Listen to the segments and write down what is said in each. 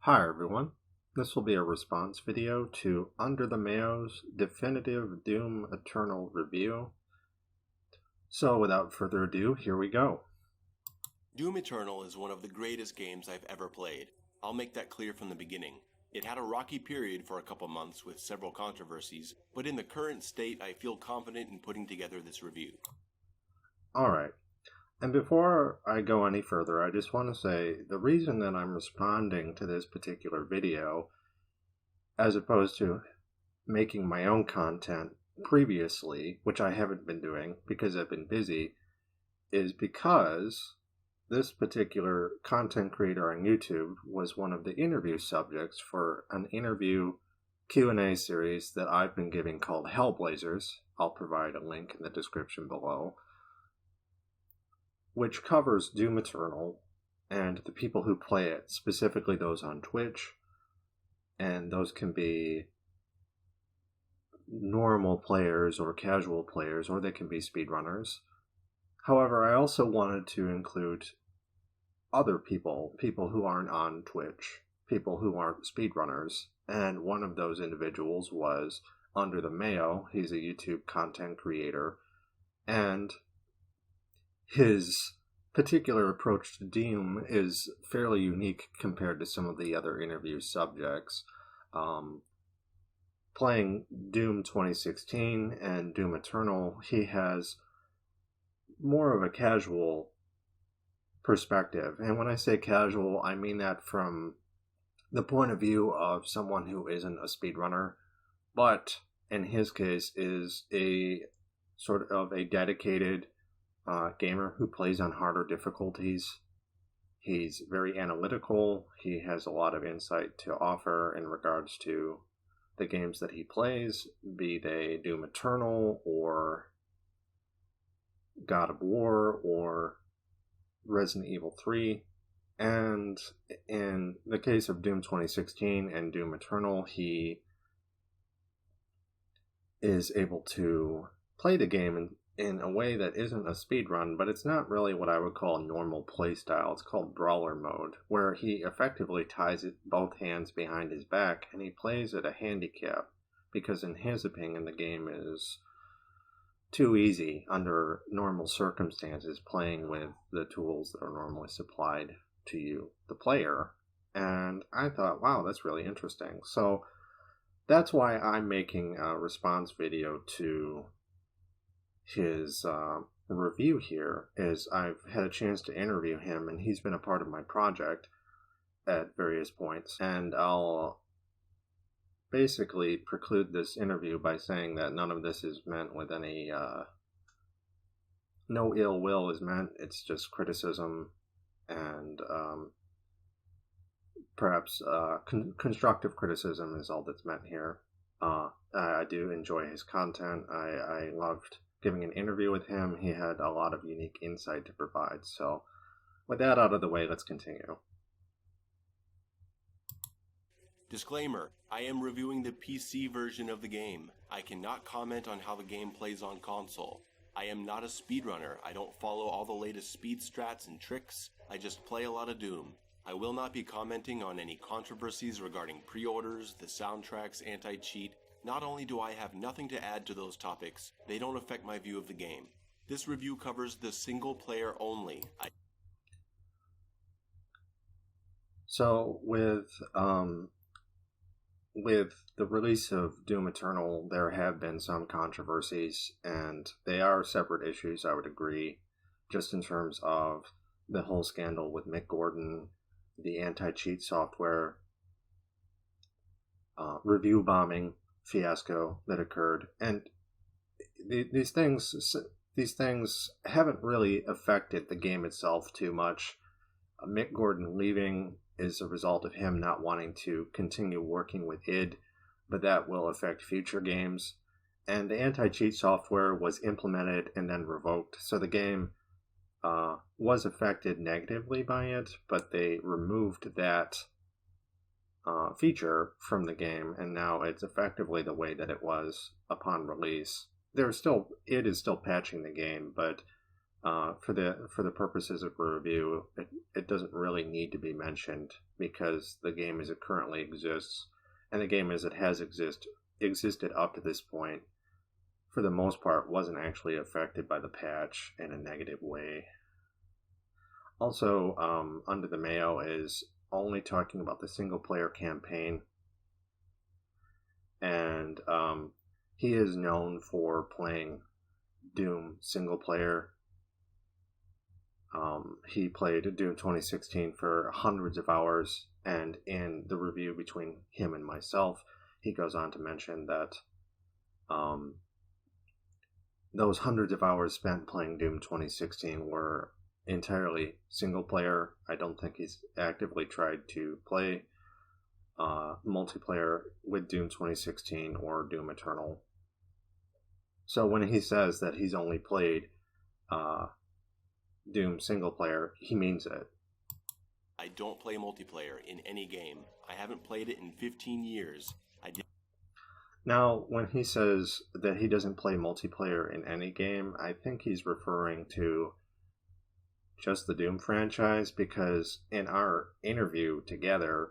Hi everyone, this will be a response video to Under the Mayo's definitive Doom Eternal review. So without further ado, here we go. Doom Eternal is one of the greatest games I've ever played. I'll make that clear from the beginning. It had a rocky period for a couple months with several controversies, but in the current state I feel confident in putting together this review. Alright, and before I go any further, I just want to say the reason that I'm responding to this particular video, as opposed to making my own content previously, which I haven't been doing because I've been busy, is because this particular content creator on YouTube was one of the interview subjects for an interview Q&A series that I've been giving called Hellblazers. I'll provide a link in the description below, which covers Doom Eternal and the people who play it, specifically those on Twitch, and those can be normal players or casual players, or they can be speedrunners. However, I also wanted to include other people who aren't on Twitch, people who aren't speedrunners, and one of those individuals was Under the Mayo. He's a YouTube content creator, and his particular approach to Doom is fairly unique compared to some of the other interview subjects. Playing Doom 2016 and Doom Eternal, he has more of a casual perspective. And when I say casual, I mean that from the point of view of someone who isn't a speedrunner, but in his case is a sort of a dedicated gamer who plays on harder difficulties. He's very analytical. He has a lot of insight to offer in regards to the games that he plays, be they Doom Eternal or God of War or Resident Evil 3. And in the case of Doom 2016 and Doom Eternal, he is able to play the game in a way that isn't a speedrun, but it's not really what I would call a normal playstyle. It's called brawler mode, where he effectively ties both hands behind his back, and he plays at a handicap, because in his opinion the game is too easy under normal circumstances, playing with the tools that are normally supplied to you, the player. And I thought, wow, that's really interesting. So that's why I'm making a response video to his review here, is I've had a chance to interview him, and he's been a part of my project at various points, and I'll basically preclude this interview by saying that none of this is meant with any no ill will is meant. It's just criticism and perhaps constructive criticism is all that's meant here. I do enjoy his content. I loved giving an interview with him. He had a lot of unique insight to provide. So with that out of the way, let's continue. Disclaimer, I am reviewing the PC version of the game. I cannot comment on how the game plays on console. I am not a speedrunner. I don't follow all the latest speed strats and tricks. I just play a lot of Doom. I will not be commenting on any controversies regarding pre-orders, the soundtrack's anti-cheat. Not only do I have nothing to add to those topics, they don't affect my view of the game. This review covers the single player only. So with the release of Doom Eternal, there have been some controversies, and they are separate issues, I would agree, just in terms of the whole scandal with Mick Gordon, the anti-cheat software, review bombing fiasco that occurred, and these things haven't really affected the game itself too much. Mick Gordon leaving is a result of him not wanting to continue working with id, but that will affect future games. And the anti-cheat software was implemented and then revoked, so the game was affected negatively by it, but they removed that feature from the game, and now it's effectively the way that it was upon release. It is still patching the game, but for the purposes of review, it it doesn't really need to be mentioned because the game as it currently exists, and the game as it has existed up to this point, for the most part, wasn't actually affected by the patch in a negative way. Also, Under the Mayo is only talking about the single-player campaign, and he is known for playing Doom single-player. He played Doom 2016 for hundreds of hours, and in the review between him and myself, he goes on to mention that those hundreds of hours spent playing Doom 2016 were entirely single player. I don't think he's actively tried to play multiplayer with Doom 2016 or Doom Eternal. So when he says that he's only played Doom single player, he means it. I don't play multiplayer in any game. I haven't played it in 15 years. Now, when he says that he doesn't play multiplayer in any game, I think he's referring to just the Doom franchise, because in our interview together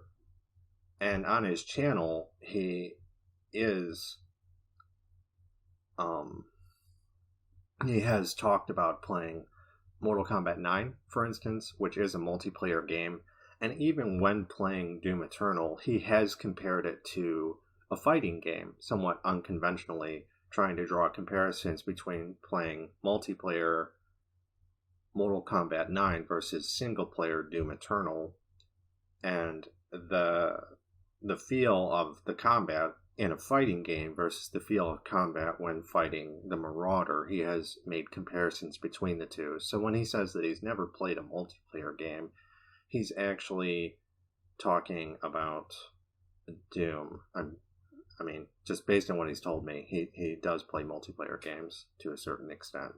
and on his channel, he has talked about playing Mortal Kombat 9, for instance, which is a multiplayer game, and even when playing Doom Eternal, he has compared it to a fighting game, somewhat unconventionally, trying to draw comparisons between playing multiplayer Mortal Kombat 9 versus single-player Doom Eternal, and the feel of the combat in a fighting game versus the feel of combat when fighting the Marauder. He has made comparisons between the two. So when he says that he's never played a multiplayer game, he's actually talking about Doom. I mean, just based on what he's told me, he does play multiplayer games to a certain extent.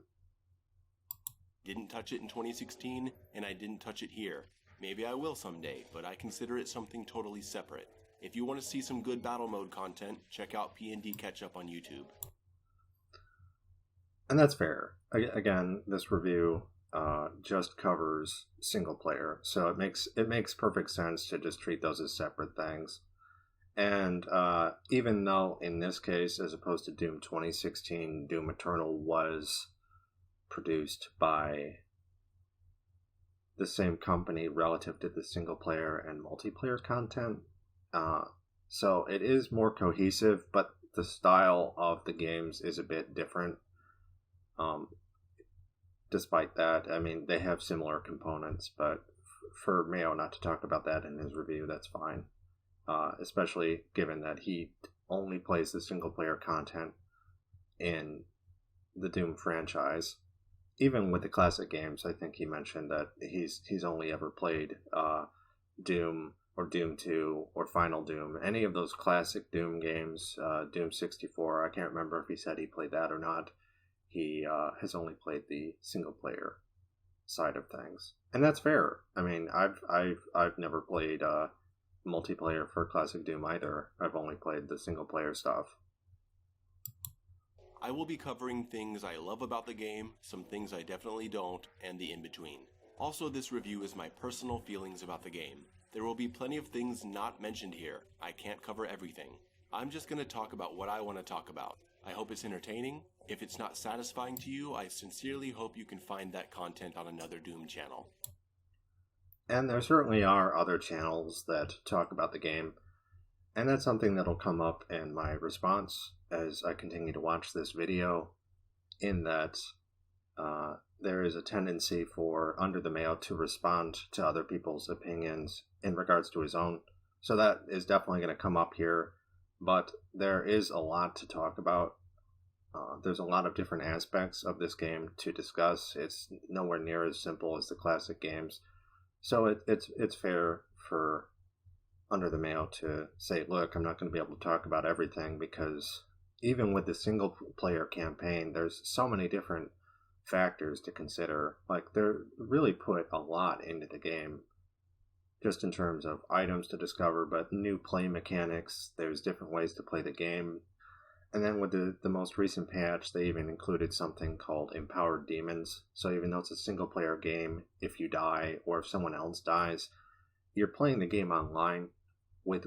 Didn't touch it in 2016, and I didn't touch it here. Maybe I will someday, but I consider it something totally separate. If you want to see some good battle mode content, check out P&D Ketchup on YouTube. And that's fair. Again, this review just covers single player, so it makes perfect sense to just treat those as separate things. And even though in this case, as opposed to Doom 2016, Doom Eternal was produced by the same company relative to the single player and multiplayer content, so it is more cohesive, but the style of the games is a bit different. Despite that, I mean, they have similar components, but for Mayo not to talk about that in his review, that's fine. Especially given that he only plays the single-player content in the Doom franchise. Even with the classic games, I think he mentioned that he's only ever played Doom or Doom 2 or Final Doom. Any of those classic Doom games, Doom 64, I can't remember if he said he played that or not. He has only played the single-player side of things. And that's fair. I mean, I've never played multiplayer for classic Doom either. I've only played the single player stuff. I will be covering things I love about the game, some things I definitely don't, and the in-between. Also, this review is my personal feelings about the game. There will be plenty of things not mentioned here. I can't cover everything. I'm just going to talk about what I want to talk about. I hope it's entertaining. If it's not satisfying to you, I sincerely hope you can find that content on another Doom channel. And there certainly are other channels that talk about the game, and that's something that'll come up in my response as I continue to watch this video, in that there is a tendency for Under the Mayo to respond to other people's opinions in regards to his own. So that is definitely going to come up here, but there is a lot to talk about. There's a lot of different aspects of this game to discuss. It's nowhere near as simple as the classic games. So it's fair for Under the Mayo to say, look, I'm not going to be able to talk about everything, because even with the single player campaign, there's so many different factors to consider. Like, they're really put a lot into the game, just in terms of items to discover, but new play mechanics. There's different ways to play the game. And then with the most recent patch, they even included something called Empowered Demons. So even though it's a single-player game, if you die or if someone else dies, you're playing the game online with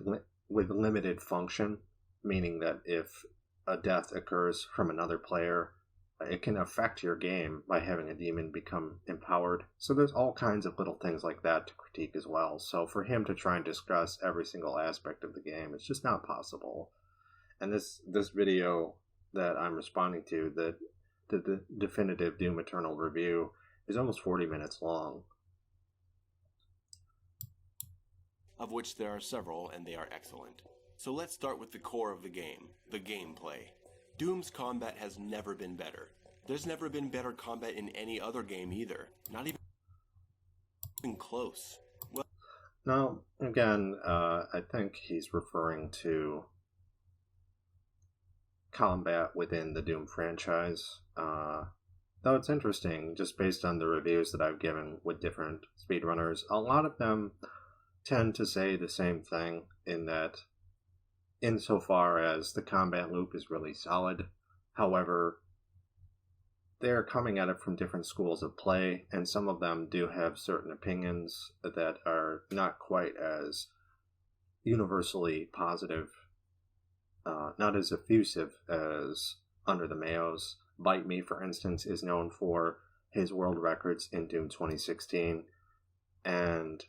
limited function, meaning that if a death occurs from another player, it can affect your game by having a demon become empowered. So there's all kinds of little things like that to critique as well. So for him to try and discuss every single aspect of the game, it's just not possible. And this video that I'm responding to, the definitive Doom Eternal review, is almost 40 minutes long. Of which there are several, and they are excellent. So let's start with the core of the game, the gameplay. Doom's combat has never been better. There's never been better combat in any other game either. Not even close. Well, now, again, I think he's referring to combat within the Doom franchise. Though it's interesting, just based on the reviews that I've given with different speedrunners, a lot of them tend to say the same thing, in that insofar as the combat loop is really solid. However, they're coming at it from different schools of play, and some of them do have certain opinions that are not quite as universally positive, not as effusive as under the Mayos. Bite Me, for instance, is known for his world records in Doom 2016, and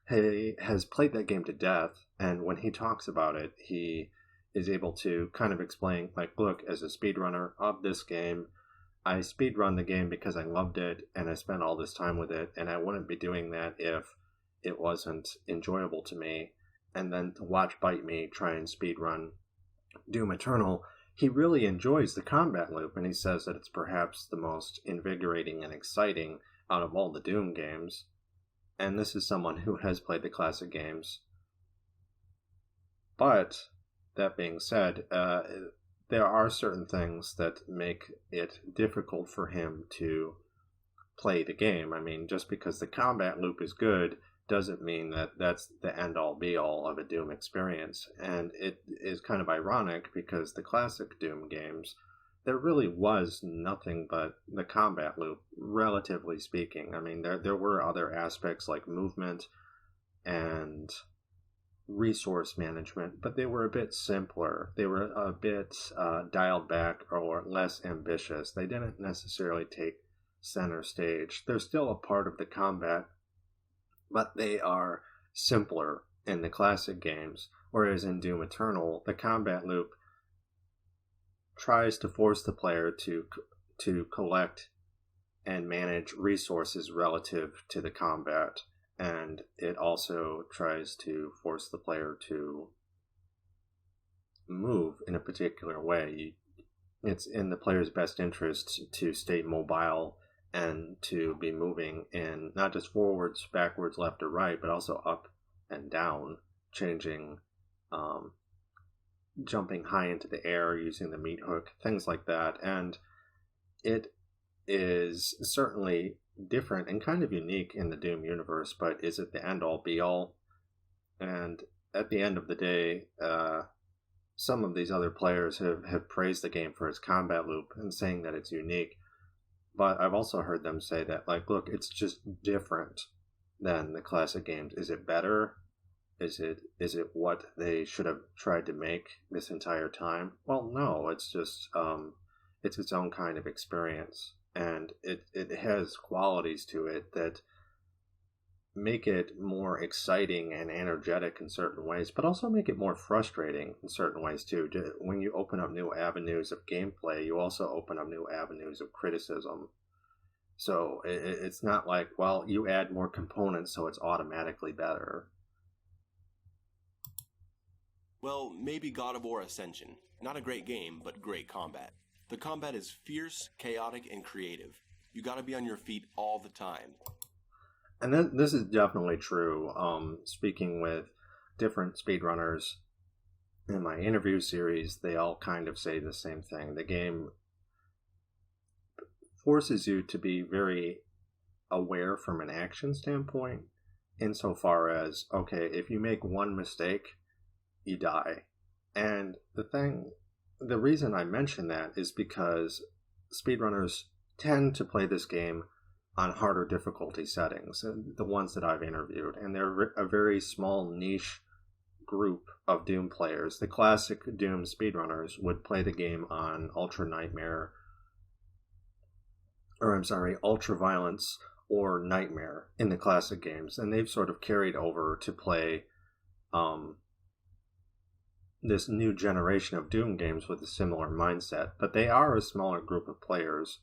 he has played that game to death, and when he talks about it, he is able to kind of explain, like, look, as a speedrunner of this game, I speedrun the game because I loved it, and I spent all this time with it, and I wouldn't be doing that if it wasn't enjoyable to me. And then to watch Bite Me try and speedrun Doom Eternal, he really enjoys the combat loop, and he says that it's perhaps the most invigorating and exciting out of all the Doom games. And this is someone who has played the classic games. But, that being said, there are certain things that make it difficult for him to play the game. I mean, just because the combat loop is good doesn't mean that that's the end-all be-all of a Doom experience. And it is kind of ironic, because the classic Doom games, there really was nothing but the combat loop, relatively speaking. I mean, there were other aspects like movement and resource management, but they were a bit simpler. They were a bit dialed back or less ambitious. They didn't necessarily take center stage. They're still a part of the combat, but they are simpler in the classic games, whereas in Doom Eternal, the combat loop tries to force the player to collect and manage resources relative to the combat, and it also tries to force the player to move in a particular way. It's in the player's best interest to stay mobile and to be moving in not just forwards, backwards, left, or right, but also up and down, changing, jumping high into the air, using the meat hook, things like that. And it is certainly different and kind of unique in the Doom universe, but is it the end-all be-all? And at the end of the day, some of these other players have praised the game for its combat loop and saying that it's unique. But I've also heard them say that, like, look, it's just different than the classic games. Is it better? Is it what they should have tried to make this entire time? Well, no, it's just, it's its own kind of experience. And it has qualities to it that make it more exciting and energetic in certain ways, but also make it more frustrating in certain ways too. When you open up new avenues of gameplay, you also open up new avenues of criticism. So it's not like, well, you add more components so it's automatically better. Well, maybe God of War Ascension. Not a great game, but great combat. The combat is fierce, chaotic, and creative. You gotta be on your feet all the time. And this is definitely true. Speaking with different speedrunners in my interview series, they all kind of say the same thing. The game forces you to be very aware from an action standpoint, insofar as, okay, if you make one mistake, you die. And the thing the reason I mention that is because speedrunners tend to play this game on harder difficulty settings, the ones that I've interviewed, and they're a very small niche group of Doom players. The classic Doom speedrunners would play the game on Ultra Nightmare, Ultra Violence or Nightmare in the classic games, and they've sort of carried over to play this new generation of Doom games with a similar mindset. But they are a smaller group of players.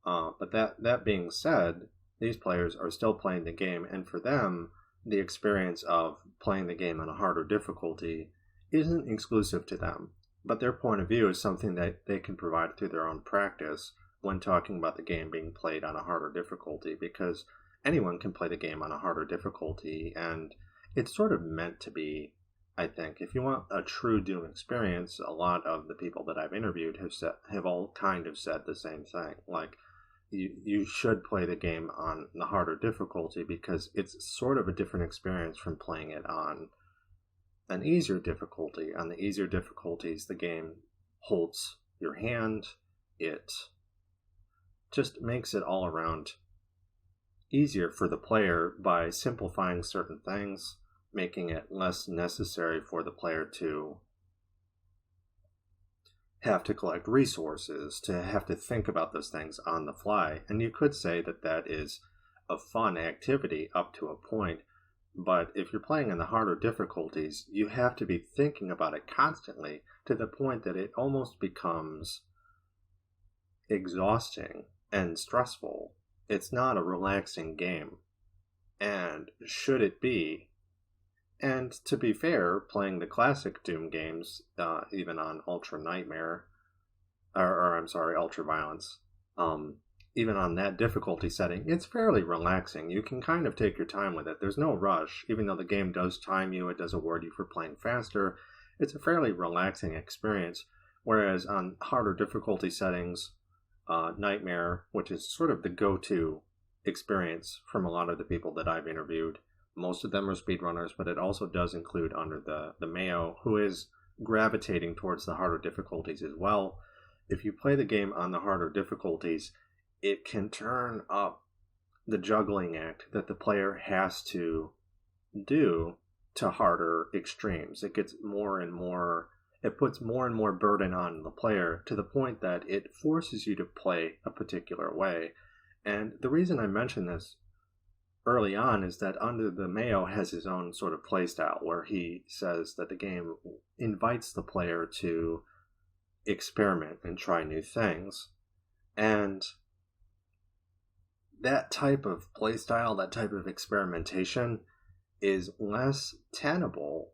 But that being said, these players are still playing the game, and for them, the experience of playing the game on a harder difficulty isn't exclusive to them. But their point of view is something that they can provide through their own practice when talking about the game being played on a harder difficulty, because anyone can play the game on a harder difficulty, and it's sort of meant to be. I think if you want a true Doom experience, a lot of the people that I've interviewed have all kind of said the same thing. Like, you should play the game on the harder difficulty because it's sort of a different experience from playing it on an easier difficulty. On the easier difficulties, the game holds your hand. It just makes it all around easier for the player by simplifying certain things, making it less necessary for the player to have to collect resources, to have to think about those things on the fly. And you could say that that is a fun activity up to a point, but if you're playing in the harder difficulties, you have to be thinking about it constantly to the point that it almost becomes exhausting and stressful. It's not a relaxing game. And should it be? And to be fair, playing the classic Doom games, even on Ultra Nightmare, Ultra Violence, even on that difficulty setting, it's fairly relaxing. You can kind of take your time with it. There's no rush. Even though the game does time you, it does award you for playing faster, it's a fairly relaxing experience. Whereas on harder difficulty settings, Nightmare, which is sort of the go-to experience from a lot of the people that I've interviewed, most of them are speedrunners, but it also does include under the Mayo, who is gravitating towards the harder difficulties as well. If you play the game on the harder difficulties, it can turn up the juggling act that the player has to do to harder extremes. It gets more and more, it puts more and more burden on the player to the point that it forces you to play a particular way. And the reason I mention this early on is that under the Mayo has his own sort of play style where he says that the game invites the player to experiment and try new things. And that type of play style, that type of experimentation is less tenable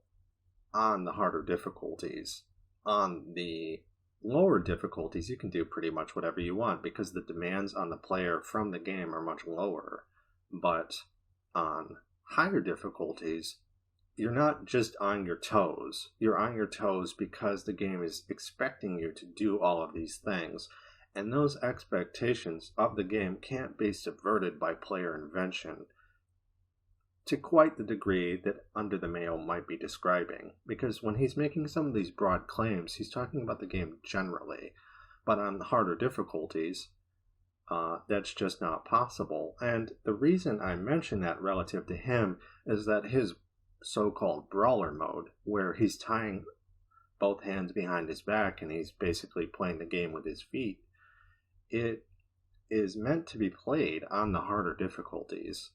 on the harder difficulties. On the lower difficulties, you can do pretty much whatever you want because the demands on the player from the game are much lower. But on higher difficulties, you're not just on your toes. You're on your toes because the game is expecting you to do all of these things. And those expectations of the game can't be subverted by player invention to quite the degree that Under the Mayo might be describing. Because when he's making some of these broad claims, he's talking about the game generally. But on the harder difficulties, that's just not possible. And the reason I mention that relative to him is that his so-called brawler mode, where he's tying both hands behind his back and he's basically playing the game with his feet, it is meant to be played on the harder difficulties.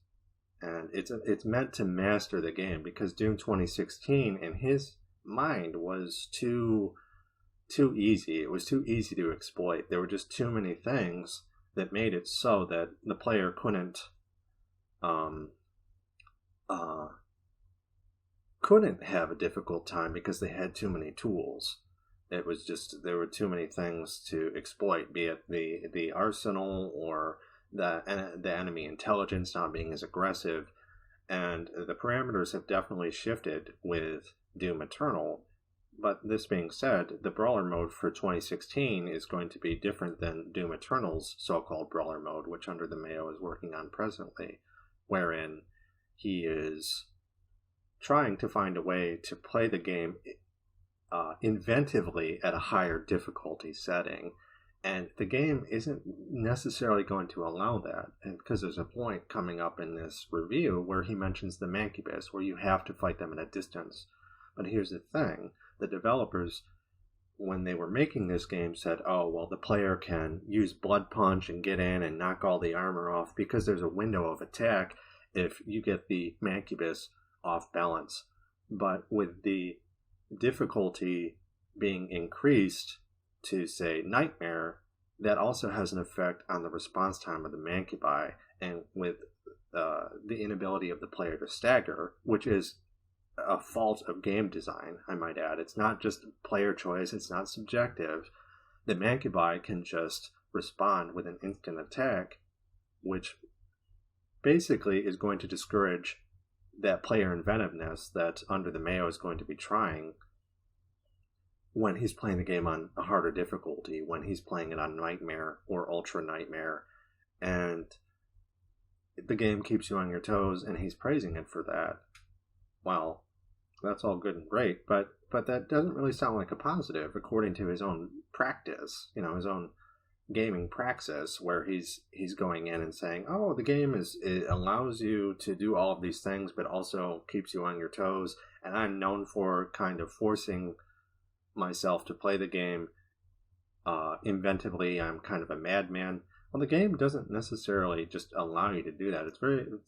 And it's meant to master the game because Doom 2016 in his mind was too easy. It was too easy to exploit. There were just too many things that made it so that the player couldn't have a difficult time because they had too many tools. It was just, there were too many things to exploit, be it the arsenal or the enemy intelligence not being as aggressive. And the parameters have definitely shifted with Doom Eternal. But this being said, the brawler mode for 2016 is going to be different than Doom Eternal's so-called brawler mode, which Under the Mayo is working on presently, wherein he is trying to find a way to play the game inventively at a higher difficulty setting. And the game isn't necessarily going to allow that. And because there's a point coming up in this review where he mentions the Mancubus, where you have to fight them at a distance. But here's the thing. The developers, when they were making this game, said, oh, well, the player can use Blood Punch and get in and knock all the armor off because there's a window of attack if you get the Mancubus off balance. But with the difficulty being increased to, say, Nightmare, that also has an effect on the response time of the Mancubi, and with the inability of the player to stagger, which is a fault of game design, I might add. It's not just player choice, it's not subjective. The Mancubi can just respond with an instant attack, which basically is going to discourage that player inventiveness that Under the Mayo is going to be trying when he's playing the game on a harder difficulty, when he's playing it on Nightmare or Ultra Nightmare, and the game keeps you on your toes, and he's praising it for that. Well, that's all good and great, but that doesn't really sound like a positive according to his own practice, his own gaming praxis, where he's going in and saying, oh, the game it allows you to do all of these things, but also keeps you on your toes, and I'm known for kind of forcing myself to play the game inventively. I'm kind of a madman. Well, the game doesn't necessarily just allow you to do that. It's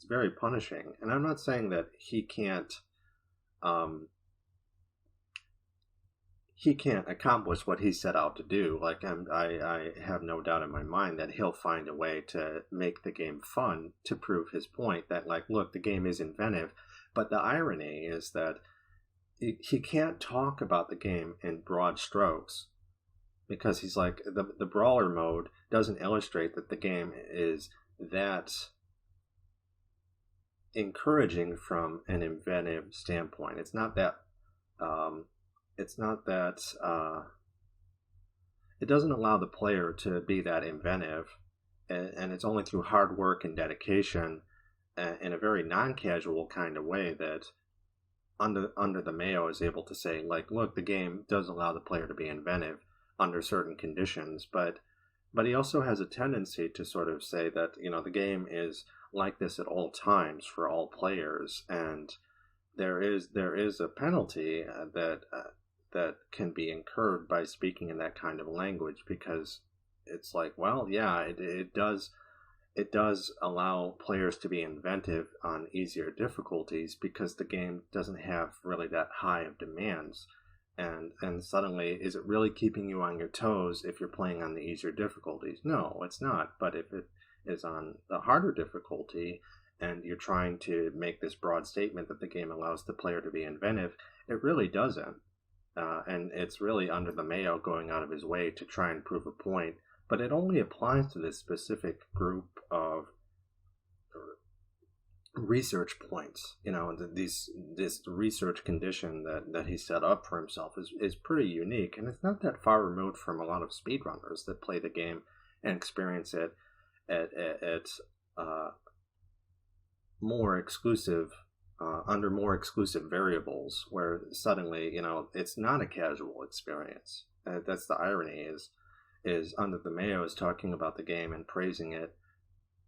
very punishing, and I'm not saying that he can't accomplish what he set out to do. Like I have no doubt in my mind that he'll find a way to make the game fun to prove his point that, like, look, the game is inventive. But the irony is that he can't talk about the game in broad strokes, because he's like, the brawler mode doesn't illustrate that the game is that encouraging from an inventive standpoint. It's not that it doesn't allow the player to be that inventive, and it's only through hard work and dedication in a very non-casual kind of way that under the Mayo is able to say, like, look, the game does allow the player to be inventive under certain conditions, but he also has a tendency to sort of say that, the game is like this at all times for all players, and there is a penalty that can be incurred by speaking in that kind of language, because it's like, well, yeah, it does allow players to be inventive on easier difficulties because the game doesn't have really that high of demands. And suddenly, is it really keeping you on your toes if you're playing on the easier difficulties? No, it's not. But if it is on the harder difficulty, and you're trying to make this broad statement that the game allows the player to be inventive, it really doesn't. And it's really Under the Mayo going out of his way to try and prove a point. But it only applies to this specific group of research points. This research condition that he set up for himself is pretty unique, and it's not that far removed from a lot of speedrunners that play the game and experience it at more exclusive under more exclusive variables, where suddenly it's not a casual experience. That's the irony. Is Under the Mayo is talking about the game and praising it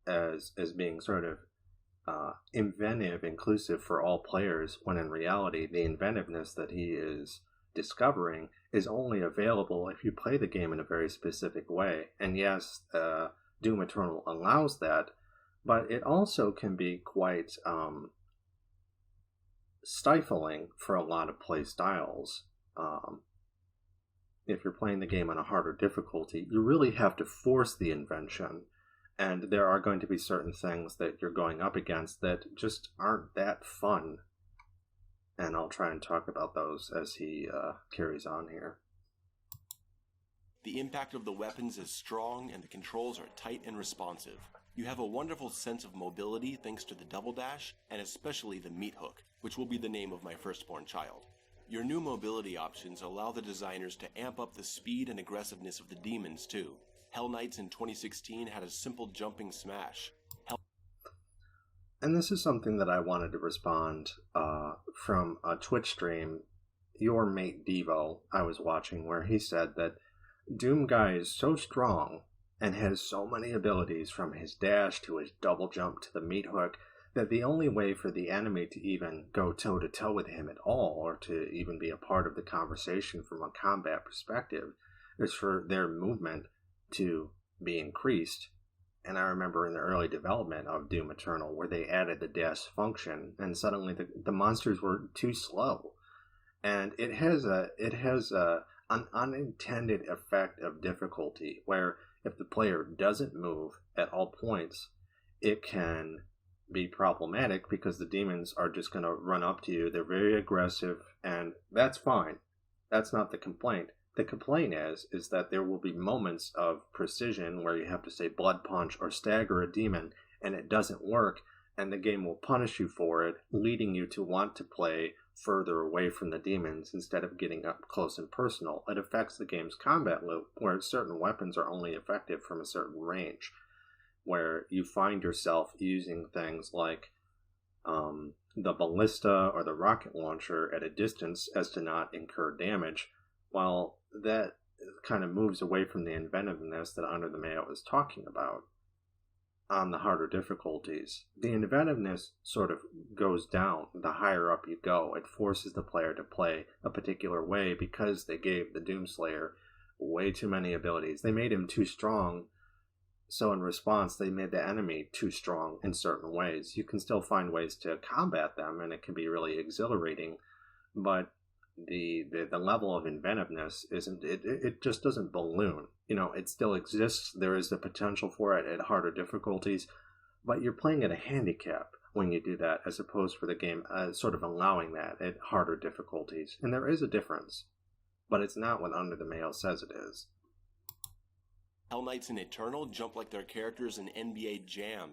as being sort of inventive, inclusive for all players, when in reality the inventiveness that he is discovering is only available if you play the game in a very specific way. And yes, Doom Eternal allows that, but it also can be quite stifling for a lot of play styles. If you're playing the game on a harder difficulty, you really have to force the invention, and there are going to be certain things that you're going up against that just aren't that fun. And I'll try and talk about those as he carries on here. The impact of the weapons is strong, and the controls are tight and responsive. You have a wonderful sense of mobility thanks to the double dash, and especially the meat hook, which will be the name of my firstborn child. Your new mobility options allow the designers to amp up the speed and aggressiveness of the demons too. Hell Knights in 2016 had a simple jumping smash. And this is something that I wanted to respond from a Twitch stream Your Mate Devo I was watching, where he said that Doom Guy is so strong and has so many abilities, from his dash to his double jump to the meat hook, that the only way for the enemy to even go toe-to-toe with him at all, or to even be a part of the conversation from a combat perspective, is for their movement to be increased. And I remember in the early development of Doom Eternal, where they added the dash function, and suddenly the monsters were too slow. And it has an unintended effect of difficulty, where if the player doesn't move at all points, it can be problematic because the demons are just going to run up to you. They're very aggressive, and that's fine. That's not the complaint. The complaint is that there will be moments of precision where you have to say blood punch or stagger a demon, and it doesn't work, and the game will punish you for it, leading you to want to play further away from the demons instead of getting up close and personal. It affects the game's combat loop, where certain weapons are only effective from a certain range, where you find yourself using things like the ballista or the rocket launcher at a distance as to not incur damage, while that kind of moves away from the inventiveness that Under the Mayo is talking about on the harder difficulties. The inventiveness sort of goes down the higher up you go. It forces the player to play a particular way because they gave the Doomslayer way too many abilities. They made him too strong, so in response they made the enemy too strong in certain ways. You can still find ways to combat them, and it can be really exhilarating, but the level of inventiveness isn't, it just doesn't balloon. You know, it still exists. There is the potential for it at harder difficulties, but you're playing at a handicap when you do that, as opposed for the game sort of allowing that at harder difficulties. And there is a difference, but it's not what Under the Mayo says it is. Hell Knights in Eternal jump like their characters in NBA Jam.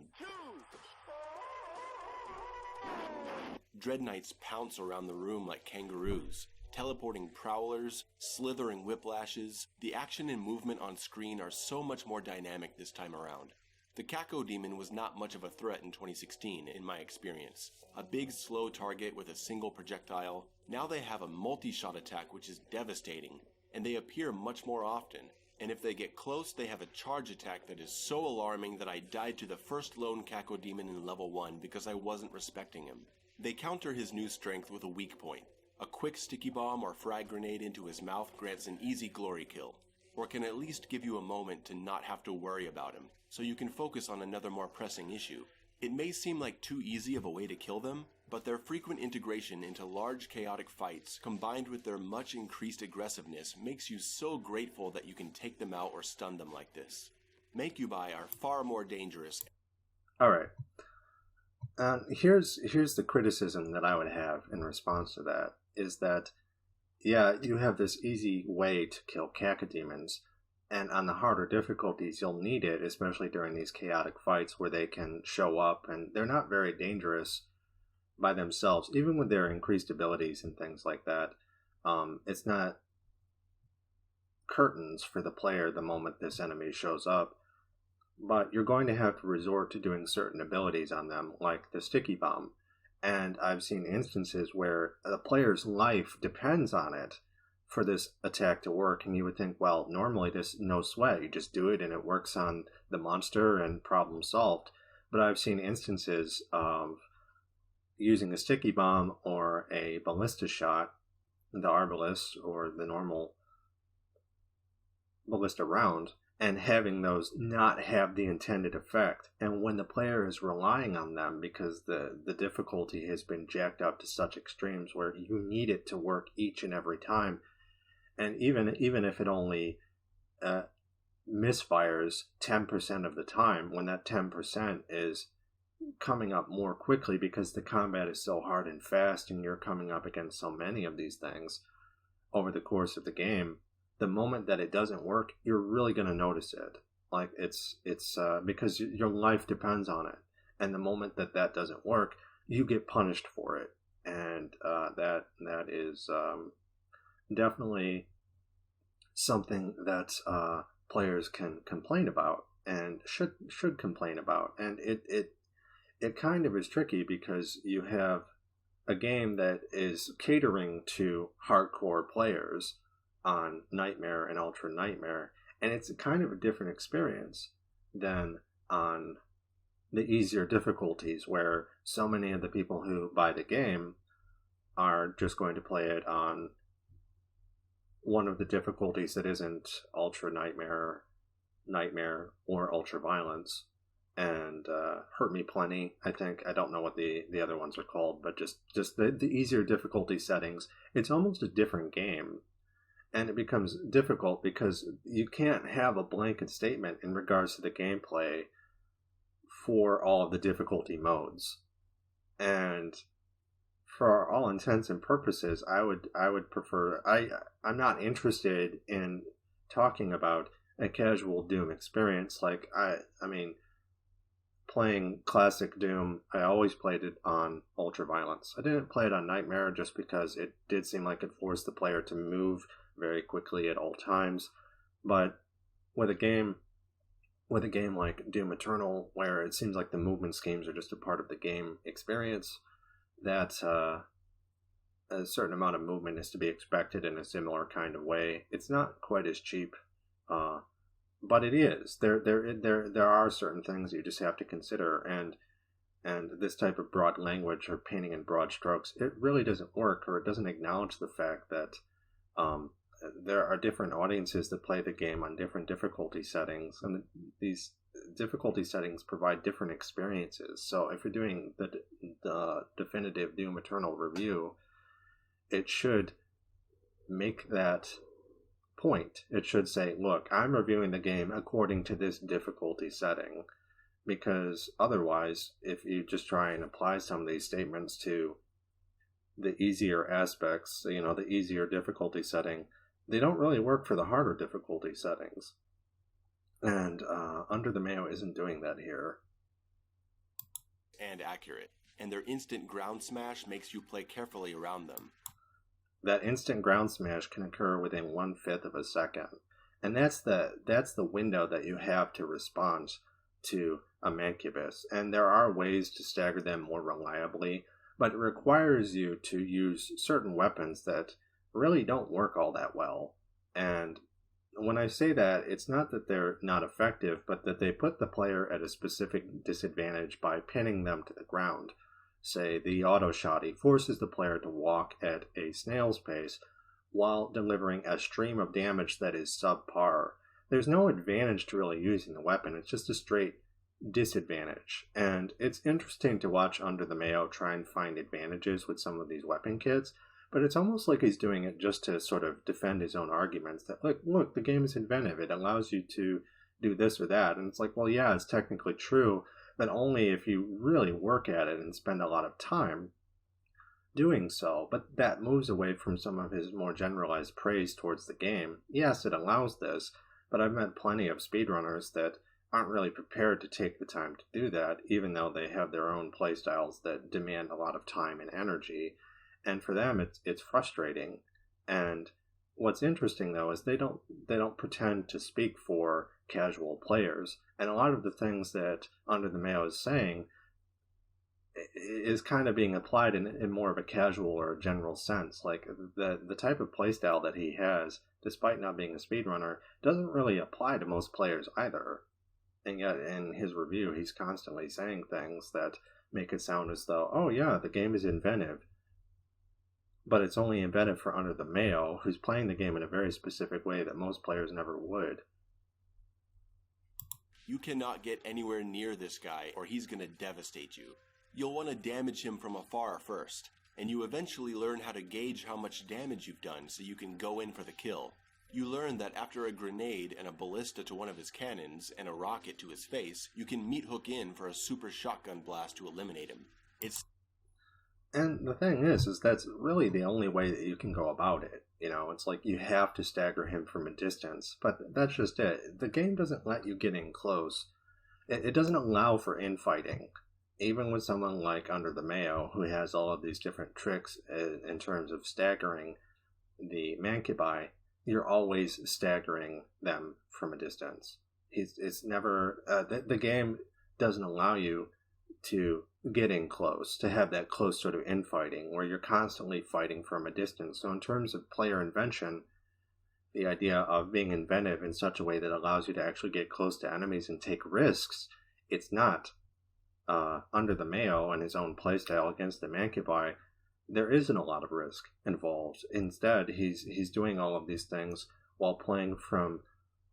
Dread Knights pounce around the room like kangaroos. Teleporting prowlers, slithering whiplashes, the action and movement on screen are so much more dynamic this time around. The Caco Demon was not much of a threat in 2016, in my experience. A big, slow target with a single projectile. Now they have a multi-shot attack which is devastating, and they appear much more often. And if they get close, they have a charge attack that is so alarming that I died to the first lone Caco Demon in level 1 because I wasn't respecting him. They counter his new strength with a weak point. A quick sticky bomb or frag grenade into his mouth grants an easy glory kill, or can at least give you a moment to not have to worry about him, so you can focus on another more pressing issue. It may seem like too easy of a way to kill them, but their frequent integration into large chaotic fights, combined with their much increased aggressiveness, makes you so grateful that you can take them out or stun them like this. Mancubi are far more dangerous. Alright. Here's the criticism that I would have in response to that, is that, yeah, you have this easy way to kill cacodemons, and on the harder difficulties you'll need it, especially during these chaotic fights where they can show up, and they're not very dangerous by themselves, even with their increased abilities and things like that. It's not curtains for the player the moment this enemy shows up, but you're going to have to resort to doing certain abilities on them, like the sticky bomb. And I've seen instances where the player's life depends on it for this attack to work, and you would think, well, normally this no sweat, you just do it and it works on the monster and problem solved. But I've seen instances of using a sticky bomb or a ballista shot, the arbalist or the normal ballista round, and having those not have the intended effect. And when the player is relying on them because the difficulty has been jacked up to such extremes where you need it to work each and every time, and even if it only misfires 10% of the time, when that 10% is coming up more quickly because the combat is so hard and fast and you're coming up against so many of these things over the course of the game, the moment that it doesn't work, you're really going to notice it. Like, it's because your life depends on it. And the moment that doesn't work, you get punished for it. And that is definitely something that players can complain about and should complain about. And it kind of is tricky because you have a game that is catering to hardcore players on Nightmare and Ultra Nightmare, and it's kind of a different experience than on the easier difficulties, where so many of the people who buy the game are just going to play it on one of the difficulties that isn't Ultra Nightmare, or Ultra Violence, and Hurt Me Plenty, I think. I don't know what the other ones are called, but just the easier difficulty settings. It's almost a different game. And it becomes difficult because you can't have a blanket statement in regards to the gameplay for all of the difficulty modes. And for all intents and purposes, I would prefer... I'm not interested in talking about a casual Doom experience. Like, I mean, playing classic Doom, I always played it on Ultra Violence. I didn't play it on Nightmare just because it did seem like it forced the player to move very quickly at all times. But with a game like Doom Eternal, where it seems like the movement schemes are just a part of the game experience, that a certain amount of movement is to be expected in a similar kind of way. It's not quite as cheap, but it is. There are certain things you just have to consider, and this type of broad language or painting in broad strokes, it really doesn't work, or it doesn't acknowledge the fact that there are different audiences that play the game on different difficulty settings, and these difficulty settings provide different experiences. So if you're doing the definitive Doom Eternal review, it should make that point. It should say, look, I'm reviewing the game according to this difficulty setting, because otherwise, if you just try and apply some of these statements to the easier aspects, the easier difficulty setting, they don't really work for the harder difficulty settings. And Under the Mayo isn't doing that here. And accurate. And their instant ground smash makes you play carefully around them. That instant ground smash can occur within 1/5 of a second. And that's the window that you have to respond to a mancubus. And there are ways to stagger them more reliably, but it requires you to use certain weapons that really don't work all that well. And when I say that, it's not that they're not effective, but that they put the player at a specific disadvantage by pinning them to the ground. Say, the auto shotty forces the player to walk at a snail's pace while delivering a stream of damage that is subpar. There's no advantage to really using the weapon, it's just a straight disadvantage. And it's interesting to watch Under the Mayo try and find advantages with some of these weapon kits, but it's almost like he's doing it just to sort of defend his own arguments that, look, the game is inventive, it allows you to do this or that. And it's like, well, yeah, it's technically true, but only if you really work at it and spend a lot of time doing so. But that moves away from some of his more generalized praise towards the game. Yes, it allows this, but I've met plenty of speedrunners that aren't really prepared to take the time to do that, even though they have their own playstyles that demand a lot of time and energy. And for them, it's frustrating. And what's interesting, though, is they don't pretend to speak for casual players. And a lot of the things that Under the Mayo is saying is kind of being applied in more of a casual or a general sense. Like, the type of playstyle that he has, despite not being a speedrunner, doesn't really apply to most players either. And yet, in his review, he's constantly saying things that make it sound as though, oh yeah, the game is inventive. But it's only inventive for Under the Mayo, who's playing the game in a very specific way that most players never would. You cannot get anywhere near this guy, or he's gonna devastate you. You'll want to damage him from afar first, and you eventually learn how to gauge how much damage you've done so you can go in for the kill. You learn that after a grenade and a ballista to one of his cannons and a rocket to his face, you can meat hook in for a super shotgun blast to eliminate him. And the thing is that's really the only way that you can go about it. It's like you have to stagger him from a distance, but that's just it. The game doesn't let you get in close. It doesn't allow for infighting. Even with someone like Under the Mayo, who has all of these different tricks in terms of staggering the mancubi, you're always staggering them from a distance. It's never... the game doesn't allow you to get in close, to have that close sort of infighting where you're constantly fighting from a distance. So in terms of player invention, the idea of being inventive in such a way that allows you to actually get close to enemies and take risks, it's not. Under the Mayo and his own playstyle against the Mancubi, there isn't a lot of risk involved. Instead, he's doing all of these things while playing from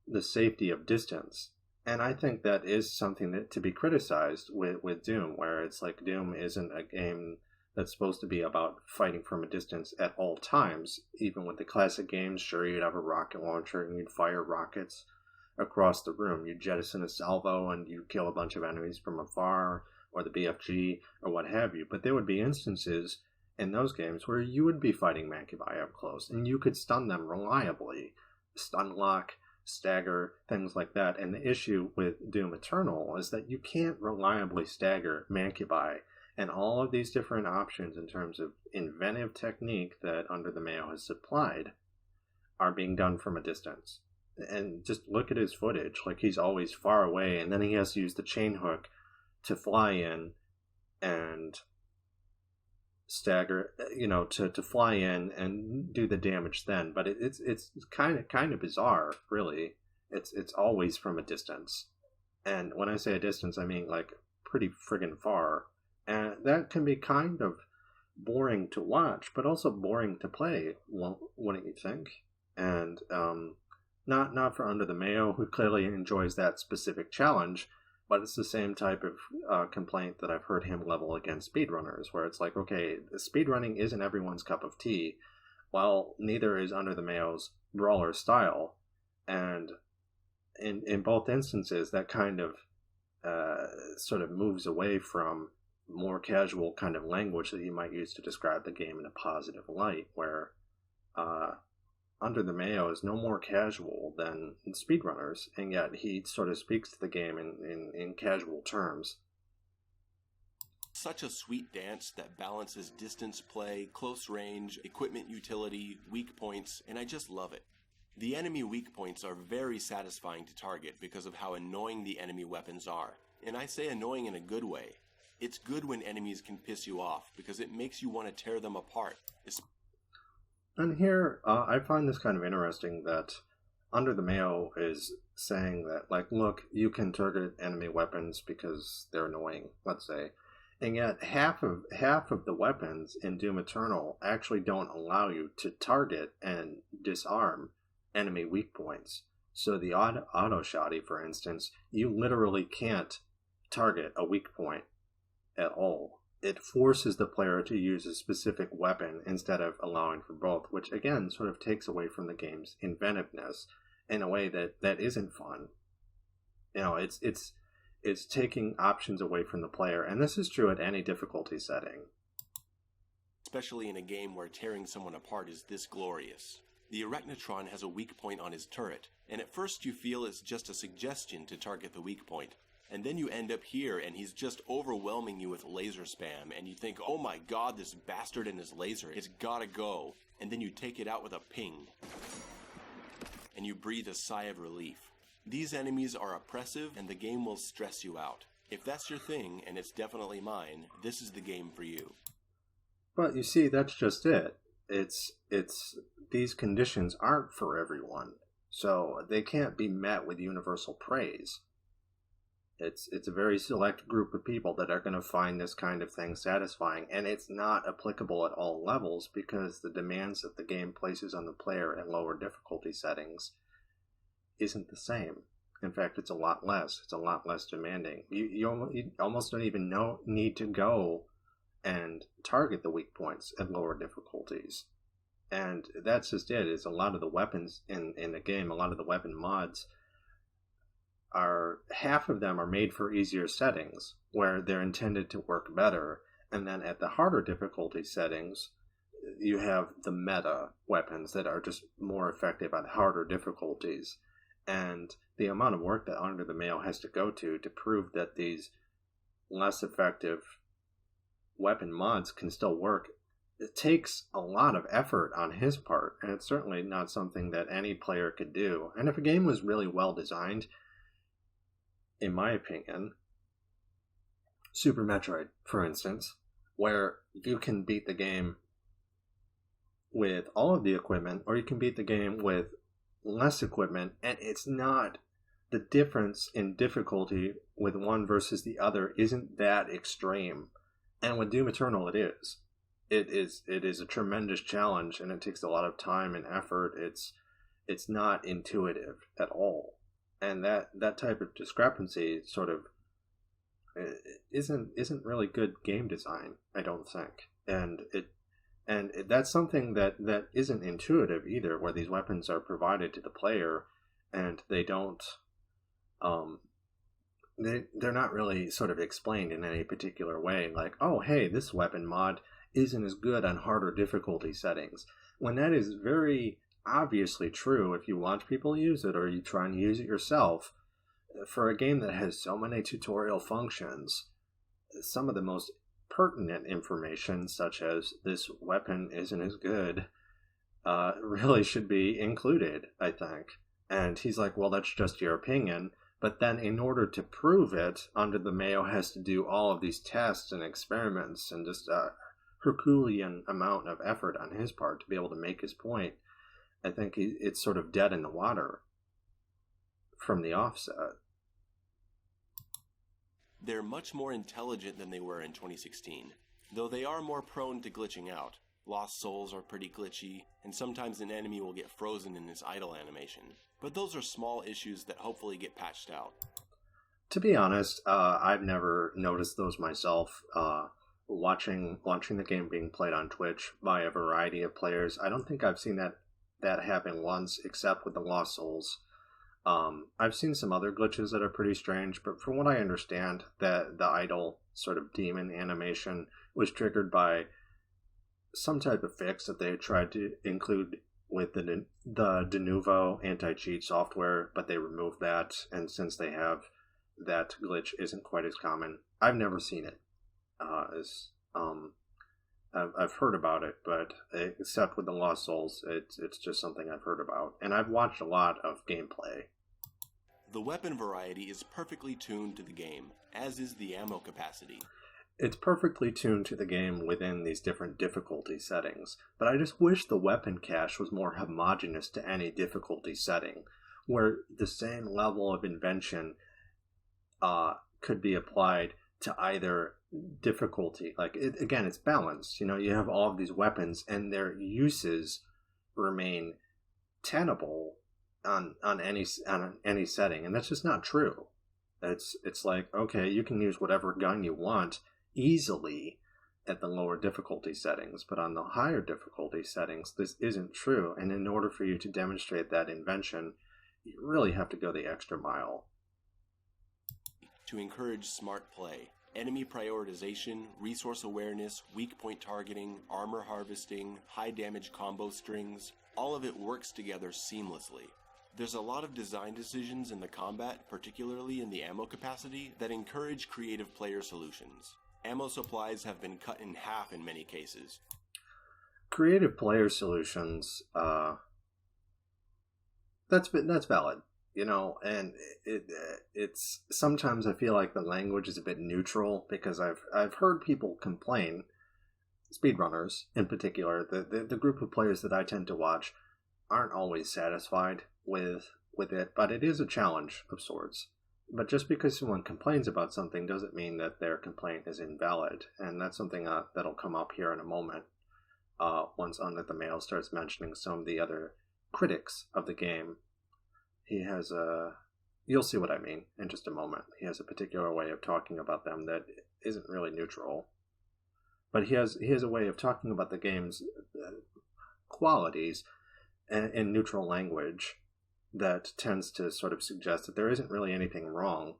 the safety of distance. And I think that is something that to be criticized with Doom, where it's like Doom isn't a game that's supposed to be about fighting from a distance at all times. Even with the classic games, sure, you'd have a rocket launcher and you'd fire rockets across the room. You'd jettison a salvo and you'd kill a bunch of enemies from afar, or the BFG, or what have you. But there would be instances in those games where you would be fighting Mancubi up close, and you could stun them reliably. Stun lock, stagger, things like that. And the issue with Doom Eternal is that you can't reliably stagger Mancubi. And all of these different options in terms of inventive technique that Under the Mayo has supplied are being done from a distance. And just look at his footage. Like, he's always far away, and then he has to use the chain hook to fly in and stagger, to fly in and do the damage then. But it's kind of bizarre, really. It's always from a distance. And when I say a distance, I mean like pretty friggin' far. And that can be kind of boring to watch, but also boring to play, wouldn't you think? And not for Under the Mayo, who clearly enjoys that specific challenge, but it's the same type of complaint that I've heard him level against speedrunners, where it's like, okay, speedrunning isn't everyone's cup of tea. Well, neither is Under the Mayo's brawler style. And in both instances, that kind of sort of moves away from more casual kind of language that you might use to describe the game in a positive light, where Under the Mayo is no more casual than speedrunners, and yet he sort of speaks to the game in casual terms. Such a sweet dance that balances distance play, close range, equipment utility, weak points, and I just love it. The enemy weak points are very satisfying to target because of how annoying the enemy weapons are. And I say annoying in a good way. It's good when enemies can piss you off because it makes you want to tear them apart. And here, I find this kind of interesting that Under the Mayo is saying that, like, look, you can target enemy weapons because they're annoying, let's say. And yet, half of the weapons in Doom Eternal actually don't allow you to target and disarm enemy weak points. So the auto shotty, for instance, you literally can't target a weak point at all. It forces the player to use a specific weapon instead of allowing for both, which again sort of takes away from the game's inventiveness in a way that isn't fun. It's taking options away from the player, and this is true at any difficulty setting. Especially in a game where tearing someone apart is this glorious. The Arachnotron has a weak point on his turret, and at first you feel it's just a suggestion to target the weak point. And then you end up here and he's just overwhelming you with laser spam, and you think, oh my god, this bastard and his laser, it's gotta go. And then you take it out with a ping. And you breathe a sigh of relief. These enemies are oppressive and the game will stress you out. If that's your thing, and it's definitely mine, this is the game for you. But you see, that's just it. It's these conditions aren't for everyone, so they can't be met with universal praise. It's a very select group of people that are going to find this kind of thing satisfying, and it's not applicable at all levels because the demands that the game places on the player in lower difficulty settings isn't the same. In fact, it's a lot less. It's a lot less demanding. You almost don't even need to go and target the weak points at lower difficulties. And that's just it, is a lot of the weapons in the game, a lot of the weapon mods, half of them are made for easier settings where they're intended to work better, and then at the harder difficulty settings you have the meta weapons that are just more effective at harder difficulties. And the amount of work that Under the Mayo has to go to prove that these less effective weapon mods can still work, it takes a lot of effort on his part, and it's certainly not something that any player could do. And if a game was really well designed, in my opinion, Super Metroid, for instance, where you can beat the game with all of the equipment, or you can beat the game with less equipment, and it's not, the difference in difficulty with one versus the other isn't that extreme. And with Doom Eternal, it is. It is a tremendous challenge, and it takes a lot of time and effort. It's not intuitive at all, and that type of discrepancy sort of isn't really good game design, I don't think. That's something that isn't intuitive either, where these weapons are provided to the player, and they don't they're not really sort of explained in any particular way, like, oh hey, this weapon mod isn't as good on harder difficulty settings, when that is very obviously true if you watch people use it or you try and use it yourself. For a game that has so many tutorial functions, some of the most pertinent information, such as this weapon isn't as good, really should be included, I think. And he's like, well, that's just your opinion. But then in order to prove it, under the Mayo has to do all of these tests and experiments and just a Herculean amount of effort on his part to be able to make his point. I think it's sort of dead in the water from the offset. They're much more intelligent than they were in 2016, though they are more prone to glitching out. Lost souls are pretty glitchy, and sometimes an enemy will get frozen in his idle animation. But those are small issues that hopefully get patched out. To be honest, I've never noticed those myself. Watching the game being played on Twitch by a variety of players, I don't think I've seen that happen once, except with the Lost Souls. I've seen some other glitches that are pretty strange, but from what I understand, the idle sort of demon animation was triggered by some type of fix that they had tried to include with the de novo anti-cheat software, but they removed that, and since they have, that glitch isn't quite as common. I've never seen it. I've heard about it, but except with the Lost Souls, it's just something I've heard about, and I've watched a lot of gameplay. The weapon variety is perfectly tuned to the game, as is the ammo capacity. It's perfectly tuned to the game within these different difficulty settings, but I just wish the weapon cache was more homogeneous to any difficulty setting, where the same level of invention could be applied to either difficulty. Like, again, it's balanced. You know, you have all of these weapons, and their uses remain tenable on any setting, and that's just not true. It's like, okay, you can use whatever gun you want easily at the lower difficulty settings, but on the higher difficulty settings, this isn't true. And in order for you to demonstrate that invention, you really have to go the extra mile. To encourage smart play, enemy prioritization, resource awareness, weak point targeting, armor harvesting, high damage combo strings, all of it works together seamlessly. There's a lot of design decisions in the combat, particularly in the ammo capacity, that encourage creative player solutions. Ammo supplies have been cut in half in many cases. Creative player solutions, that's valid, you know, and it's sometimes I feel like the language is a bit neutral, because I've heard people complain, speedrunners in particular, the group of players that I tend to watch aren't always satisfied with it, but it is a challenge of sorts. But just because someone complains about something doesn't mean that their complaint is invalid, and that's something that'll come up here in a moment, once Under the Mail starts mentioning some of the other critics of the game. He has you'll see what I mean in just a moment. He has a particular way of talking about them that isn't really neutral, but he has a way of talking about the game's qualities in neutral language that tends to sort of suggest that there isn't really anything wrong.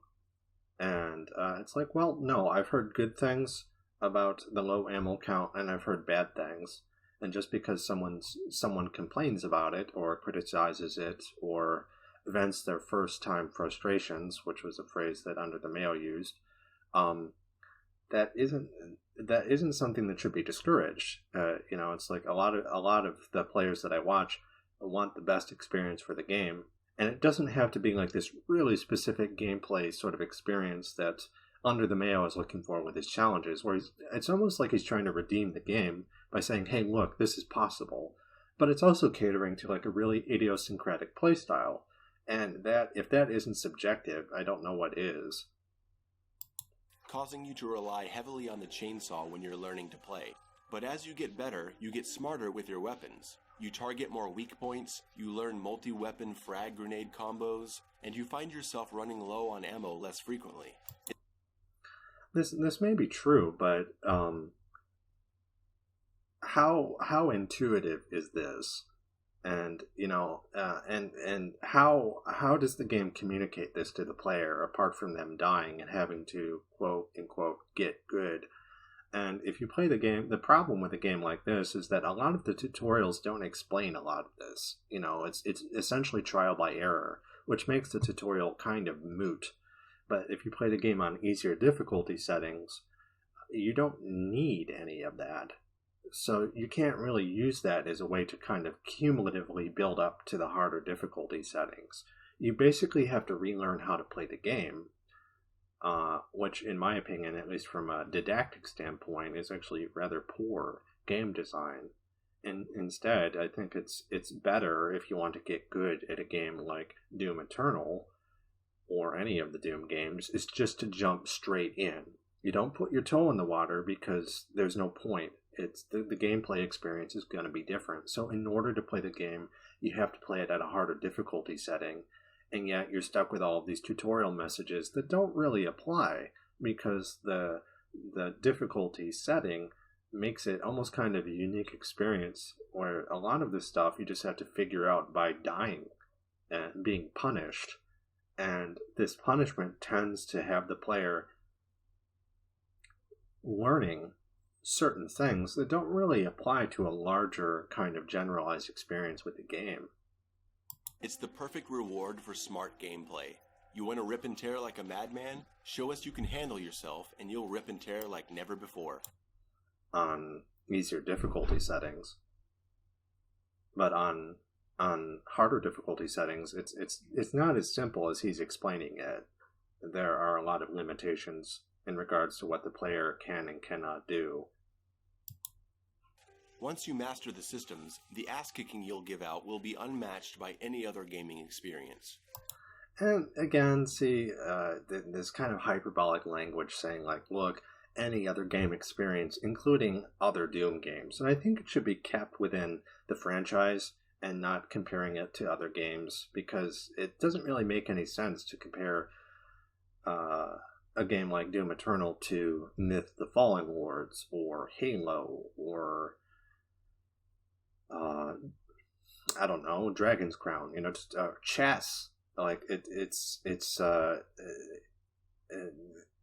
And it's like, well, no, I've heard good things about the low ammo count, and I've heard bad things. And just because someone complains about it, or criticizes it, or vents their first-time frustrations, which was a phrase that Under the Mayo used, that isn't something that should be discouraged. You know, it's like a lot of the players that I watch want the best experience for the game, and it doesn't have to be like this really specific gameplay sort of experience that Under the Mayo is looking for with his challenges, where it's almost like he's trying to redeem the game by saying, hey, look, this is possible. But it's also catering to like a really idiosyncratic playstyle. And that, if that isn't subjective, I don't know what is. Causing you to rely heavily on the chainsaw when you're learning to play. But as you get better, you get smarter with your weapons. You target more weak points, you learn multi-weapon frag grenade combos, and you find yourself running low on ammo less frequently. This may be true, but how intuitive is this? And and how does the game communicate this to the player apart from them dying and having to quote unquote get good? And if you play the game, the problem with a game like this is that a lot of the tutorials don't explain a lot of this. It's essentially trial by error, which makes the tutorial kind of moot. But if you play the game on easier difficulty settings, you don't need any of that. So you can't really use that as a way to kind of cumulatively build up to the harder difficulty settings. You basically have to relearn how to play the game, which in my opinion, at least from a didactic standpoint, is actually rather poor game design. And instead, I think it's better if you want to get good at a game like Doom Eternal, or any of the Doom games, is just to jump straight in. You don't put your toe in the water because there's no point. It's the gameplay experience is going to be different. So in order to play the game, you have to play it at a harder difficulty setting, and yet you're stuck with all of these tutorial messages that don't really apply because the difficulty setting makes it almost kind of a unique experience where a lot of this stuff you just have to figure out by dying and being punished. And this punishment tends to have the player learning certain things that don't really apply to a larger kind of generalized experience with the game. It's the perfect reward for smart gameplay. You want to rip and tear like a madman? Show us you can handle yourself, and you'll rip and tear like never before. On easier difficulty settings. But on harder difficulty settings, it's not as simple as he's explaining it. There are a lot of limitations in regards to what the player can and cannot do. Once you master the systems, the ass-kicking you'll give out will be unmatched by any other gaming experience. And again, see, this kind of hyperbolic language saying like, look, any other game experience, including other Doom games. And I think it should be kept within the franchise and not comparing it to other games, because it doesn't really make any sense to compare a game like Doom Eternal to Myth the Fallen Lords or Halo or I don't know, Dragon's Crown, just chess. Like it's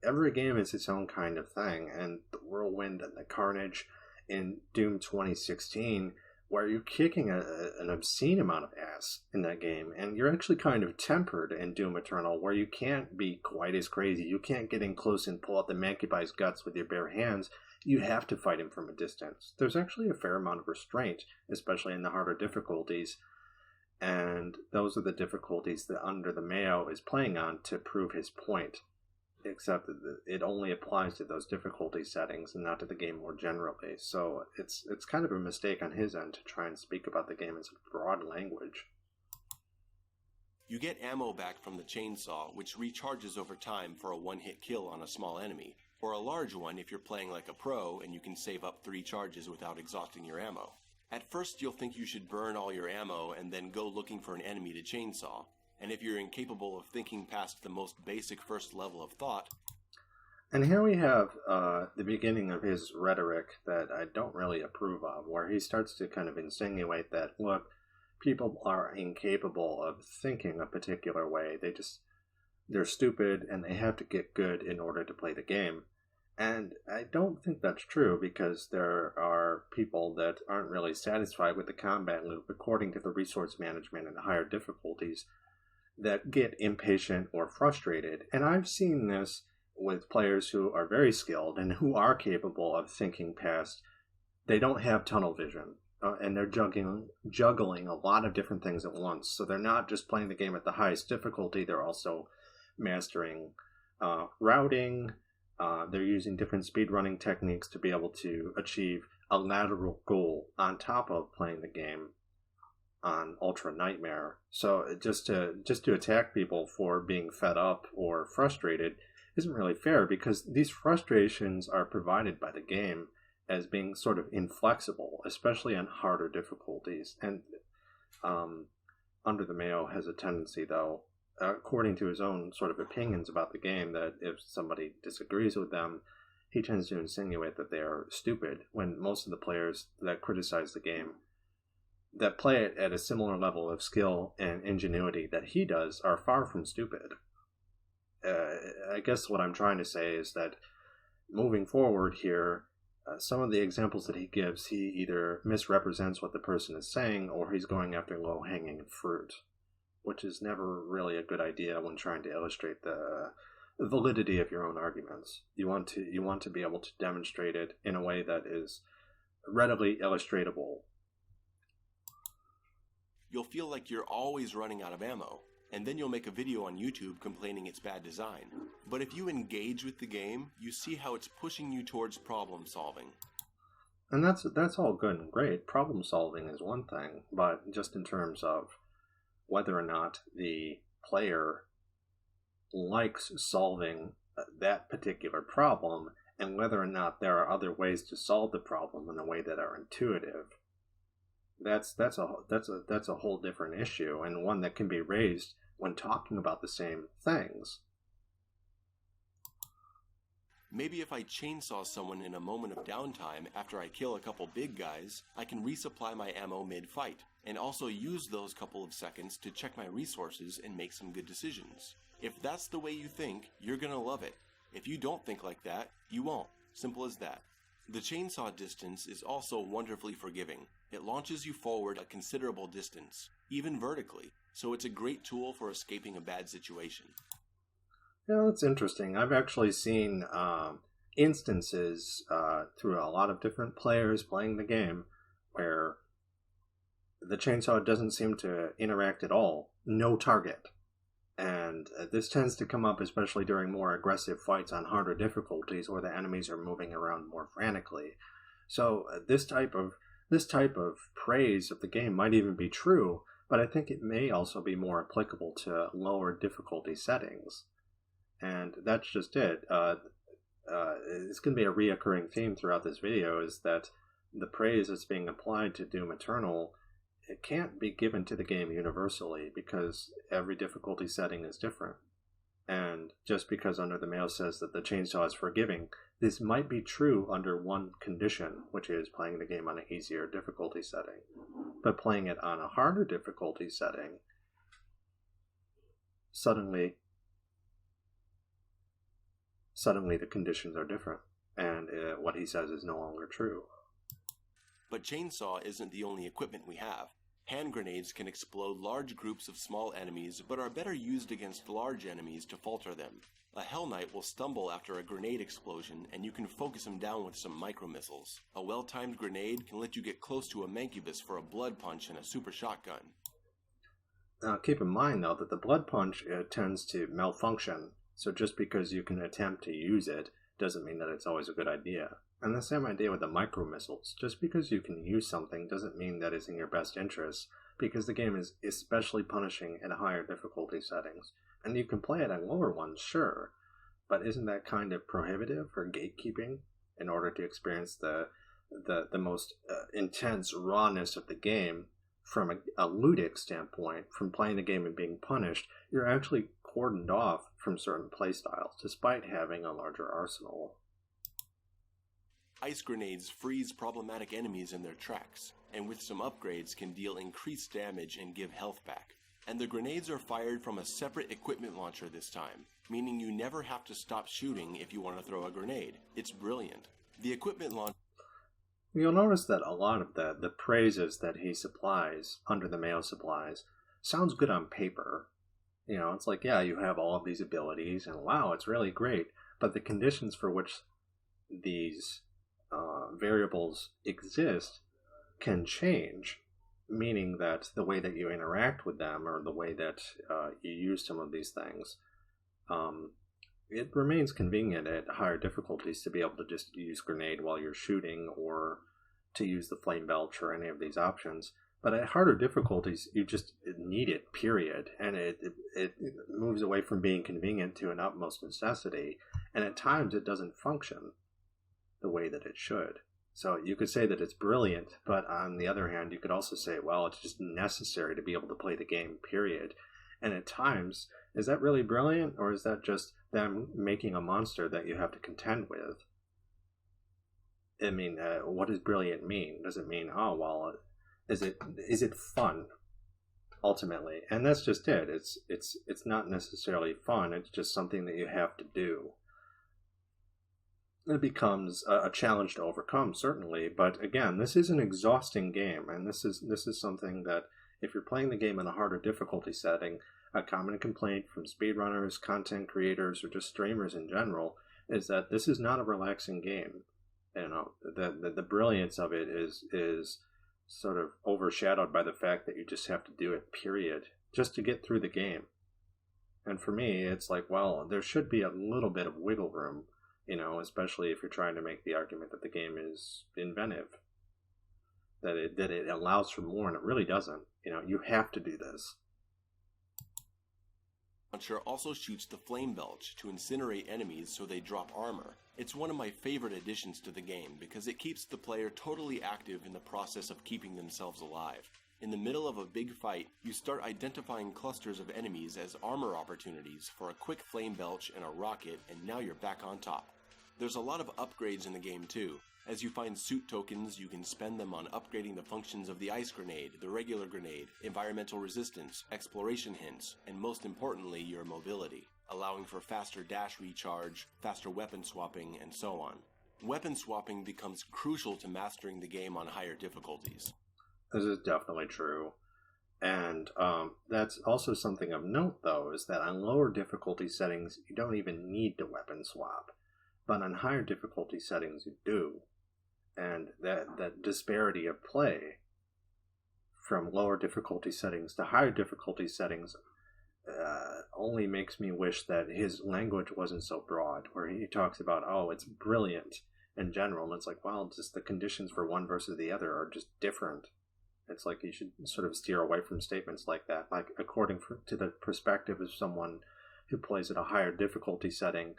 every game is its own kind of thing, and the whirlwind and the carnage in Doom 2016, where you're kicking an obscene amount of ass in that game, and you're actually kind of tempered in Doom Eternal, where you can't be quite as crazy. You can't get in close and pull out the Mancubai's guts with your bare hands. You have to fight him from a distance. There's actually a fair amount of restraint, especially in the harder difficulties, and those are the difficulties that Under the Mayo is playing on to prove his point, except that it only applies to those difficulty settings and not to the game more generally. So it's kind of a mistake on his end to try and speak about the game in such broad language. You get ammo back from the chainsaw, which recharges over time for a one-hit kill on a small enemy, or a large one if you're playing like a pro and you can save up 3 charges without exhausting your ammo. At first you'll think you should burn all your ammo and then go looking for an enemy to chainsaw, and if you're incapable of thinking past the most basic first level of thought... And here we have the beginning of his rhetoric that I don't really approve of, where he starts to kind of insinuate that, look, people are incapable of thinking a particular way. They're stupid and they have to get good in order to play the game. And I don't think that's true, because there are people that aren't really satisfied with the combat loop according to the resource management and the higher difficulties, that get impatient or frustrated. And I've seen this with players who are very skilled and who are capable of thinking past. They don't have tunnel vision, and they're juggling a lot of different things at once. So they're not just playing the game at the highest difficulty, they're also mastering routing, They're using different speedrunning techniques to be able to achieve a lateral goal on top of playing the game on Ultra Nightmare. So just to attack people for being fed up or frustrated isn't really fair, because these frustrations are provided by the game as being sort of inflexible, especially on harder difficulties. And Under the Mayo has a tendency, though, according to his own sort of opinions about the game, that if somebody disagrees with them, he tends to insinuate that they are stupid, when most of the players that criticize the game, that play it at a similar level of skill and ingenuity that he does, are far from stupid. I guess what I'm trying to say is that moving forward here, some of the examples that he gives, he either misrepresents what the person is saying, or he's going after low-hanging fruit, which is never really a good idea when trying to illustrate the validity of your own arguments. You want to be able to demonstrate it in a way that is readily illustratable. You'll feel like you're always running out of ammo, and then you'll make a video on YouTube complaining it's bad design. But if you engage with the game, you see how it's pushing you towards problem solving. And that's all good and great. Problem solving is one thing, but just in terms of whether or not the player likes solving that particular problem, and whether or not there are other ways to solve the problem in a way that are intuitive, that's a whole different issue, and one that can be raised when talking about the same things. Maybe if I chainsaw someone in a moment of downtime after I kill a couple big guys, I can resupply my ammo mid-fight, and also use those couple of seconds to check my resources and make some good decisions. If that's the way you think, you're gonna love it. If you don't think like that, you won't. Simple as that. The chainsaw distance is also wonderfully forgiving. It launches you forward a considerable distance, even vertically, so it's a great tool for escaping a bad situation. Yeah, that's interesting. I've actually seen instances through a lot of different players playing the game where the chainsaw doesn't seem to interact at all. No target. And this tends to come up especially during more aggressive fights on harder difficulties where the enemies are moving around more frantically. So this type of praise of the game might even be true, but I think it may also be more applicable to lower difficulty settings. And that's just it. It's going to be a reoccurring theme throughout this video, is that the praise that's being applied to Doom Eternal, it can't be given to the game universally, because every difficulty setting is different. And just because Under the Mayo says that the chainsaw is forgiving, this might be true under one condition, which is playing the game on an easier difficulty setting. But playing it on a harder difficulty setting, suddenly the conditions are different, and what he says is no longer true. But chainsaw isn't the only equipment we have. Hand grenades can explode large groups of small enemies, but are better used against large enemies to falter them. A Hell Knight will stumble after a grenade explosion, and you can focus him down with some micro-missiles. A well-timed grenade can let you get close to a Mancubus for a blood punch and a super shotgun. Keep in mind, though, that the blood punch tends to malfunction, so just because you can attempt to use it doesn't mean that it's always a good idea. And the same idea with the micro-missiles. Just because you can use something doesn't mean that it's in your best interest, because the game is especially punishing at higher difficulty settings. And you can play it at lower ones, sure, but isn't that kind of prohibitive or gatekeeping in order to experience the most intense rawness of the game from a ludic standpoint, from playing the game and being punished? You're actually cordoned off from certain playstyles, despite having a larger arsenal. Ice grenades freeze problematic enemies in their tracks, and with some upgrades can deal increased damage and give health back. And the grenades are fired from a separate equipment launcher this time, meaning you never have to stop shooting if you want to throw a grenade. It's brilliant. The equipment launcher... You'll notice that a lot of the praises that he supplies, Under the Mayo supplies, sounds good on paper. You know, it's like, yeah, you have all of these abilities, and wow, it's really great. But the conditions for which these variables exist can change, meaning that the way that you interact with them, or the way that you use some of these things, it remains convenient at higher difficulties to be able to just use grenade while you're shooting, or to use the flame belch or any of these options. But at harder difficulties, you just need it, period. And it moves away from being convenient to an utmost necessity. And at times it doesn't function the way that it should. So you could say that it's brilliant, but on the other hand, you could also say, well, it's just necessary to be able to play the game, period. And at times, is that really brilliant, or is that just them making a monster that you have to contend with? I mean, what does brilliant mean? Does it mean, oh, well, is it fun, ultimately? And that's just it. It's not necessarily fun. It's just something that you have to do. It becomes a challenge to overcome, certainly. But again, this is an exhausting game, and this is something that, if you're playing the game in a harder difficulty setting, a common complaint from speedrunners, content creators, or just streamers in general is that this is not a relaxing game. You know, the brilliance of it is sort of overshadowed by the fact that you just have to do it, period, just to get through the game. And for me, it's like, well, there should be a little bit of wiggle room, you know, especially if you're trying to make the argument that the game is inventive, that it allows for more, and it really doesn't. You know, you have to do this. Launcher also shoots the flame belch to incinerate enemies so they drop armor. It's one of my favorite additions to the game because it keeps the player totally active in the process of keeping themselves alive. In the middle of a big fight, you start identifying clusters of enemies as armor opportunities for a quick flame belch and a rocket, and now you're back on top. There's a lot of upgrades in the game too. As you find suit tokens, you can spend them on upgrading the functions of the ice grenade, the regular grenade, environmental resistance, exploration hints, and most importantly, your mobility, allowing for faster dash recharge, faster weapon swapping, and so on. Weapon swapping becomes crucial to mastering the game on higher difficulties. This is definitely true. And that's also something of note, though, is that on lower difficulty settings, you don't even need to weapon swap. But on higher difficulty settings, you do. And that disparity of play from lower difficulty settings to higher difficulty settings only makes me wish that his language wasn't so broad, where he talks about, oh, it's brilliant in general. And it's like, well, just the conditions for one versus the other are just different. It's like you should sort of steer away from statements like that. Like, according to the perspective of someone who plays at a higher difficulty setting,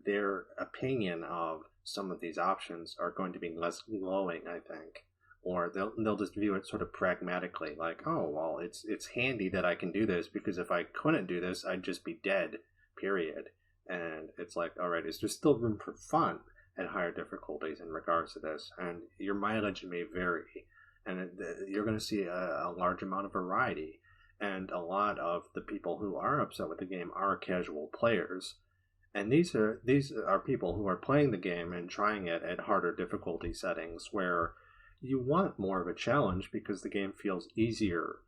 their opinion of some of these options are going to be less glowing, I think. Or they'll just view it sort of pragmatically, like, oh, well, it's handy that I can do this, because if I couldn't do this, I'd just be dead, period. And it's like, all right, is there still room for fun at higher difficulties in regards to this? And your mileage may vary, and you're going to see a large amount of variety. And a lot of the people who are upset with the game are casual players. And these are people who are playing the game and trying it at harder difficulty settings, where you want more of a challenge because the game feels easier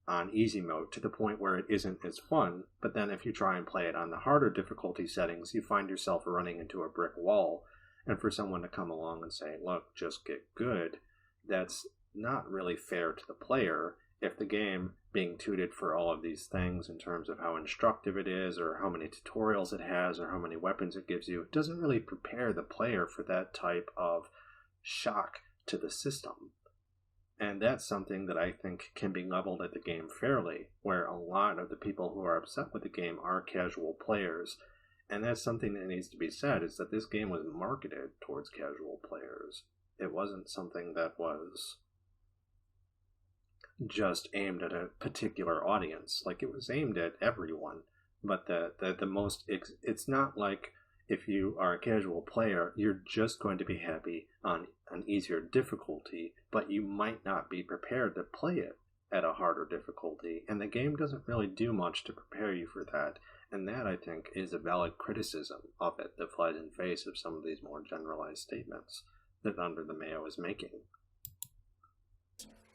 on easy mode, to the point where it isn't as fun. But then if you try and play it on the harder difficulty settings, you find yourself running into a brick wall. And for someone to come along and say, look, just get good, that's not really fair to the player. If the game being tutored for all of these things in terms of how instructive it is, or how many tutorials it has, or how many weapons it gives you, it doesn't really prepare the player for that type of shock to the system. And that's something that I think can be leveled at the game fairly, where a lot of the people who are upset with the game are casual players. And that's something that needs to be said, is that this game was marketed towards casual players. It wasn't something that was just aimed at a particular audience. Like, it was aimed at everyone, but it's not like if you are a casual player, you're just going to be happy on an easier difficulty, but you might not be prepared to play it at a harder difficulty, and the game doesn't really do much to prepare you for that. And that, I think, is a valid criticism of it that flies in face of some of these more generalized statements that Under the Mayo is making.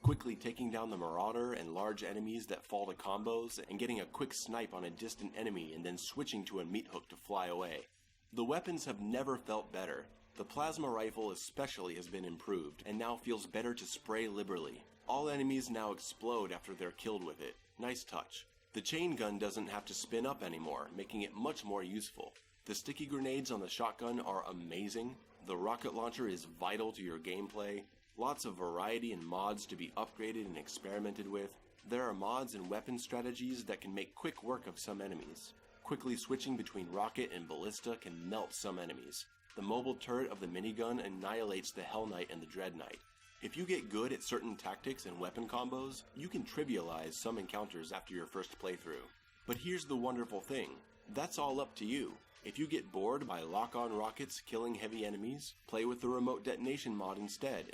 Quickly taking down the Marauder and large enemies that fall to combos, and getting a quick snipe on a distant enemy and then switching to a meat hook to fly away. The weapons have never felt better. The plasma rifle especially has been improved, and now feels better to spray liberally. All enemies now explode after they're killed with it. Nice touch. The chain gun doesn't have to spin up anymore, making it much more useful. The sticky grenades on the shotgun are amazing, the rocket launcher is vital to your gameplay, lots of variety and mods to be upgraded and experimented with. There are mods and weapon strategies that can make quick work of some enemies. Quickly switching between rocket and ballista can melt some enemies. The mobile turret of the minigun annihilates the Hell Knight and the Dread Knight. If you get good at certain tactics and weapon combos, you can trivialize some encounters after your first playthrough. But here's the wonderful thing. That's all up to you. If you get bored by lock-on rockets killing heavy enemies, play with the remote detonation mod instead.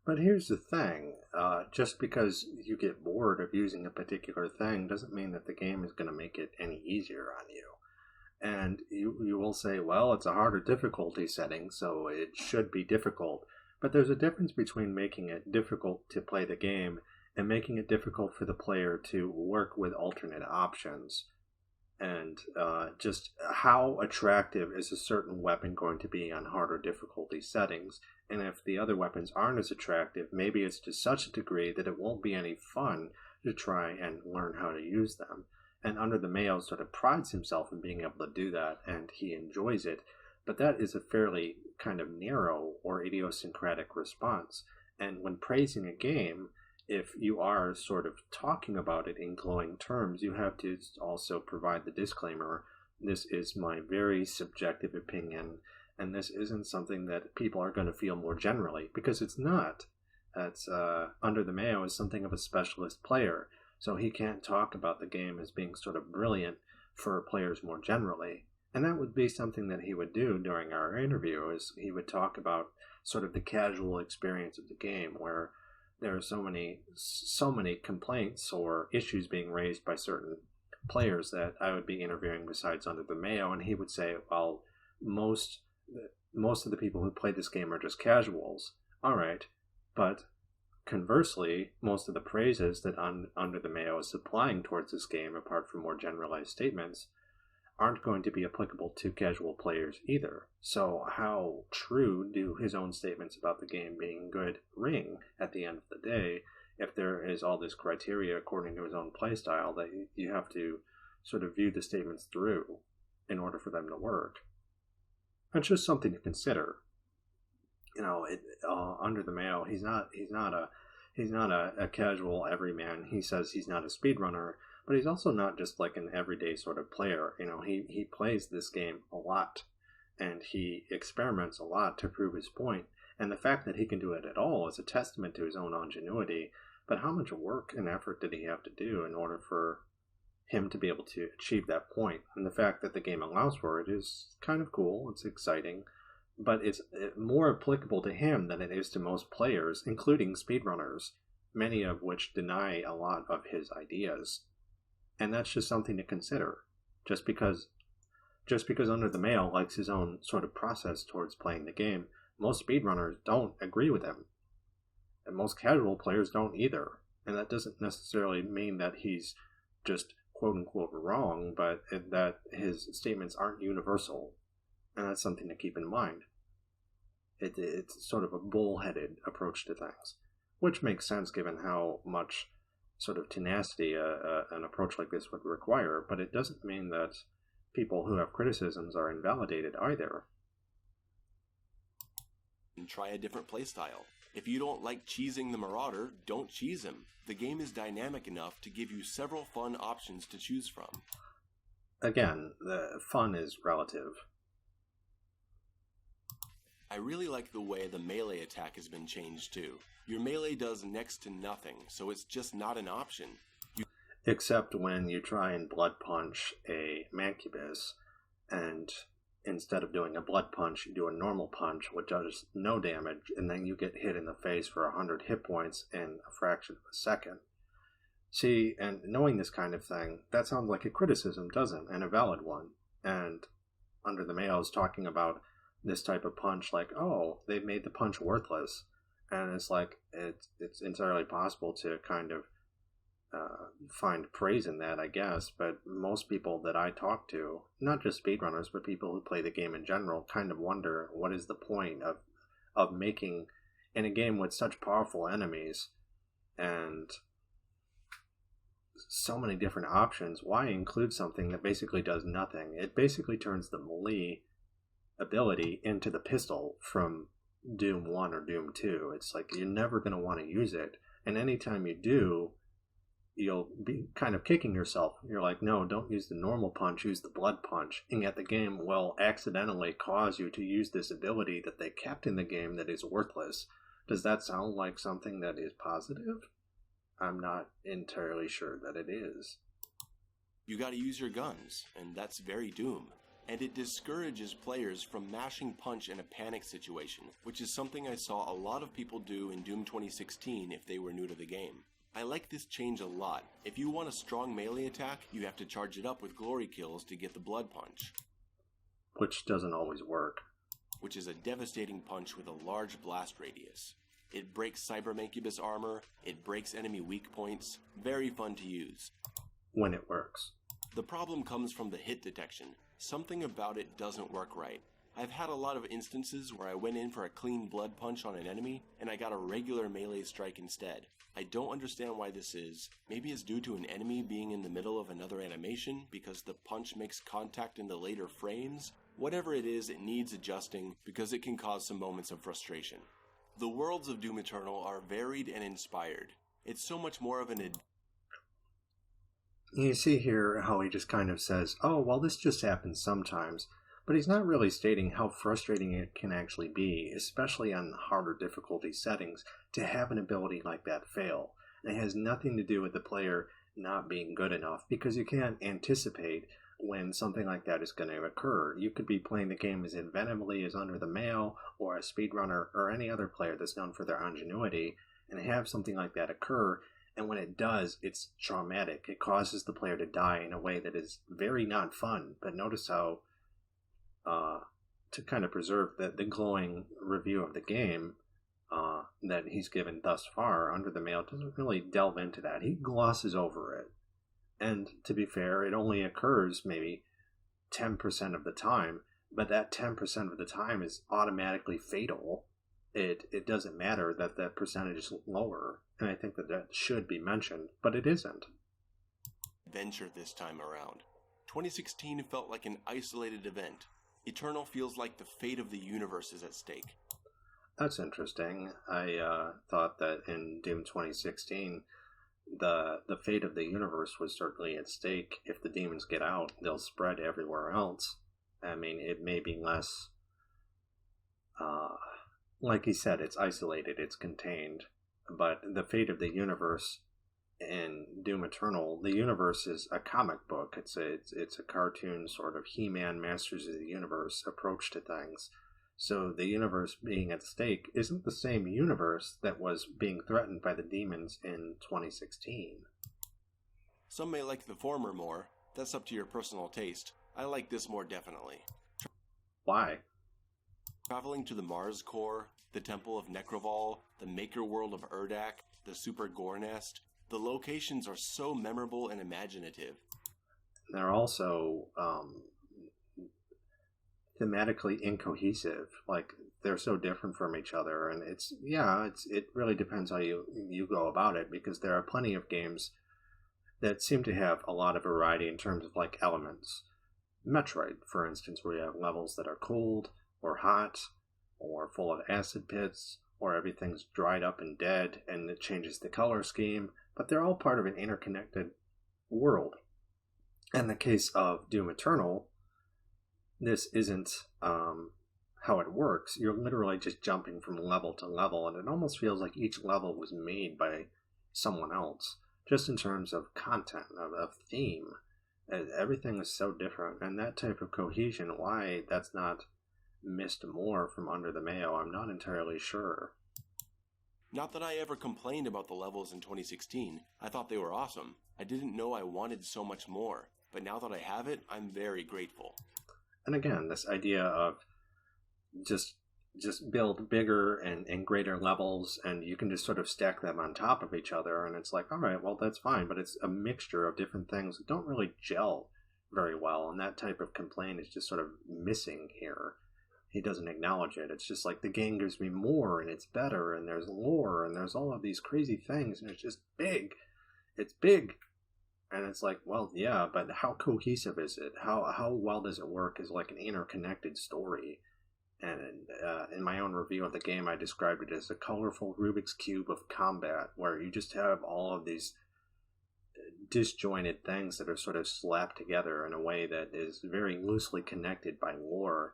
But here's the thing, just because you get bored of using a particular thing doesn't mean that the game is going to make it any easier on you. And you will say, well, it's a harder difficulty setting, so it should be difficult. But there's a difference between making it difficult to play the game and making it difficult for the player to work with alternate options. And just how attractive is a certain weapon going to be on harder difficulty settings? And if the other weapons aren't as attractive, maybe it's to such a degree that it won't be any fun to try and learn how to use them. And Under the Mayo sort of prides himself in being able to do that, and he enjoys it. But that is a fairly kind of narrow or idiosyncratic response. And when praising a game, if you are sort of talking about it in glowing terms, you have to also provide the disclaimer, this is my very subjective opinion, and this isn't something that people are going to feel more generally, because it's not. That's Under the Mayo is something of a specialist player, so he can't talk about the game as being sort of brilliant for players more generally. And that would be something that he would do during our interview, is he would talk about sort of the casual experience of the game, where there are so many complaints or issues being raised by certain players that I would be interviewing besides Under the Mayo, and he would say, well, most of the people who play this game are just casuals. All right, but conversely, most of the praises that Under the Mayo is applying towards this game, apart from more generalized statements, aren't going to be applicable to casual players either. So how true do his own statements about the game being good ring at the end of the day if there is all this criteria according to his own playstyle that you have to sort of view the statements through in order for them to work? It's just something to consider. You know, Under the Mayo, he's not a casual everyman. He says he's not a speedrunner, but he's also not just like an everyday sort of player. You know, he plays this game a lot, and he experiments a lot to prove his point. And the fact that he can do it at all is a testament to his own ingenuity. But how much work and effort did he have to do in order for him to be able to achieve that point? And the fact that the game allows for it is kind of cool. It's exciting. But it's more applicable to him than it is to most players, including speedrunners, many of which deny a lot of his ideas. And that's just something to consider. Just because Under the Mayo likes his own sort of process towards playing the game, most speedrunners don't agree with him. And most casual players don't either. And that doesn't necessarily mean that he's just quote-unquote wrong, but that his statements aren't universal. And that's something to keep in mind. It's sort of a bullheaded approach to things, which makes sense given how much sort of tenacity an approach like this would require, but it doesn't mean that people who have criticisms are invalidated either. And try a different playstyle. If you don't like cheesing the Marauder, don't cheese him. The game is dynamic enough to give you several fun options to choose from. Again, the fun is relative. I really like the way the melee attack has been changed too. Your melee does next to nothing, so it's just not an option. Except when you try and blood punch a mancubus, and instead of doing a blood punch, you do a normal punch, which does no damage, and then you get hit in the face for 100 hit points in a fraction of a second. See, and knowing this kind of thing, that sounds like a criticism, doesn't? And a valid one. And Under the Mayo is talking about this type of punch like, oh, they've made the punch worthless. And it's like, it's entirely possible to kind of find praise in that, I guess, but most people that I talk to, not just speedrunners, but people who play the game in general, kind of wonder what is the point of making, in a game with such powerful enemies and so many different options, why include something that basically does nothing? It basically turns the melee ability into the pistol from Doom 1 or Doom 2. It's like you're never going to want to use it. And anytime you do, you'll be kind of kicking yourself. You're like, no, don't use the normal punch, use the blood punch. And yet the game will accidentally cause you to use this ability that they kept in the game that is worthless. Does that sound like something that is positive? I'm not entirely sure that it is. You gotta use your guns, and that's very Doom. And it discourages players from mashing punch in a panic situation, which is something I saw a lot of people do in Doom 2016 if they were new to the game. I like this change a lot. If you want a strong melee attack, you have to charge it up with glory kills to get the blood punch. Which doesn't always work. Which is a devastating punch with a large blast radius. It breaks Cybermancubus armor, it breaks enemy weak points, very fun to use. When it works. The problem comes from the hit detection. Something about it doesn't work right. I've had a lot of instances where I went in for a clean blood punch on an enemy, and I got a regular melee strike instead. I don't understand why this is. Maybe it's due to an enemy being in the middle of another animation, because the punch makes contact in the later frames. Whatever it is, it needs adjusting, because it can cause some moments of frustration. The worlds of Doom Eternal are varied and inspired. It's so much more of an... You see here how he just kind of says, oh, well, this just happens sometimes. But he's not really stating how frustrating it can actually be, especially on harder difficulty settings, to have an ability like that fail. And it has nothing to do with the player not being good enough, because you can't anticipate when something like that is going to occur. You could be playing the game as inventively as Under the Mayo, or a speedrunner, or any other player that's known for their ingenuity, and have something like that occur, and when it does, it's traumatic. It causes the player to die in a way that is very not fun. But notice how, to kind of preserve the glowing review of the game that he's given thus far, Under the Mayo doesn't really delve into that. He glosses over it. And to be fair, it only occurs maybe 10% of the time, but that 10% of the time is automatically fatal. It doesn't matter that that percentage is lower, and I think that that should be mentioned, but it isn't. Venture this time around. 2016 felt like an isolated event. Eternal feels like the fate of the universe is at stake. That's interesting. I thought that in Doom 2016, the fate of the universe was certainly at stake. If the demons get out, they'll spread everywhere else. I mean, it may be less... like he said, it's isolated, it's contained. But the fate of the universe in Doom Eternal, the universe is a comic book. It's a cartoon sort of He-Man Masters of the Universe approach to things. So the universe being at stake isn't the same universe that was being threatened by the demons in 2016. Some may like the former more. That's up to your personal taste. I like this more definitely. Why? Traveling to the Mars core, the Temple of Necroval, the Maker World of Urdak, the Super Gore Nest, the locations are so memorable and imaginative. They're also thematically incohesive. Like, they're so different from each other, and it really depends how you go about it, because there are plenty of games that seem to have a lot of variety in terms of like elements. Metroid, for instance, where you have levels that are cold or hot or full of acid pits, or everything's dried up and dead and it changes the color scheme, but they're all part of an interconnected world. In the case of Doom Eternal, this isn't how it works. You're literally just jumping from level to level, and it almost feels like each level was made by someone else, just in terms of content, of theme. Everything is so different, and that type of cohesion, why that's not missed more from Under the Mayo, I'm not entirely sure. Not that I ever complained about the levels in 2016. I thought they were awesome. I didn't know I wanted so much more, but now that I have it, I'm very grateful. And again, this idea of just build bigger and greater levels, and you can just sort of stack them on top of each other, and it's like, all right, well, that's fine, but it's a mixture of different things that don't really gel very well, and that type of complaint is just sort of missing here. He doesn't acknowledge it. It's just like, the game gives me more, and it's better, and there's lore, and there's all of these crazy things, and it's just big. It's big. And it's like, well, yeah, but how cohesive is it? How well does it work as like an interconnected story? And in my own review of the game, I described it as a colorful Rubik's Cube of combat, where you just have all of these disjointed things that are sort of slapped together in a way that is very loosely connected by lore.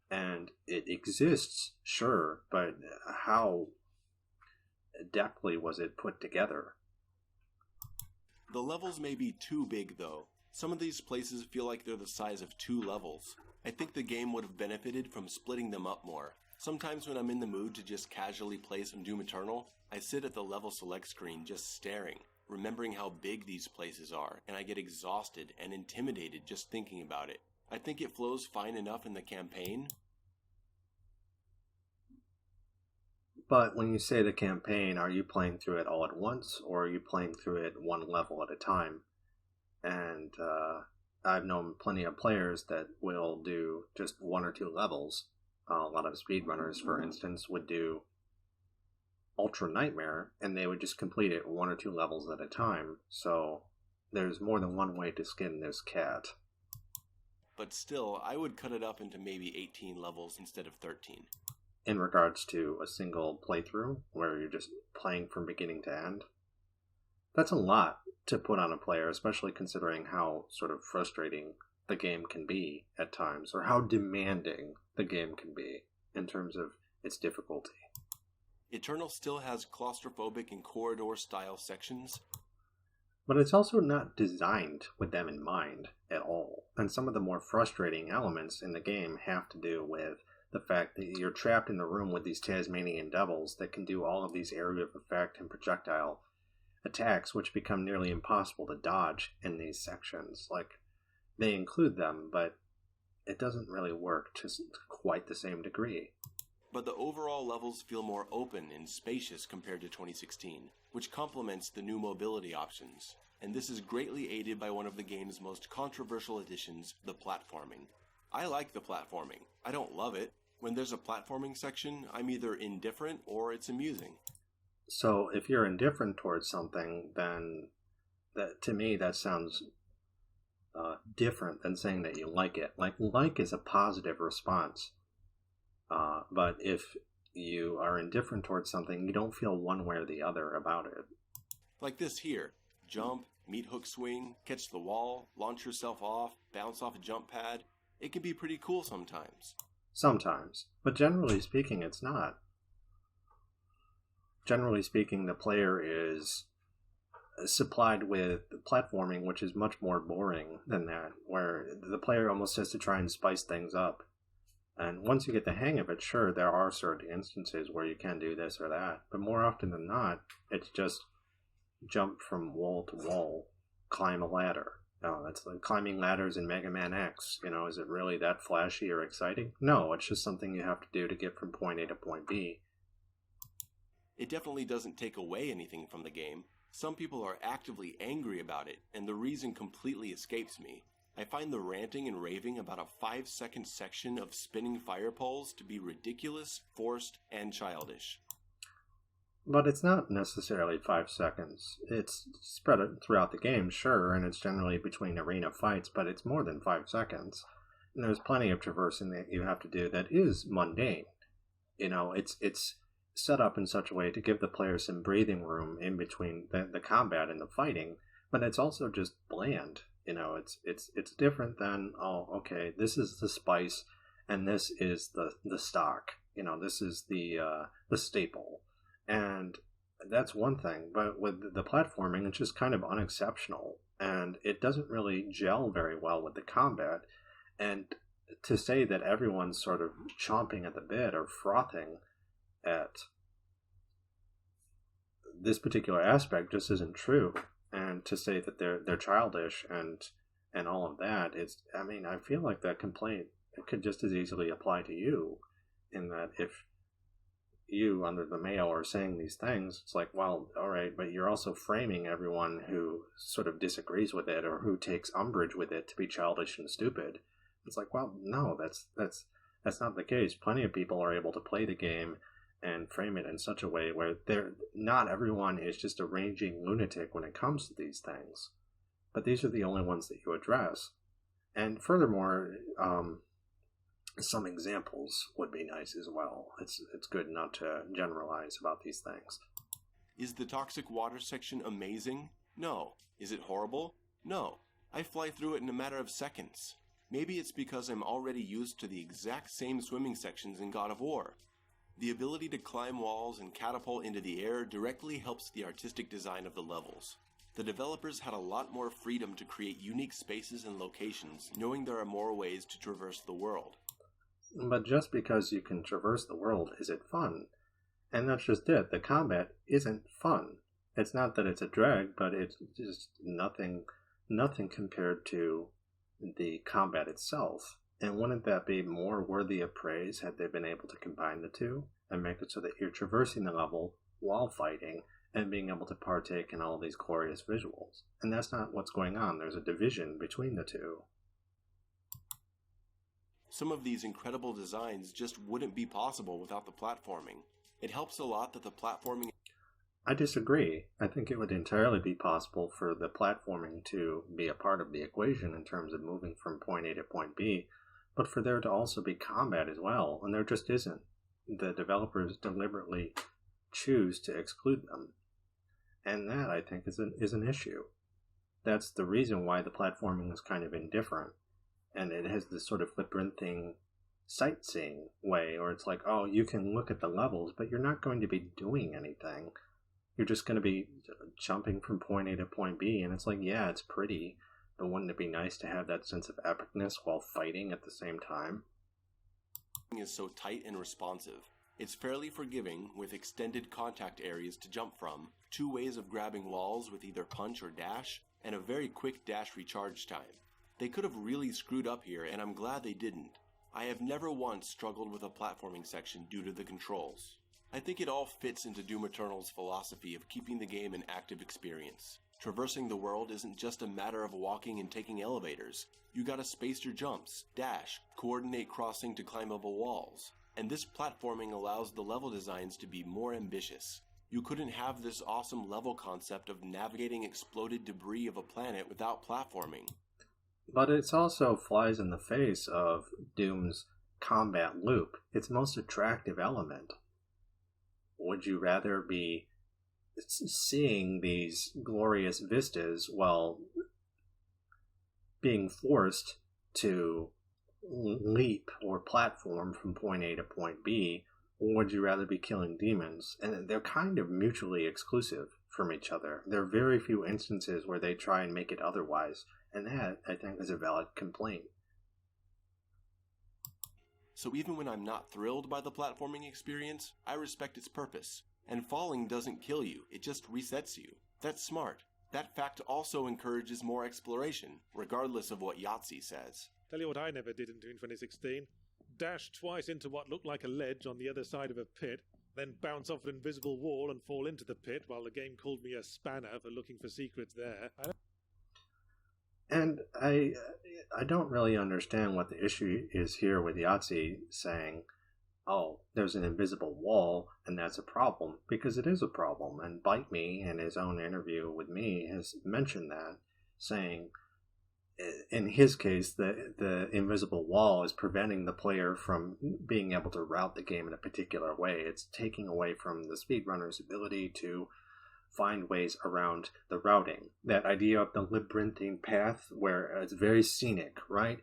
And it exists, sure, but how deftly was it put together? The levels may be too big, though. Some of these places feel like they're the size of 2 levels. I think the game would have benefited from splitting them up more. Sometimes when I'm in the mood to just casually play some Doom Eternal, I sit at the level select screen just staring, remembering how big these places are, and I get exhausted and intimidated just thinking about it. I think it flows fine enough in the campaign. But when you say the campaign, are you playing through it all at once, or are you playing through it one level at a time? And I've known plenty of players that will do just 1 or 2 levels. A lot of speedrunners, for instance, would do Ultra Nightmare, and they would just complete it 1 or 2 levels at a time. So there's more than one way to skin this cat. But still, I would cut it up into maybe 18 levels instead of 13. In regards to a single playthrough, where you're just playing from beginning to end, that's a lot to put on a player, especially considering how sort of frustrating the game can be at times, or how demanding the game can be in terms of its difficulty. Eternal still has claustrophobic and corridor-style sections, but it's also not designed with them in mind at all. And some of the more frustrating elements in the game have to do with the fact that you're trapped in the room with these Tasmanian devils that can do all of these area of effect and projectile attacks, which become nearly impossible to dodge in these sections. Like, they include them, but it doesn't really work to quite the same degree. But the overall levels feel more open and spacious compared to 2016, which complements the new mobility options. And this is greatly aided by one of the game's most controversial additions, the platforming. I like the platforming. I don't love it. When there's a platforming section, I'm either indifferent or it's amusing. So if you're indifferent towards something, then to me that sounds different than saying that you like it. Like is a positive response. But if you are indifferent towards something, you don't feel one way or the other about it. Like this here. Jump, meat hook swing, catch the wall, launch yourself off, bounce off a jump pad. It can be pretty cool sometimes. Sometimes. But generally speaking, it's not. Generally speaking, the player is supplied with platforming, which is much more boring than that, where the player almost has to try and spice things up. And once you get the hang of it, sure, there are certain instances where you can do this or that, but more often than not, it's just jump from wall to wall, climb a ladder. No, that's like climbing ladders in Mega Man X. Is it really that flashy or exciting? No, it's just something you have to do to get from point A to point B. It definitely doesn't take away anything from the game. Some people are actively angry about it, and the reason completely escapes me. I find the ranting and raving about a 5-second section of spinning fire poles to be ridiculous, forced, and childish. But it's not necessarily 5 seconds. It's spread throughout the game, sure, and it's generally between arena fights, but it's more than 5 seconds. And there's plenty of traversing that you have to do that is mundane. It's set up in such a way to give the player some breathing room in between the combat and the fighting, but it's also just bland. It's different than, oh, okay, this is the spice, and this is the stock. This is the staple. And that's one thing, but with the platforming, it's just kind of unexceptional, and it doesn't really gel very well with the combat. And to say that everyone's sort of chomping at the bit or frothing at this particular aspect just isn't true. And to say that they're childish and all of that, I feel like that complaint could just as easily apply to you, in that if you under the Mayo are saying these things, it's like, well, all right, but you're also framing everyone who sort of disagrees with it or who takes umbrage with it to be childish and stupid. It's like, well, no, that's not the case. Plenty of people are able to play the game and frame it in such a way where not everyone is just a raging lunatic when it comes to these things. but these are the only ones that you address. And furthermore, some examples would be nice as well. It's good not to generalize about these things. Is the toxic water section amazing? No. Is it horrible? No. I fly through it in a matter of seconds. Maybe it's because I'm already used to the exact same swimming sections in God of War. The ability to climb walls and catapult into the air directly helps the artistic design of the levels. The developers had a lot more freedom to create unique spaces and locations, knowing there are more ways to traverse the world. But just because you can traverse the world, is it fun? And that's just it. The combat isn't fun. It's not that it's a drag, but it's just nothing compared to the combat itself. And wouldn't that be more worthy of praise had they been able to combine the two and make it so that you're traversing the level while fighting and being able to partake in all these glorious visuals? And that's not what's going on. There's a division between the two. Some of these incredible designs just wouldn't be possible without the platforming. It helps a lot that the platforming... I disagree. I think it would entirely be possible for the platforming to be a part of the equation in terms of moving from point A to point B, but for there to also be combat as well, and there just isn't. The developers deliberately choose to exclude them. And that, I think, is an issue. That's the reason why the platforming is kind of indifferent. And it has this sort of labyrinthine sightseeing way, or it's like, oh, you can look at the levels, but you're not going to be doing anything. You're just going to be jumping from point A to point B, and it's like, yeah, it's pretty, but wouldn't it be nice to have that sense of epicness while fighting at the same time? Is so tight and responsive. It's fairly forgiving, with extended contact areas to jump from, 2 ways of grabbing walls with either punch or dash, and a very quick dash recharge time. They could have really screwed up here, and I'm glad they didn't. I have never once struggled with a platforming section due to the controls. I think it all fits into Doom Eternal's philosophy of keeping the game an active experience. Traversing the world isn't just a matter of walking and taking elevators. You gotta space your jumps, dash, coordinate crossing to climbable walls. And this platforming allows the level designs to be more ambitious. You couldn't have this awesome level concept of navigating exploded debris of a planet without platforming. But it also flies in the face of Doom's combat loop, its most attractive element. Would you rather be seeing these glorious vistas while being forced to leap or platform from point A to point B, or would you rather be killing demons? And they're kind of mutually exclusive from each other. There are very few instances where they try and make it otherwise, and that, I think, is a valid complaint. So even when I'm not thrilled by the platforming experience, I respect its purpose. And falling doesn't kill you, it just resets you. That's smart. That fact also encourages more exploration, regardless of what Yahtzee says. Tell you what I never did in 2016. Dash twice into what looked like a ledge on the other side of a pit, then bounce off an invisible wall and fall into the pit while the game called me a spanner for looking for secrets there. And I don't really understand what the issue is here with Yahtzee saying, oh, there's an invisible wall, and that's a problem, because it is a problem. And Bite Me, in his own interview with me, has mentioned that, saying, in his case, the invisible wall is preventing the player from being able to route the game in a particular way. It's taking away from the speedrunner's ability to find ways around the routing. That idea of the labyrinthine path where it's very scenic, right?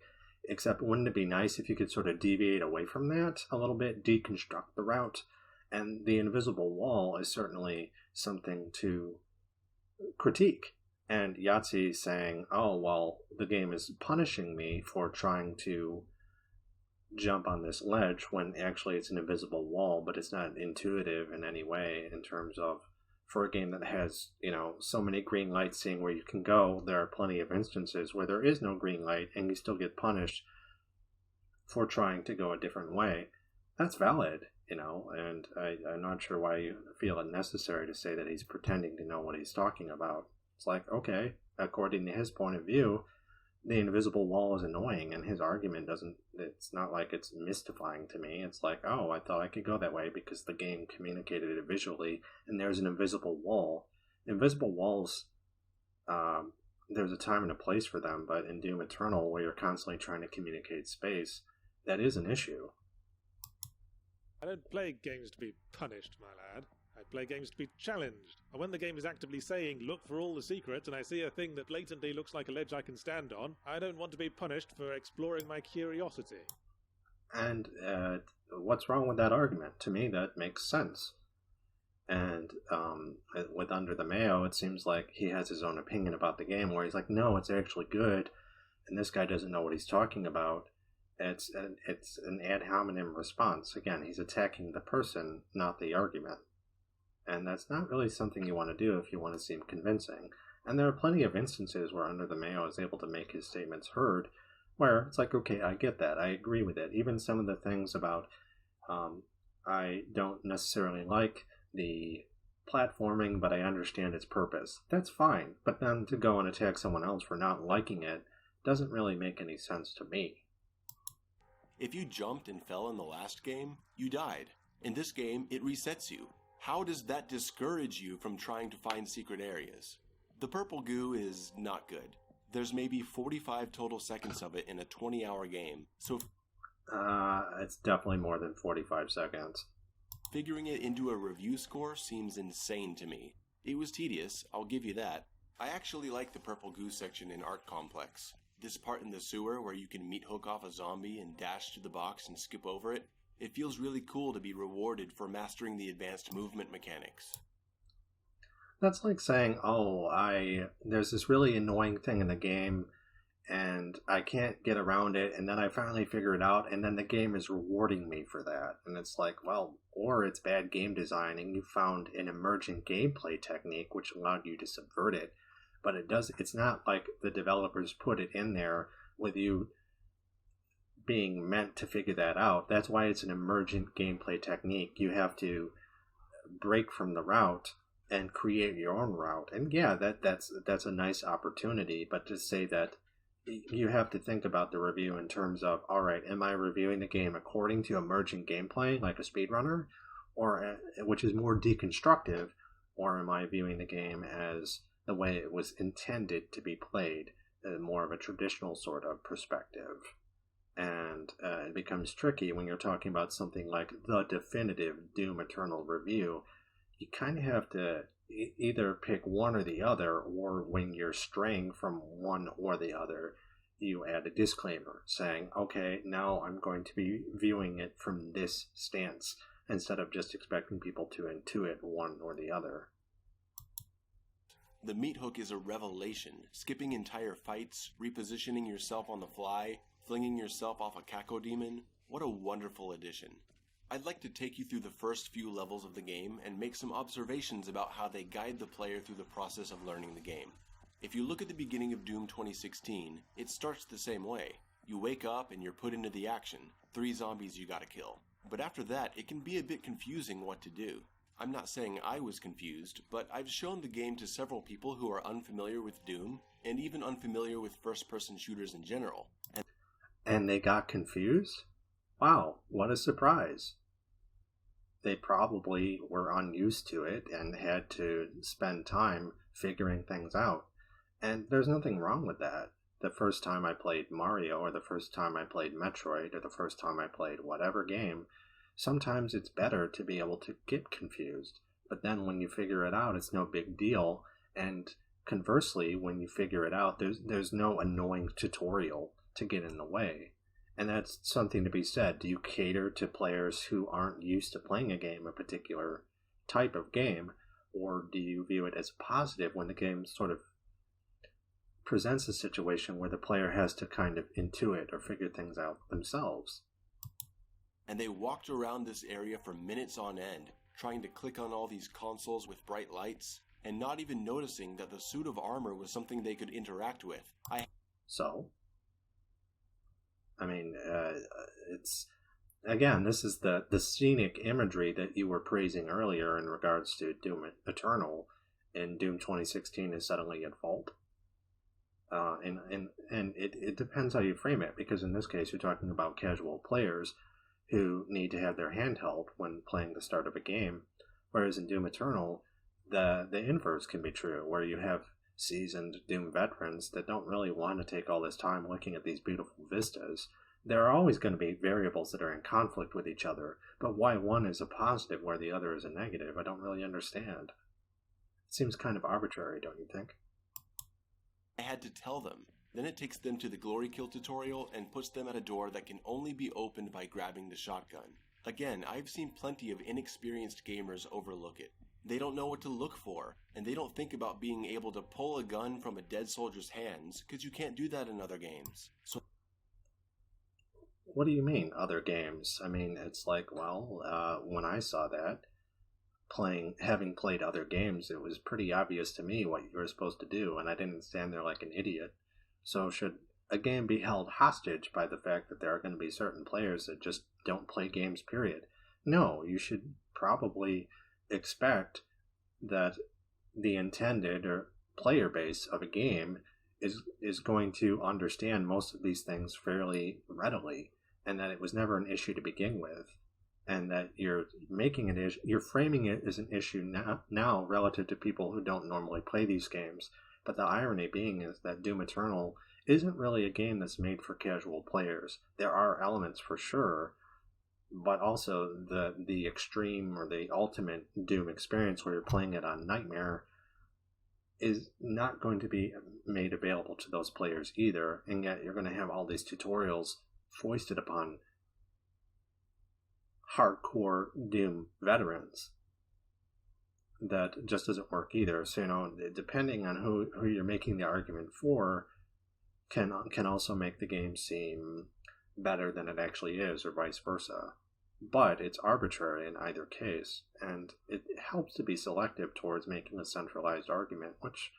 Except wouldn't it be nice if you could sort of deviate away from that a little bit, deconstruct the route? And the invisible wall is certainly something to critique. And Yahtzee saying, oh, well, the game is punishing me for trying to jump on this ledge when actually it's an invisible wall, but it's not intuitive in any way in terms of, for a game that has, so many green lights seeing where you can go, there are plenty of instances where there is no green light and you still get punished for trying to go a different way. That's valid, and I'm not sure why you feel it necessary to say that he's pretending to know what he's talking about. It's like, okay, according to his point of view, the invisible wall is annoying, and his argument it's not like it's mystifying to me. It's like, oh, I thought I could go that way because the game communicated it visually, and there's an invisible wall. Invisible walls there's a time and a place for them, but in Doom Eternal, where you're constantly trying to communicate space, that is an issue. I don't play games to be punished, my lad. I play games to be challenged. And when the game is actively saying, look for all the secrets, and I see a thing that blatantly looks like a ledge I can stand on, I don't want to be punished for exploring my curiosity. And what's wrong with that argument? To me, that makes sense. And with Under the Mayo, it seems like he has his own opinion about the game, where he's like, no, it's actually good, and this guy doesn't know what he's talking about. It's an ad hominem response. Again, he's attacking the person, not the argument. And that's not really something you want to do if you want to seem convincing. And there are plenty of instances where Under the Mayo is able to make his statements heard, where it's like, okay, I get that, I agree with it. Even some of the things about, I don't necessarily like the platforming, but I understand its purpose. That's fine, but then to go and attack someone else for not liking it doesn't really make any sense to me. If you jumped and fell in the last game, you died. In this game, it resets you. How does that discourage you from trying to find secret areas? The purple goo is not good. There's maybe 45 total seconds of it in a 20-hour game, so it's definitely more than 45 seconds. Figuring it into a review score seems insane to me. It was tedious, I'll give you that. I actually like the purple goo section in Art Complex. This part in the sewer where you can meat hook off a zombie and dash to the box and skip over it, it feels really cool to be rewarded for mastering the advanced movement mechanics. That's like saying, there's this really annoying thing in the game, and I can't get around it, and then I finally figure it out, and then the game is rewarding me for that. And it's like, well, or it's bad game design, and you found an emergent gameplay technique which allowed you to subvert it. But it's not like the developers put it in there with you being meant to figure that out. That's why it's an emergent gameplay technique. You have to break from the route and create your own route. And yeah, that's a nice opportunity, but to say that you have to think about the review in terms of, all right, am I reviewing the game according to emergent gameplay like a speedrunner, or which is more deconstructive, or am I viewing the game as the way it was intended to be played, more of a traditional sort of perspective? And it becomes tricky when you're talking about something like the definitive Doom Eternal review. You kind of have to either pick one or the other, or when you're straying from one or the other, you add a disclaimer saying, okay, now I'm going to be viewing it from this stance, instead of just expecting people to intuit one or the other. The meat hook is a revelation. Skipping entire fights, repositioning yourself on the fly, flinging yourself off a cacodemon. What a wonderful addition. I'd like to take you through the first few levels of the game and make some observations about how they guide the player through the process of learning the game. If you look at the beginning of Doom 2016, it starts the same way. You wake up and you're put into the action. 3 zombies you gotta kill. But after that, it can be a bit confusing what to do. I'm not saying I was confused, but I've shown the game to several people who are unfamiliar with Doom, and even unfamiliar with first-person shooters in general. And they got confused? Wow, what a surprise. They probably were unused to it and had to spend time figuring things out. And there's nothing wrong with that. The first time I played Mario, or the first time I played Metroid, or the first time I played whatever game, sometimes it's better to be able to get confused. But then when you figure it out, it's no big deal. And conversely, when you figure it out, there's no annoying tutorial to get in the way. And that's something to be said. Do you cater to players who aren't used to playing a particular type of game, or do you view it as positive when the game sort of presents a situation where the player has to kind of intuit or figure things out themselves? And they walked around this area for minutes on end, trying to click on all these consoles with bright lights, and not even noticing that the suit of armor was something they could interact with. So? I mean, it's, again, this is the scenic imagery that you were praising earlier in regards to Doom Eternal, and Doom 2016 is suddenly at fault. And it depends how you frame it, because in this case you're talking about casual players who need to have their hand held when playing the start of a game, whereas in Doom Eternal, the inverse can be true, where you have seasoned Doom veterans that don't really want to take all this time looking at these beautiful vistas. There are always going to be variables that are in conflict with each other, but why one is a positive where the other is a negative, I don't really understand. It seems kind of arbitrary, don't you think? I had to tell them. Then it takes them to the glory kill tutorial and puts them at a door that can only be opened by grabbing the shotgun. Again, I've seen plenty of inexperienced gamers overlook it. They don't know what to look for, and they don't think about being able to pull a gun from a dead soldier's hands, because you can't do that in other games. So, what do you mean, other games? I mean, it's like, well, when I saw that, having played other games, it was pretty obvious to me what you were supposed to do, and I didn't stand there like an idiot. So should a game be held hostage by the fact that there are going to be certain players that just don't play games, period? No, you should probably expect that the intended or player base of a game is going to understand most of these things fairly readily, and that it was never an issue to begin with, and that you're framing it as an issue now relative to people who don't normally play these games. But the irony being is that Doom Eternal isn't really a game that's made for casual players. There are elements for sure, but also the extreme or the ultimate Doom experience where you're playing it on Nightmare is not going to be made available to those players either, and yet you're going to have all these tutorials foisted upon hardcore Doom veterans. That just doesn't work either. So, depending on who you're making the argument for can also make the game seem better than it actually is, or vice versa. But it's arbitrary in either case, and it helps to be selective towards making a centralized argument, which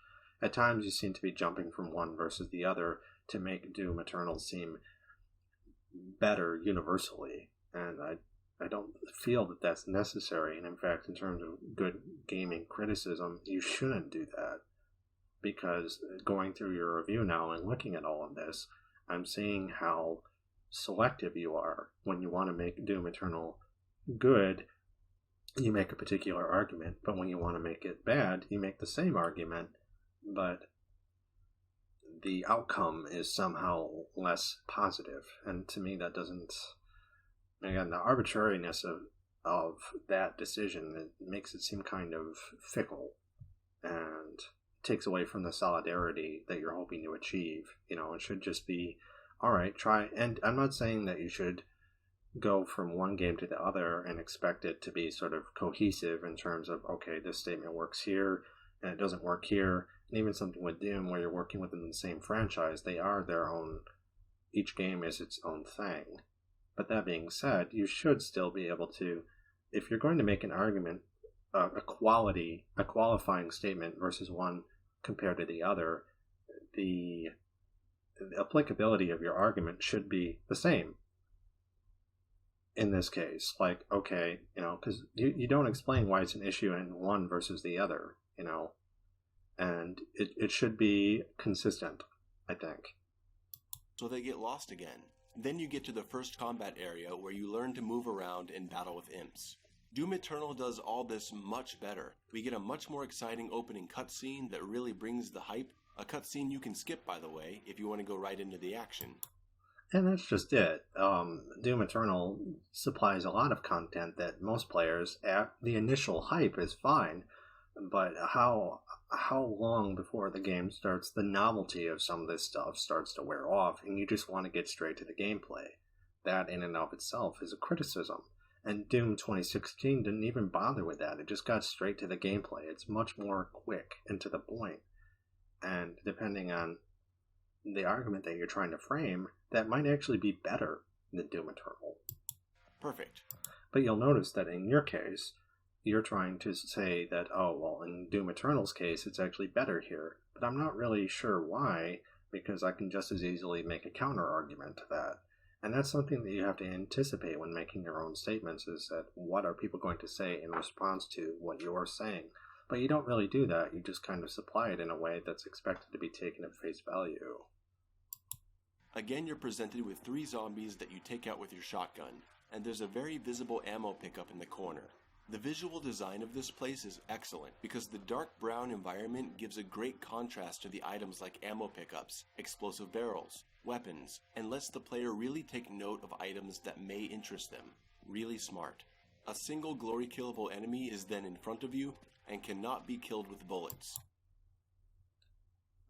at times you seem to be jumping from one versus the other to make Doom Eternal seem better universally, and I don't feel that that's necessary, and in fact, in terms of good gaming criticism, you shouldn't do that, because going through your review now and looking at all of this, I'm seeing how selective you are. When you want to make Doom Eternal good, you make a particular argument, but when you want to make it bad, you make the same argument, but the outcome is somehow less positive, and to me that doesn't... Again, the arbitrariness of that decision, it makes it seem kind of fickle and takes away from the solidarity that you're hoping to achieve. It should just be, all right, try. And I'm not saying that you should go from one game to the other and expect it to be sort of cohesive in terms of, okay, this statement works here and it doesn't work here. And even something with Doom where you're working within the same franchise, they are their own, each game is its own thing. But that being said, you should still be able to, if you're going to make an argument, a qualifying statement versus one compared to the other, the applicability of your argument should be the same. In this case, like, okay, because you don't explain why it's an issue in one versus the other, and it should be consistent, I think. So they get lost again. Then you get to the first combat area where you learn to move around and battle with imps. Doom Eternal does all this much better. We get a much more exciting opening cutscene that really brings the hype. A cutscene you can skip, by the way, if you want to go right into the action. And that's just it. Doom Eternal supplies a lot of content that most players, at the initial hype, is fine. But how long before the game starts, the novelty of some of this stuff starts to wear off, and you just want to get straight to the gameplay. That in and of itself is a criticism. And Doom 2016 didn't even bother with that. It just got straight to the gameplay. It's much more quick and to the point. And depending on the argument that you're trying to frame, that might actually be better than Doom Eternal. Perfect. But you'll notice that in your case, you're trying to say that, oh, well, in Doom Eternal's case, it's actually better here. But I'm not really sure why, because I can just as easily make a counter-argument to that. And that's something that you have to anticipate when making your own statements, is that what are people going to say in response to what you're saying? But you don't really do that. You just kind of supply it in a way that's expected to be taken at face value. Again, you're presented with 3 zombies that you take out with your shotgun, and there's a very visible ammo pickup in the corner. The visual design of this place is excellent because the dark brown environment gives a great contrast to the items like ammo pickups, explosive barrels, weapons, and lets the player really take note of items that may interest them. Really smart. A single glory killable enemy is then in front of you and cannot be killed with bullets.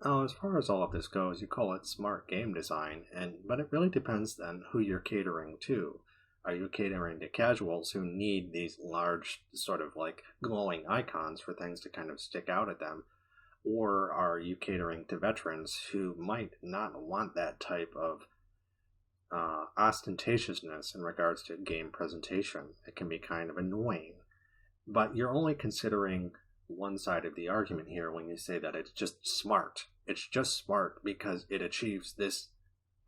As far as all of this goes, you call it smart game design, but it really depends then who you're catering to. Are you catering to casuals who need these large, sort of like glowing icons for things to kind of stick out at them? Or are you catering to veterans who might not want that type of ostentatiousness in regards to game presentation? It can be kind of annoying. But you're only considering one side of the argument here when you say that it's just smart. It's just smart because it achieves this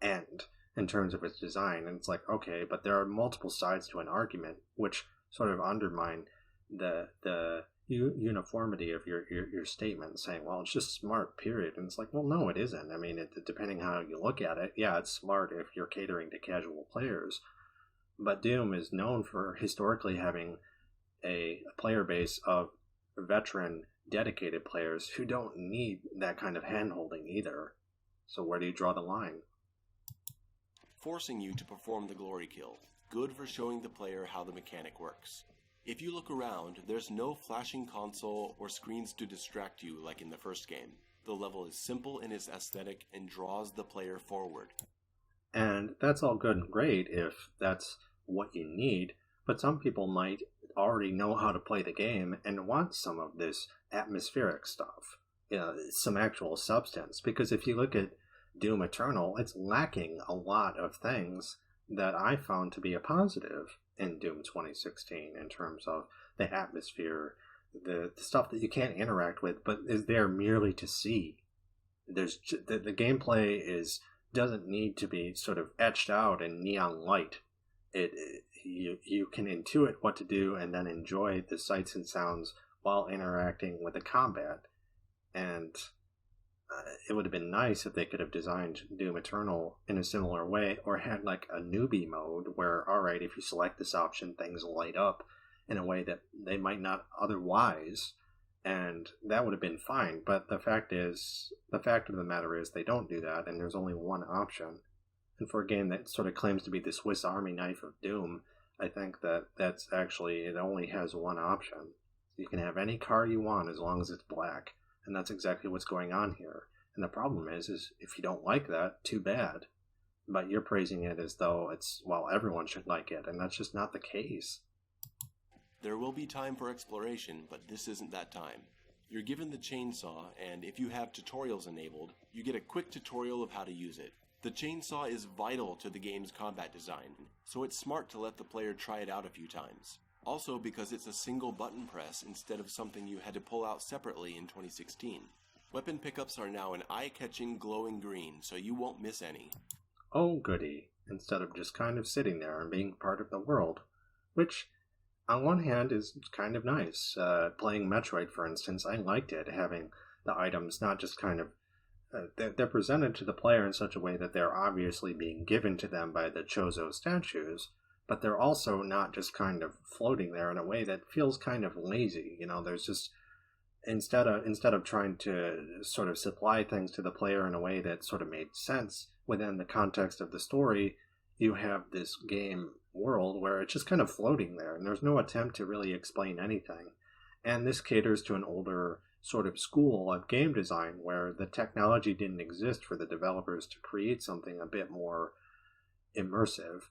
end in terms of its design. And it's like, okay, but there are multiple sides to an argument which sort of undermine the uniformity of your statement, saying, well, it's just smart, period. And it's like, well, no, it isn't. I mean, depending how you look at it, yeah, it's smart if you're catering to casual players. But Doom is known for historically having a player base of veteran, dedicated players who don't need that kind of hand-holding either. So where do you draw the line? Forcing you to perform the glory kill. Good for showing the player how the mechanic works. If you look around, there's no flashing console or screens to distract you like in the first game. The level is simple in its aesthetic and draws the player forward. And that's all good and great if that's what you need, but some people might already know how to play the game and want some of this atmospheric stuff, some actual substance. Because if you look at Doom Eternal, it's lacking a lot of things that I found to be a positive in Doom 2016 in terms of the atmosphere, the stuff that you can't interact with but is there merely to see. There's the gameplay doesn't need to be sort of etched out in neon light. You can intuit what to do and then enjoy the sights and sounds while interacting with the combat. And it would have been nice if they could have designed Doom Eternal in a similar way, or had like a newbie mode where, alright, if you select this option, things light up in a way that they might not otherwise, and that would have been fine. But the fact of the matter is they don't do that, and there's only one option. And for a game that sort of claims to be the Swiss Army knife of Doom, I think that's actually, it only has one option. You can have any car you want as long as it's black. And that's exactly what's going on here. And the problem is if you don't like that, too bad. But you're praising it as though everyone should like it, and that's just not the case. There will be time for exploration, but this isn't that time. You're given the chainsaw, and if you have tutorials enabled, you get a quick tutorial of how to use it. The chainsaw is vital to the game's combat design, so it's smart to let the player try it out a few times. Also because it's a single button press instead of something you had to pull out separately in 2016. Weapon pickups are now an eye-catching glowing green, so you won't miss any. Oh goody, instead of just kind of sitting there and being part of the world. Which, on one hand, is kind of nice. Playing Metroid, for instance, I liked it, having the items not just kind of... they're presented to the player in such a way that they're obviously being given to them by the Chozo statues, but they're also not just kind of floating there in a way that feels kind of lazy. There's just, instead of trying to sort of supply things to the player in a way that sort of made sense within the context of the story, you have this game world where it's just kind of floating there, and there's no attempt to really explain anything. And this caters to an older sort of school of game design where the technology didn't exist for the developers to create something a bit more immersive.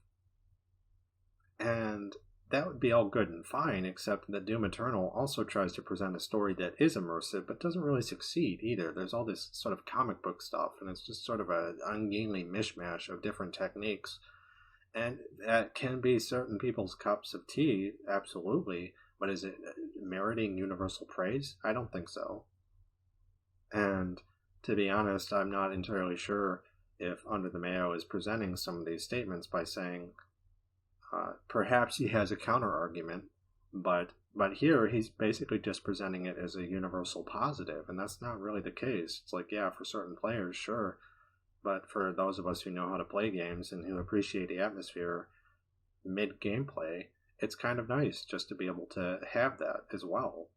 And that would be all good and fine, except that Doom Eternal also tries to present a story that is immersive, but doesn't really succeed either. There's all this sort of comic book stuff, and it's just sort of an ungainly mishmash of different techniques. And that can be certain people's cups of tea, absolutely, but is it meriting universal praise? I don't think so. And to be honest, I'm not entirely sure if Under the Mayo is presenting some of these statements by saying, perhaps he has a counter-argument, but here he's basically just presenting it as a universal positive, and that's not really the case. It's like, yeah, for certain players, sure, but for those of us who know how to play games and who appreciate the atmosphere mid-gameplay, it's kind of nice just to be able to have that as well.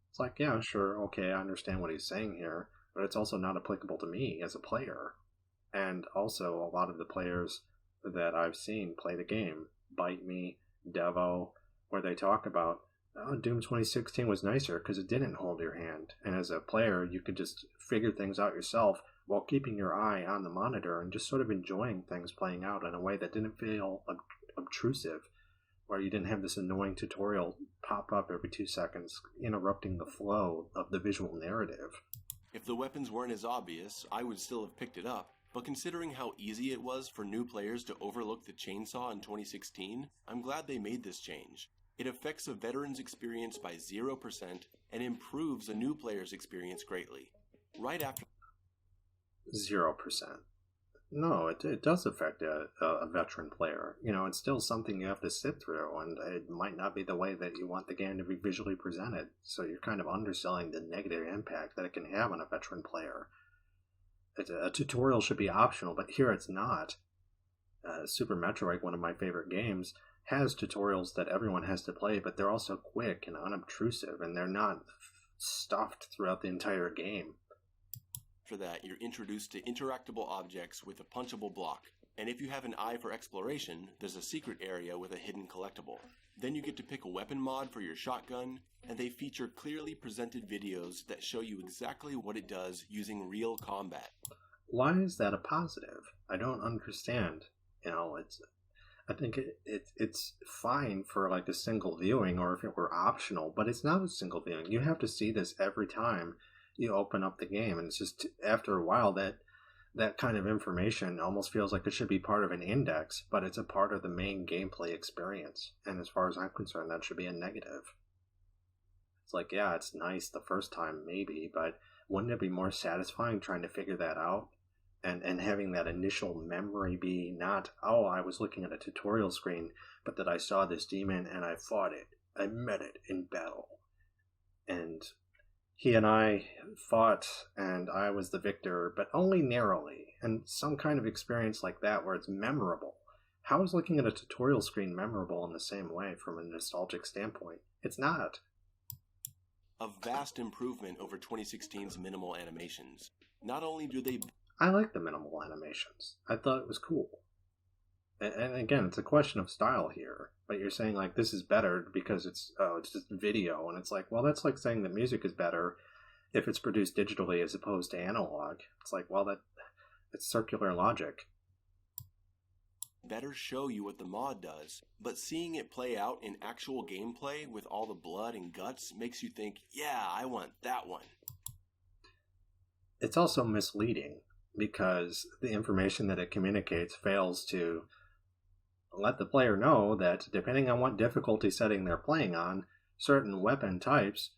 It's like, yeah, sure, okay, I understand what he's saying here, but it's also not applicable to me as a player. And also, a lot of the players that I've seen play the game, Bite Me, Devo, where they talk about, oh, Doom 2016 was nicer because it didn't hold your hand. And as a player, you could just figure things out yourself while keeping your eye on the monitor and just sort of enjoying things playing out in a way that didn't feel obtrusive, where you didn't have this annoying tutorial pop up every 2 seconds, interrupting the flow of the visual narrative. If the weapons weren't as obvious, I would still have picked it up. But considering how easy it was for new players to overlook the chainsaw in 2016, I'm glad they made this change. It affects a veteran's experience by 0% and improves a new player's experience greatly. Right after 0%. No, it does affect a veteran player. You know, it's still something you have to sit through, and it might not be the way that you want the game to be visually presented. So you're kind of underselling the negative impact that it can have on a veteran player. A tutorial should be optional, but here it's not. Super Metroid, one of my favorite games, has tutorials that everyone has to play, but they're also quick and unobtrusive, and they're not stuffed throughout the entire game. After that, you're introduced to interactable objects with a punchable block. And if you have an eye for exploration, there's a secret area with a hidden collectible. Then you get to pick a weapon mod for your shotgun, and they feature clearly presented videos that show you exactly what it does using real combat. Why is that a positive? I don't understand. You know, I think it's fine for like a single viewing, or if it were optional, but it's not a single viewing. You have to see this every time you open up the game, and it's just, after a while, that kind of information almost feels like it should be part of an index, but it's a part of the main gameplay experience. And as far as I'm concerned, that should be a negative. It's like, yeah, it's nice the first time, maybe, but wouldn't it be more satisfying trying to figure that out? And having that initial memory be not, oh, I was looking at a tutorial screen, but that I saw this demon and I fought it. I met it in battle. And he and I fought, and I was the victor, but only narrowly. And some kind of experience like that where it's memorable. How is looking at a tutorial screen memorable in the same way from a nostalgic standpoint? It's not. A vast improvement over 2016's minimal animations. Not only do they... I like the minimal animations. I thought it was cool. And again, it's a question of style here. But you're saying, like, this is better because it's just video. And it's like, well, that's like saying that music is better if it's produced digitally as opposed to analog. It's like, well, it's circular logic. Better show you what the mod does, but seeing it play out in actual gameplay with all the blood and guts makes you think, yeah, I want that one. It's also misleading because the information that it communicates fails to let the player know that depending on what difficulty setting they're playing on, certain weapon types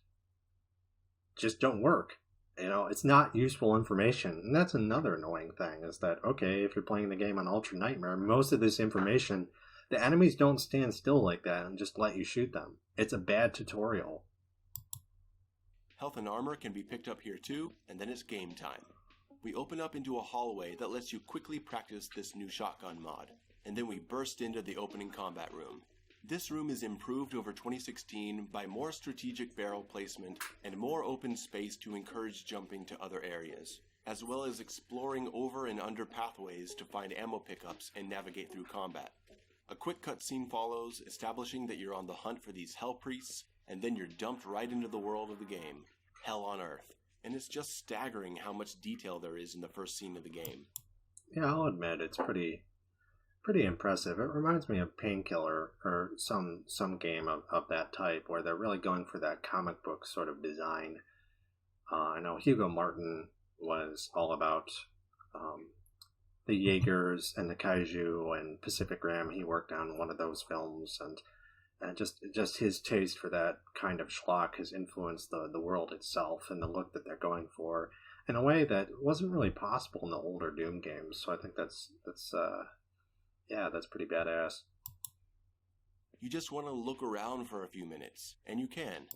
just don't work. You know, it's not useful information. And that's another annoying thing, is that, okay, if you're playing the game on Ultra Nightmare, most of this information, the enemies don't stand still like that and just let you shoot them. It's a bad tutorial. Health and armor can be picked up here too, and then it's game time. We open up into a hallway that lets you quickly practice this new shotgun mod, and then we burst into the opening combat room. This room is improved over 2016 by more strategic barrel placement and more open space to encourage jumping to other areas, as well as exploring over and under pathways to find ammo pickups and navigate through combat. A quick cutscene follows, establishing that you're on the hunt for these hell priests, and then you're dumped right into the world of the game, Hell on Earth. And it's just staggering how much detail there is in the first scene of the game. Yeah, I'll admit it's pretty impressive. It reminds me of Painkiller, or some game of that type, where they're really going for that comic book sort of design. I know Hugo Martin was all about the Jaegers and the Kaiju and Pacific Rim. He worked on one of those films, and just his taste for that kind of schlock has influenced the world itself and the look that they're going for in a way that wasn't really possible in the older Doom games. So I think that's pretty badass. You just want to look around for a few minutes, and you can.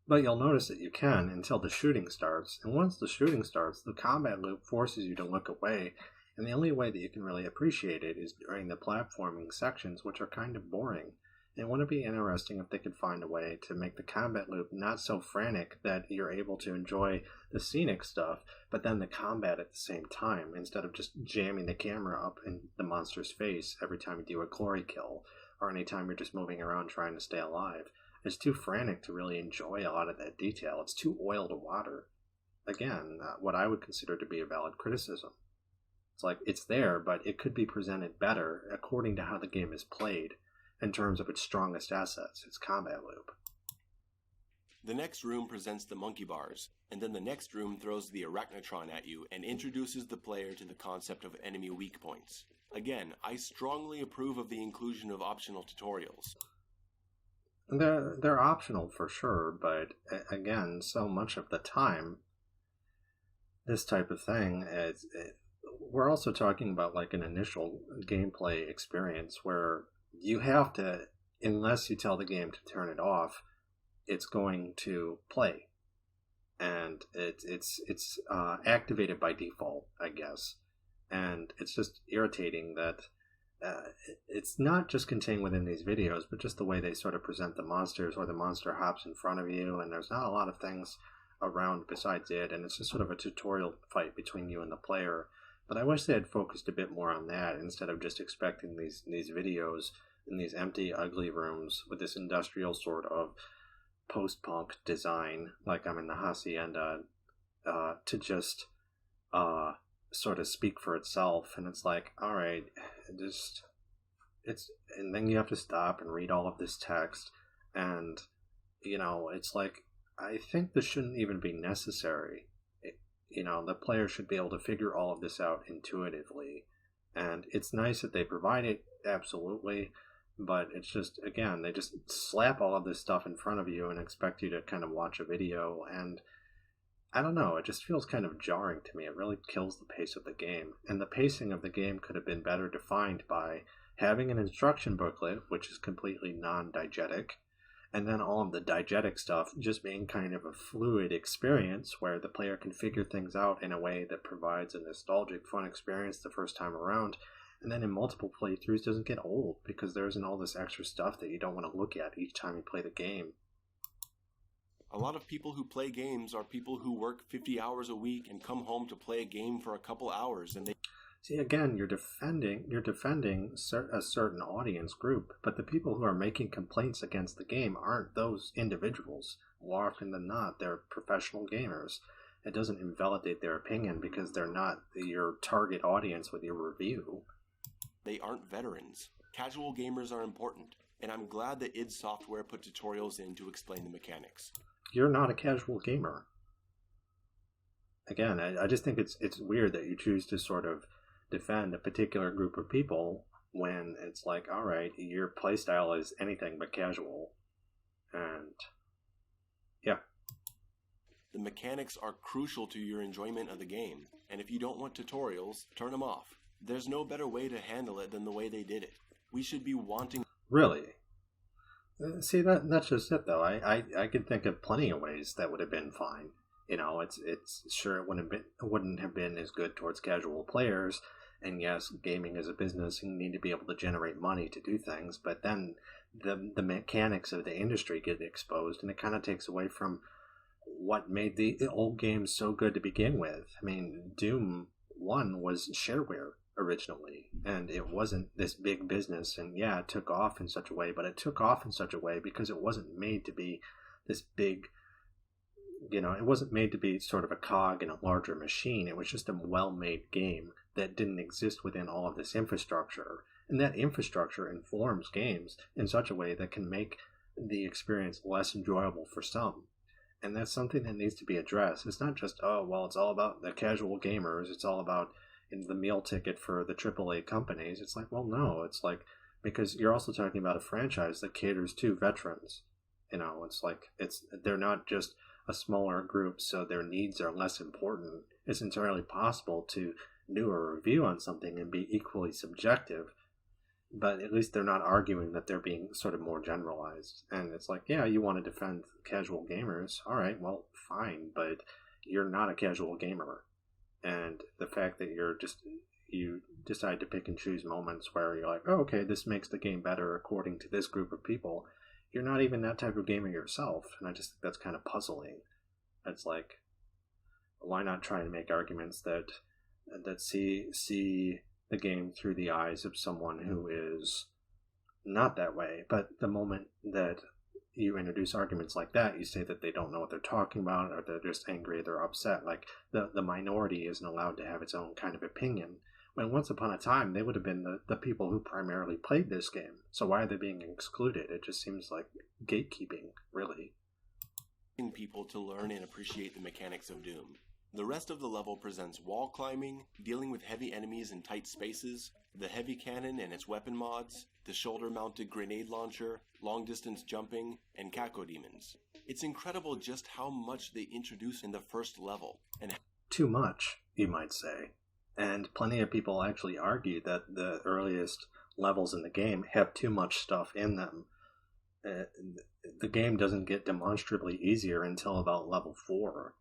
But you'll notice that you can until the shooting starts, and once the shooting starts, the combat loop forces you to look away, and the only way that you can really appreciate it is during the platforming sections, which are kind of boring. And wouldn't it be interesting if they could find a way to make the combat loop not so frantic that you're able to enjoy the scenic stuff, but then the combat at the same time, instead of just jamming the camera up in the monster's face every time you do a glory kill, or anytime you're just moving around trying to stay alive. It's too frantic to really enjoy a lot of that detail. It's too oil to water. Again, what I would consider to be a valid criticism. It's like, it's there, but it could be presented better according to how the game is played, in terms of its strongest assets, its combat loop. The next room presents the monkey bars, and then the next room throws the arachnotron at you and introduces the player to the concept of enemy weak points. Again, I strongly approve of the inclusion of optional tutorials. They're optional for sure, but again, so much of the time, this type of thing, we're also talking about like an initial gameplay experience where you have to, unless you tell the game to turn it off, it's going to play, and it's activated by default, I guess. And it's just irritating that it's not just contained within these videos, but just the way they sort of present the monsters, or the monster hops in front of you, and there's not a lot of things around besides it, and it's just sort of a tutorial fight between you and the player. But I wish they had focused a bit more on that, instead of just expecting these videos in these empty, ugly rooms with this industrial sort of post-punk design, like I'm in the Hacienda, to just sort of speak for itself. And it's like, alright, and then you have to stop and read all of this text, and, it's like, I think this shouldn't even be necessary. The player should be able to figure all of this out intuitively. And it's nice that they provide it, absolutely, but it's just, again, they just slap all of this stuff in front of you and expect you to kind of watch a video, and I don't know, it just feels kind of jarring to me. It really kills the pace of the game, and the pacing of the game could have been better defined by having an instruction booklet, which is completely non-diegetic, and then all of the diegetic stuff just being kind of a fluid experience where the player can figure things out in a way that provides a nostalgic, fun experience the first time around, and then in multiple playthroughs doesn't get old, because there isn't all this extra stuff that you don't want to look at each time you play the game. A lot of people who play games are people who work 50 hours a week and come home to play a game for a couple hours, and they... See, again, you're defending a certain audience group, but the people who are making complaints against the game aren't those individuals. More often than not, they're professional gamers. It doesn't invalidate their opinion because they're not your target audience with your review. They aren't veterans. Casual gamers are important, and I'm glad that id Software put tutorials in to explain the mechanics. You're not a casual gamer. Again, I just think it's weird that you choose to sort of defend a particular group of people when it's like, alright, your playstyle is anything but casual. And yeah. The mechanics are crucial to your enjoyment of the game, and if you don't want tutorials, turn them off. There's no better way to handle it than the way they did it. We should be wanting... Really? See, that's just it, though. I could think of plenty of ways that would have been fine. It's sure it wouldn't have been as good towards casual players, and yes, gaming is a business and you need to be able to generate money to do things, but then the mechanics of the industry get exposed, and it kind of takes away from what made the old games so good to begin with. I mean, Doom 1 was shareware originally, and it wasn't this big business, and yeah, it took off in such a way, but it took off in such a way because it wasn't made to be this big, it wasn't made to be sort of a cog in a larger machine. It was just a well-made game that didn't exist within all of this infrastructure, and that infrastructure informs games in such a way that can make the experience less enjoyable for some. And that's something that needs to be addressed. It's not just, it's all about the casual gamers, it's all about the meal ticket for the AAA companies. It's like, well, no, it's like, because you're also talking about a franchise that caters to veterans. It's like, they're not just a smaller group, so their needs are less important. It's entirely possible to do a review on something and be equally subjective, but at least they're not arguing that they're being sort of more generalized. And it's like, yeah, you want to defend casual gamers, all right, well, fine, but you're not a casual gamer. And the fact that you're just, you decide to pick and choose moments where you're like, oh, okay, this makes the game better according to this group of people. You're not even that type of gamer yourself, and I just think that's kind of puzzling. It's like, why not try and make arguments that see the game through the eyes of someone who is not that way? But the moment that you introduce arguments like that, you say that they don't know what they're talking about, or they're just angry, they're upset. Like, the minority isn't allowed to have its own kind of opinion. When once upon a time, they would have been the people who primarily played this game. So why are they being excluded? It just seems like gatekeeping, really. People to learn and appreciate the mechanics of Doom. The rest of the level presents wall climbing, dealing with heavy enemies in tight spaces, the heavy cannon and its weapon mods, the shoulder-mounted grenade launcher, long-distance jumping, and cacodemons. It's incredible just how much they introduce in the first level. And too much, you might say. And plenty of people actually argue that the earliest levels in the game have too much stuff in them. The game doesn't get demonstrably easier until about level 4.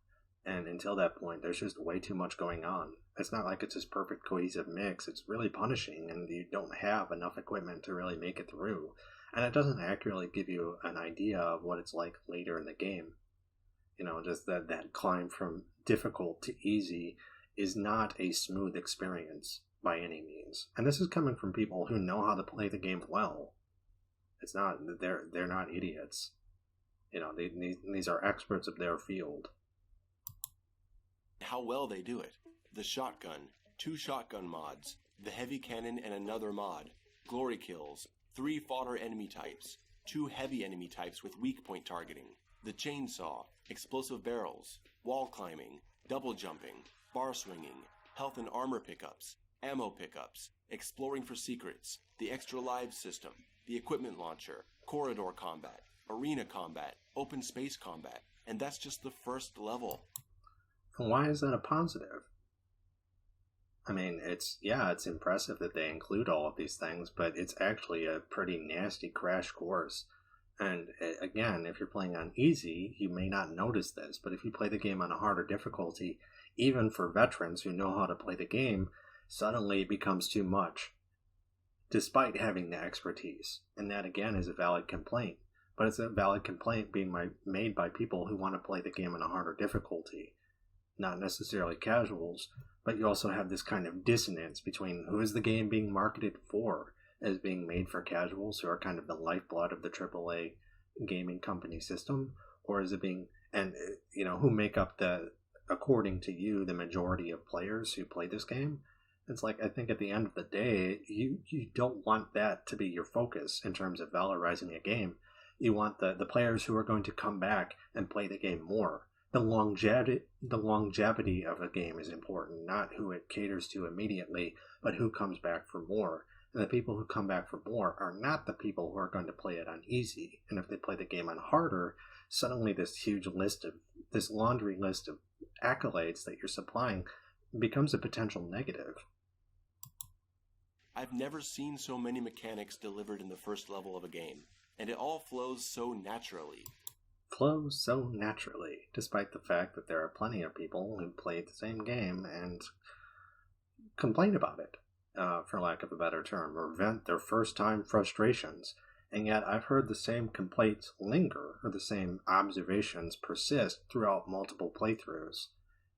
And until that point, there's just way too much going on. It's not like it's this perfect cohesive mix. It's really punishing, and you don't have enough equipment to really make it through. And it doesn't accurately give you an idea of what it's like later in the game. Just that climb from difficult to easy is not a smooth experience by any means. And this is coming from people who know how to play the game well. It's not, they're not idiots. These are experts of their field. How well they do it. The shotgun, 2 shotgun mods, the heavy cannon and another mod, glory kills, 3 fodder enemy types, 2 heavy enemy types with weak point targeting, the chainsaw, explosive barrels, wall climbing, double jumping, bar swinging, health and armor pickups, ammo pickups, exploring for secrets, the extra lives system, the equipment launcher, corridor combat, arena combat, open space combat, and that's just the first level. Why is that a positive? I mean, it's impressive that they include all of these things, but it's actually a pretty nasty crash course. And again, if you're playing on easy, you may not notice this, but if you play the game on a harder difficulty, even for veterans who know how to play the game, suddenly it becomes too much, despite having the expertise. And that, again, is a valid complaint. But it's a valid complaint being made by people who want to play the game on a harder difficulty. Not necessarily casuals, but you also have this kind of dissonance between who is the game being marketed for, as being made for casuals who are kind of the lifeblood of the AAA gaming company system, or is it being, and who make up according to you, the majority of players who play this game. It's like, I think at the end of the day, you don't want that to be your focus in terms of valorizing a game. You want the players who are going to come back and play the game more. The longevity of a game is important, not who it caters to immediately, but who comes back for more. And the people who come back for more are not the people who are going to play it on easy. And if they play the game on harder, suddenly this laundry list of accolades that you're supplying becomes a potential negative. I've never seen so many mechanics delivered in the first level of a game, and it all flows so naturally. Despite the fact that there are plenty of people who play the same game and complain about it, for lack of a better term, or vent their first-time frustrations. And yet I've heard the same complaints linger, or the same observations persist throughout multiple playthroughs.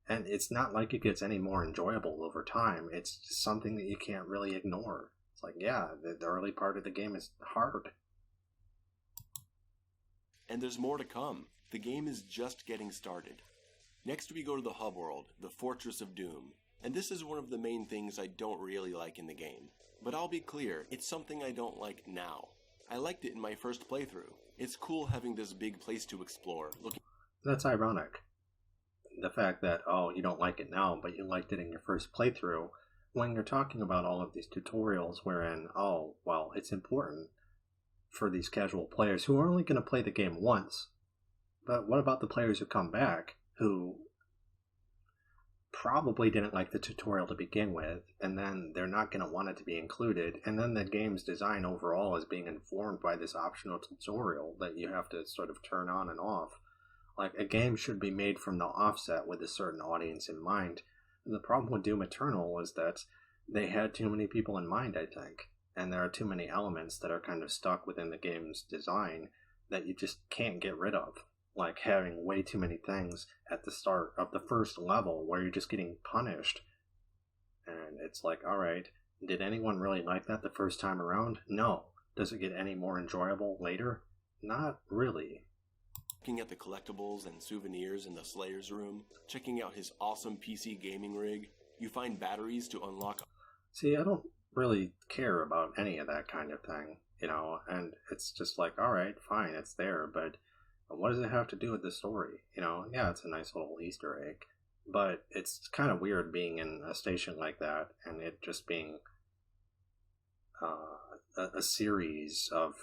And it's not like it gets any more enjoyable over time. It's just something that you can't really ignore. It's like, yeah, the early part of the game is hard. And there's more to come. The game is just getting started. Next we go to the hub world, the Fortress of Doom. And this is one of the main things I don't really like in the game. But I'll be clear, it's something I don't like now. I liked it in my first playthrough. It's cool having this big place to explore. That's ironic. The fact that, you don't like it now, but you liked it in your first playthrough, when you're talking about all of these tutorials wherein, it's important for these casual players who are only going to play the game once. But what about the players who come back, who probably didn't like the tutorial to begin with, and then they're not going to want it to be included, and then the game's design overall is being informed by this optional tutorial that you have to sort of turn on and off. Like, a game should be made from the offset with a certain audience in mind. And the problem with Doom Eternal is that they had too many people in mind, I think. And there are too many elements that are kind of stuck within the game's design that you just can't get rid of. Like having way too many things at the start of the first level where you're just getting punished. And it's like, alright, did anyone really like that the first time around? No. Does it get any more enjoyable later? Not really. Looking at the collectibles and souvenirs in the Slayer's room, checking out his awesome PC gaming rig, you find batteries to unlock. See, I don't really care about any of that kind of thing, and it's just like, alright, fine, it's there, but what does it have to do with the story? Yeah, it's a nice little Easter egg, but it's kind of weird being in a station like that and it just being a series of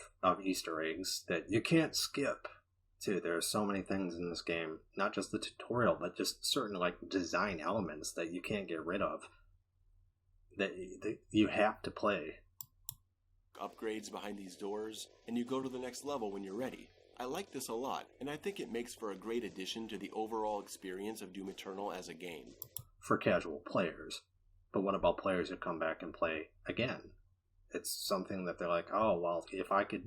Easter eggs that you can't skip. Too, there are so many things in this game, not just the tutorial, but just certain design elements that you can't get rid of, that you have to play. Upgrades behind these doors, and you go to the next level when you're ready. I like this a lot, and I think it makes for a great addition to the overall experience of Doom Eternal as a game. For casual players. But what about players who come back and play again? It's something that they're like, oh, well, if I could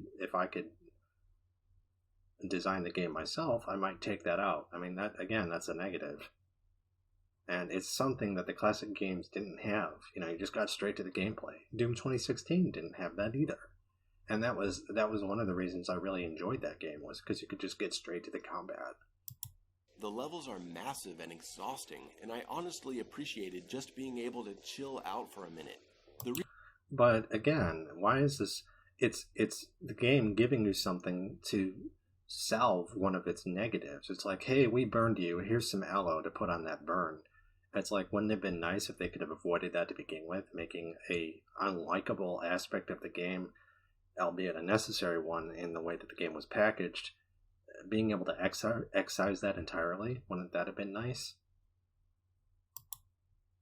design the game myself, I might take that out. I mean, that's a negative. And it's something that the classic games didn't have. You just got straight to the gameplay. Doom 2016 didn't have that either. And that was one of the reasons I really enjoyed that game, was because you could just get straight to the combat. The levels are massive and exhausting, and I honestly appreciated just being able to chill out for a minute. But again, why is this? It's the game giving you something to salve one of its negatives. It's like, hey, we burned you, here's some aloe to put on that burn. It's like, wouldn't it have been nice if they could have avoided that to begin with, making a unlikable aspect of the game, albeit a necessary one in the way that the game was packaged, being able to excise that entirely? Wouldn't that have been nice?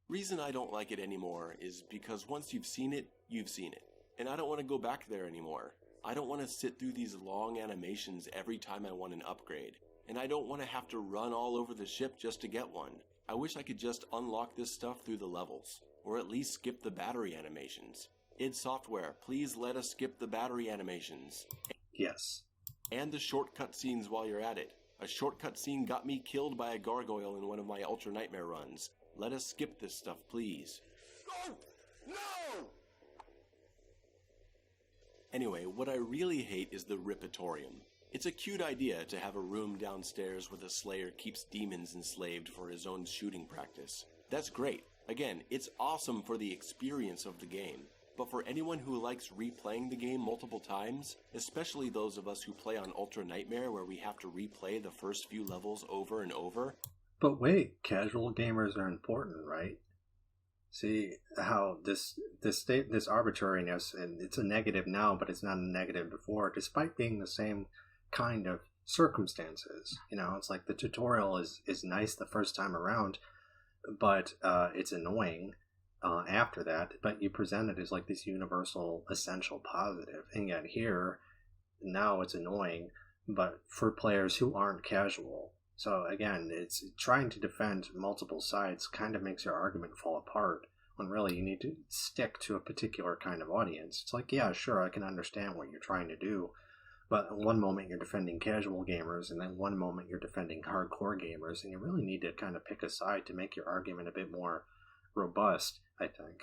Reason I don't like it anymore is because once you've seen it, and I don't want to go back there anymore. I don't want to sit through these long animations every time I want an upgrade, and I don't want to have to run all over the ship just to get one. I wish I could just unlock this stuff through the levels, or at least skip the battery animations. id Software, please let us skip the battery animations. Yes. And the shortcut scenes while you're at it. A shortcut scene got me killed by a gargoyle in one of my Ultra Nightmare runs. Let us skip this stuff, please. Oh, no! Anyway, what I really hate is the Ripitorium. It's a cute idea to have a room downstairs where the Slayer keeps demons enslaved for his own shooting practice. That's great. Again, it's awesome for the experience of the game. But for anyone who likes replaying the game multiple times, especially those of us who play on Ultra Nightmare where we have to replay the first few levels over and over. But wait, casual gamers are important, right? See how this arbitrariness, and it's a negative now, but it's not a negative before, despite being the same kind of circumstances. It's like the tutorial is nice the first time around, but it's annoying after that. But you present it as like this universal, essential positive, and yet here, now it's annoying, but for players who aren't casual. So again, it's trying to defend multiple sides kind of makes your argument fall apart, when really you need to stick to a particular kind of audience. It's like, yeah, sure, I can understand what you're trying to do, but one moment you're defending casual gamers, and then one moment you're defending hardcore gamers, and you really need to kind of pick a side to make your argument a bit more robust, I think.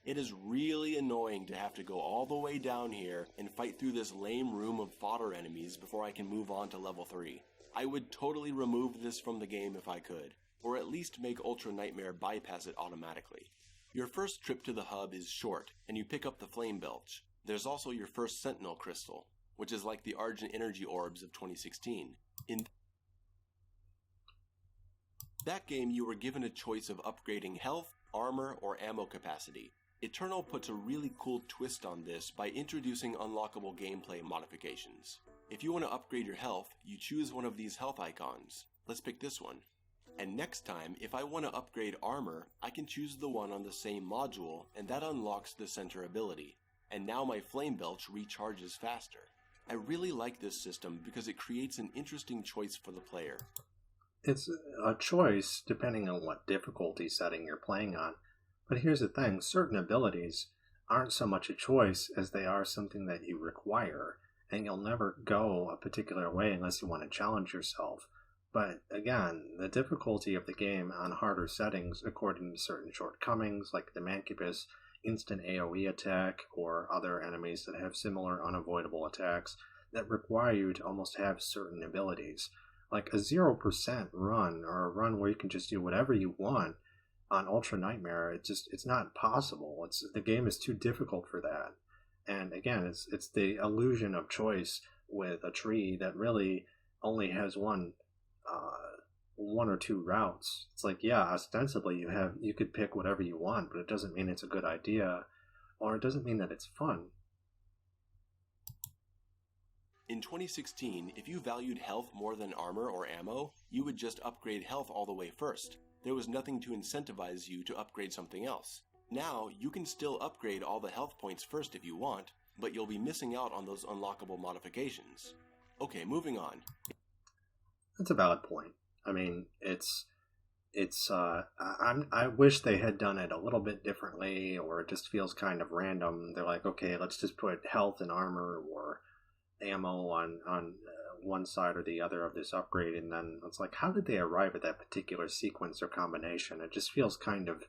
It is really annoying to have to go all the way down here and fight through this lame room of fodder enemies before I can move on to level 3. I would totally remove this from the game if I could, or at least make Ultra Nightmare bypass it automatically. Your first trip to the hub is short, and you pick up the Flame Belch. There's also your first Sentinel Crystal, which is like the Argent Energy Orbs of 2016. In that game, you were given a choice of upgrading health, armor, or ammo capacity. Eternal puts a really cool twist on this by introducing unlockable gameplay modifications. If you want to upgrade your health, you choose one of these health icons. Let's pick this one. And next time, if I want to upgrade armor, I can choose the one on the same module, and that unlocks the center ability. And now my Flame Belch recharges faster. I really like this system because it creates an interesting choice for the player. It's a choice depending on what difficulty setting you're playing on, But here's the thing, certain abilities aren't so much a choice as they are something that you require, and you'll never go a particular way unless you want to challenge yourself. But again, the difficulty of the game on harder settings, according to certain shortcomings, like the Mancubus instant AoE attack, or other enemies that have similar unavoidable attacks that require you to almost have certain abilities. Like a 0% run, or a run where you can just do whatever you want on Ultra Nightmare, it's not possible. The game is too difficult for that. And again, it's the illusion of choice with a tree that really only has one or two routes. It's like, yeah, ostensibly you could pick whatever you want, but it doesn't mean it's a good idea, or it doesn't mean that it's fun. In 2016, if you valued health more than armor or ammo, you would just upgrade health all the way first. There was nothing to incentivize you to upgrade something else. Now, you can still upgrade all the health points first if you want, but you'll be missing out on those unlockable modifications. Okay, moving on. That's a valid point. I mean, I wish they had done it a little bit differently, or it just feels kind of random. They're like, okay, let's just put health and armor or ammo on one side or the other of this upgrade, and then it's like, how did they arrive at that particular sequence or combination? It just feels kind of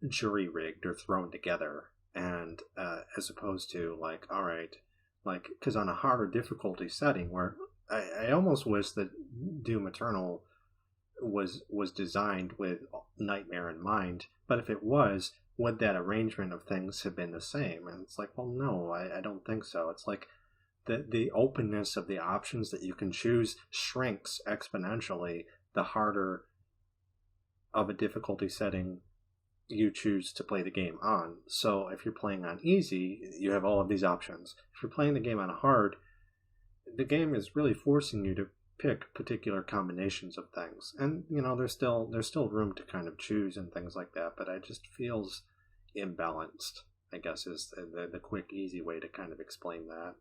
jury-rigged or thrown together, and as opposed to, like, all right, like, because on a harder difficulty setting where I almost wish that Doom Eternal was designed with Nightmare in mind, but if it was, would that arrangement of things have been the same? And it's like, well, no, I don't think so. It's like the openness of the options that you can choose shrinks exponentially the harder of a difficulty setting you choose to play the game on. So if you're playing on easy, you have all of these options. If you're playing the game on hard, the game is really forcing you to pick particular combinations of things. And, you know, there's still room to kind of choose and things like that, but it just feels imbalanced, I guess, is the quick, easy way to kind of explain that.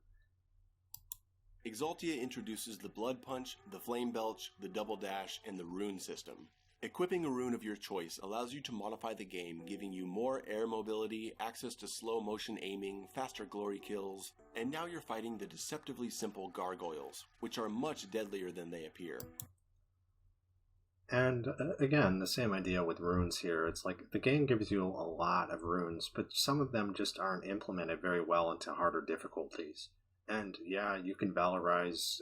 Exaltia introduces the Blood Punch, the Flame Belch, the Double Dash, and the Rune system. Equipping a rune of your choice allows you to modify the game, giving you more air mobility, access to slow motion aiming, faster glory kills, and now you're fighting the deceptively simple gargoyles, which are much deadlier than they appear. And again, the same idea with runes here. It's like the game gives you a lot of runes, but some of them just aren't implemented very well into harder difficulties. And yeah, you can valorize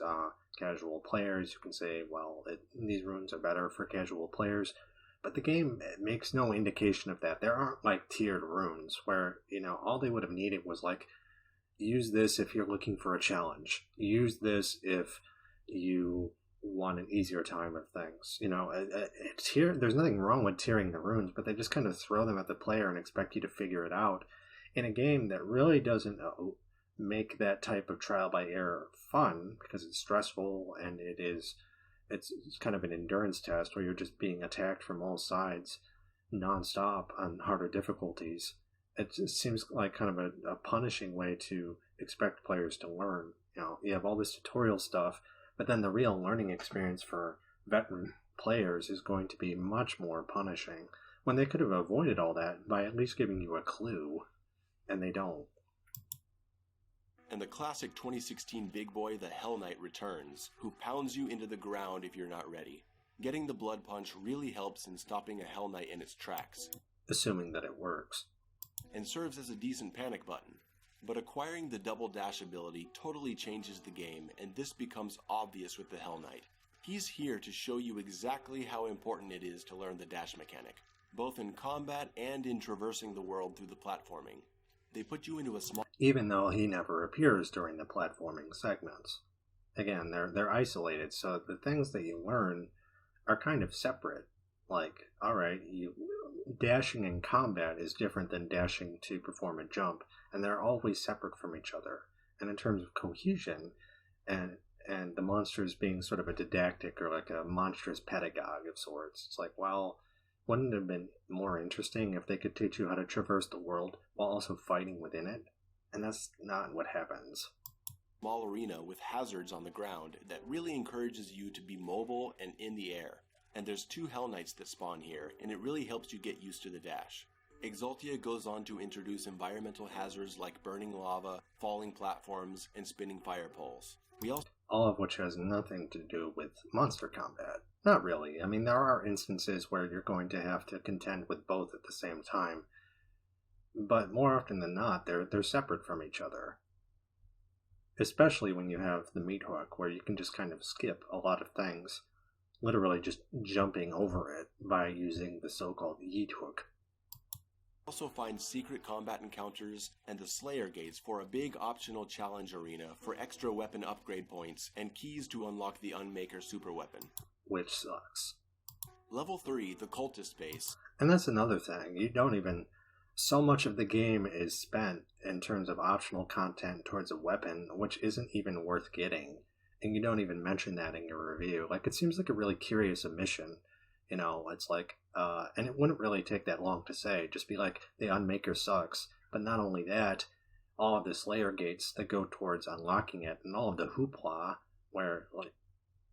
casual players. You can say, well, these runes are better for casual players. But the game makes no indication of that. There aren't like tiered runes where, you know, all they would have needed was like, use this if you're looking for a challenge. Use this if you want an easier time of things. You know, there's nothing wrong with tiering the runes, but they just kind of throw them at the player and expect you to figure it out in a game that really doesn't make that type of trial by error fun, because it's stressful and it's kind of an endurance test where you're just being attacked from all sides nonstop on harder difficulties. It just seems like kind of a punishing way to expect players to learn. You know, you have all this tutorial stuff, but then the real learning experience for veteran players is going to be much more punishing, when they could have avoided all that by at least giving you a clue, and they don't. And the classic 2016 big boy, the Hell Knight, returns, who pounds you into the ground if you're not ready. Getting the Blood Punch really helps in stopping a Hell Knight in its tracks, assuming that it works, and serves as a decent panic button. But acquiring the Double Dash ability totally changes the game, and this becomes obvious with the Hell Knight. He's here to show you exactly how important it is to learn the dash mechanic, both in combat and in traversing the world through the platforming. They put you into a small... Even though he never appears during the platforming segments. Again, they're isolated, so the things that you learn are kind of separate. Like, alright, dashing in combat is different than dashing to perform a jump, and they're always separate from each other. And in terms of cohesion, and the monsters being sort of a didactic or like a monstrous pedagogue of sorts, it's like, well, wouldn't it have been more interesting if they could teach you how to traverse the world while also fighting within it? And that's not what happens. Small arena with hazards on the ground that really encourages you to be mobile and in the air. and there's 2 Hell Knights that spawn here, and it really helps you get used to the dash. Exaltia goes on to introduce environmental hazards like burning lava, falling platforms, and spinning fire poles. All of which has nothing to do with monster combat. Not really. I mean, there are instances where you're going to have to contend with both at the same time, but more often than not, they're separate from each other. Especially when you have the meat hook, where you can just kind of skip a lot of things, literally just jumping over it by using the so-called yeet hook. Also find secret combat encounters and the Slayer Gates for a big optional challenge arena for extra weapon upgrade points and keys to unlock the Unmaker superweapon. Which sucks. Level 3, the Cultist base. And that's another thing. You don't even... So much of the game is spent in terms of optional content towards a weapon, which isn't even worth getting. And you don't even mention that in your review. Like, it seems like a really curious omission. You know, it's like, and it wouldn't really take that long to say. Just be like, the Unmaker sucks. But not only that, all of the Slayer Gates that go towards unlocking it, and all of the hoopla, where,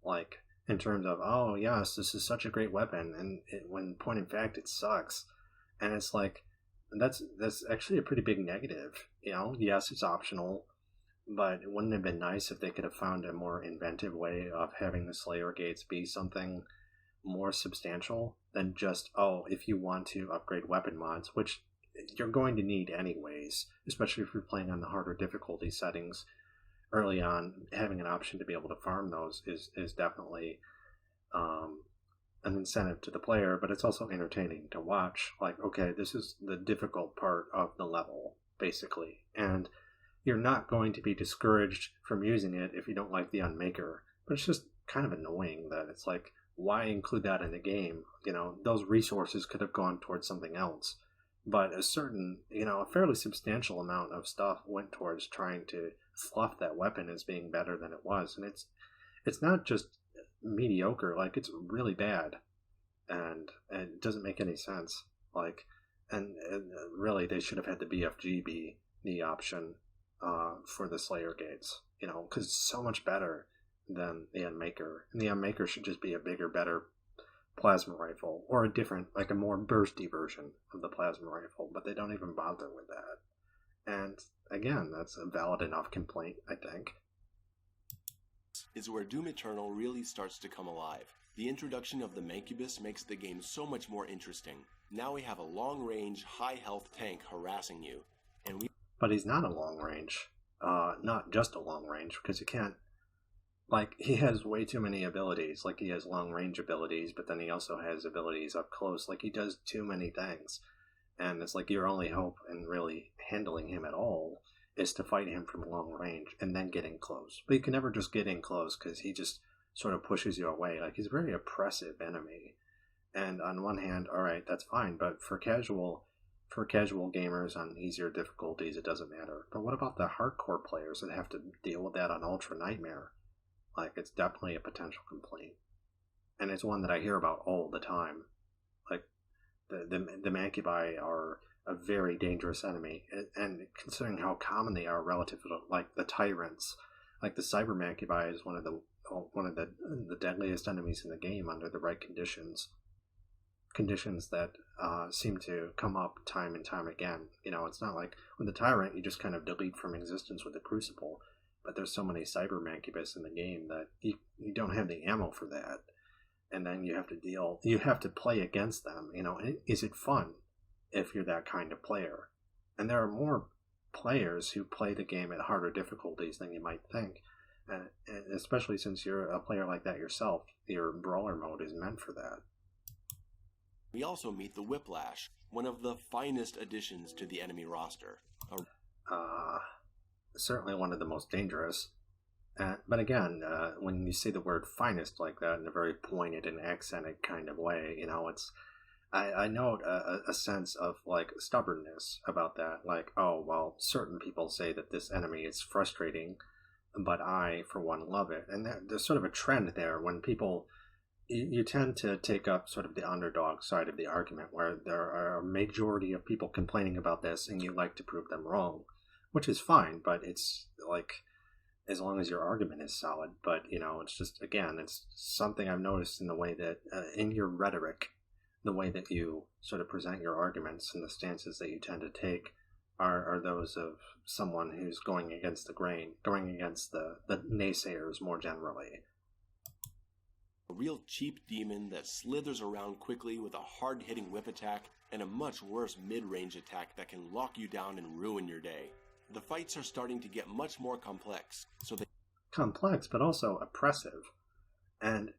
like in terms of, oh, yes, this is such a great weapon, and when point in fact, it sucks. And it's like, that's actually a pretty big negative. You know, yes, it's optional, but it wouldn't have been nice if they could have found a more inventive way of having the Slayer Gates be something more substantial than just, oh, if you want to upgrade weapon mods, which you're going to need anyways, especially if you're playing on the harder difficulty settings early on. Having an option to be able to farm those is definitely an incentive to the player, but it's also entertaining to watch. Like, okay, this is the difficult part of the level, basically, and you're not going to be discouraged from using it if you don't like the Unmaker. But it's just kind of annoying that it's like, why include that in the game? You know, those resources could have gone towards something else. But a fairly substantial amount of stuff went towards trying to fluff that weapon as being better than it was. And it's not just mediocre, like, it's really bad. And it doesn't make any sense. Like, and really, they should have had the BFG be the option for the Slayer Gates, you know, because it's so much better than the Unmaker. And the Unmaker should just be a bigger, better plasma rifle, or a different, like a more bursty version of the plasma rifle, but they don't even bother with that. And again, that's a valid enough complaint, I think. Is where Doom Eternal really starts to come alive. The introduction of the Mancubus makes the game so much more interesting. Now we have a long-range, high-health tank harassing you, But he's not a long-range. Not just a long-range, because you can't... Like, he has way too many abilities. Like, he has long-range abilities, but then he also has abilities up close. Like, he does too many things. And it's like your only hope in really handling him at all is to fight him from long range and then get in close. But you can never just get in close because he just sort of pushes you away. Like, he's a very oppressive enemy. And on one hand, alright, that's fine, but for casual gamers on easier difficulties, it doesn't matter. But what about the hardcore players that have to deal with that on Ultra Nightmare? Like, it's definitely a potential complaint. And it's one that I hear about all the time. Like, the Mancubi are a very dangerous enemy. And considering how common they are relative to, like, the Tyrants, like, the Cyber Mancubi is one of the deadliest enemies in the game under the right conditions. Conditions that seem to come up time and time again. You know, it's not like with the Tyrant, you just kind of delete from existence with the Crucible. But there's so many Cyber Mancubus in the game that you don't have the ammo for that. And then you have to play against them. You know, is it fun if you're that kind of player? And there are more players who play the game at harder difficulties than you might think. And especially since you're a player like that yourself, your brawler mode is meant for that. We also meet the Whiplash, one of the finest additions to the enemy roster. Certainly one of the most dangerous. But again, when you say the word finest like that in a very pointed and accented kind of way, you know, I note a sense of, like, stubbornness about that. Like, oh, well, certain people say that this enemy is frustrating, but I, for one, love it. And there's sort of a trend there when people... You tend to take up sort of the underdog side of the argument, where there are a majority of people complaining about this and you like to prove them wrong, which is fine, but it's like, as long as your argument is solid. But, it's just, again, it's something I've noticed in the way that, in your rhetoric, the way that you sort of present your arguments and the stances that you tend to take are those of someone who's going against the grain, going against the naysayers more generally. A real cheap demon that slithers around quickly with a hard-hitting whip attack and a much worse mid-range attack that can lock you down and ruin your day. The fights are starting to get much more complex, complex, but also oppressive. And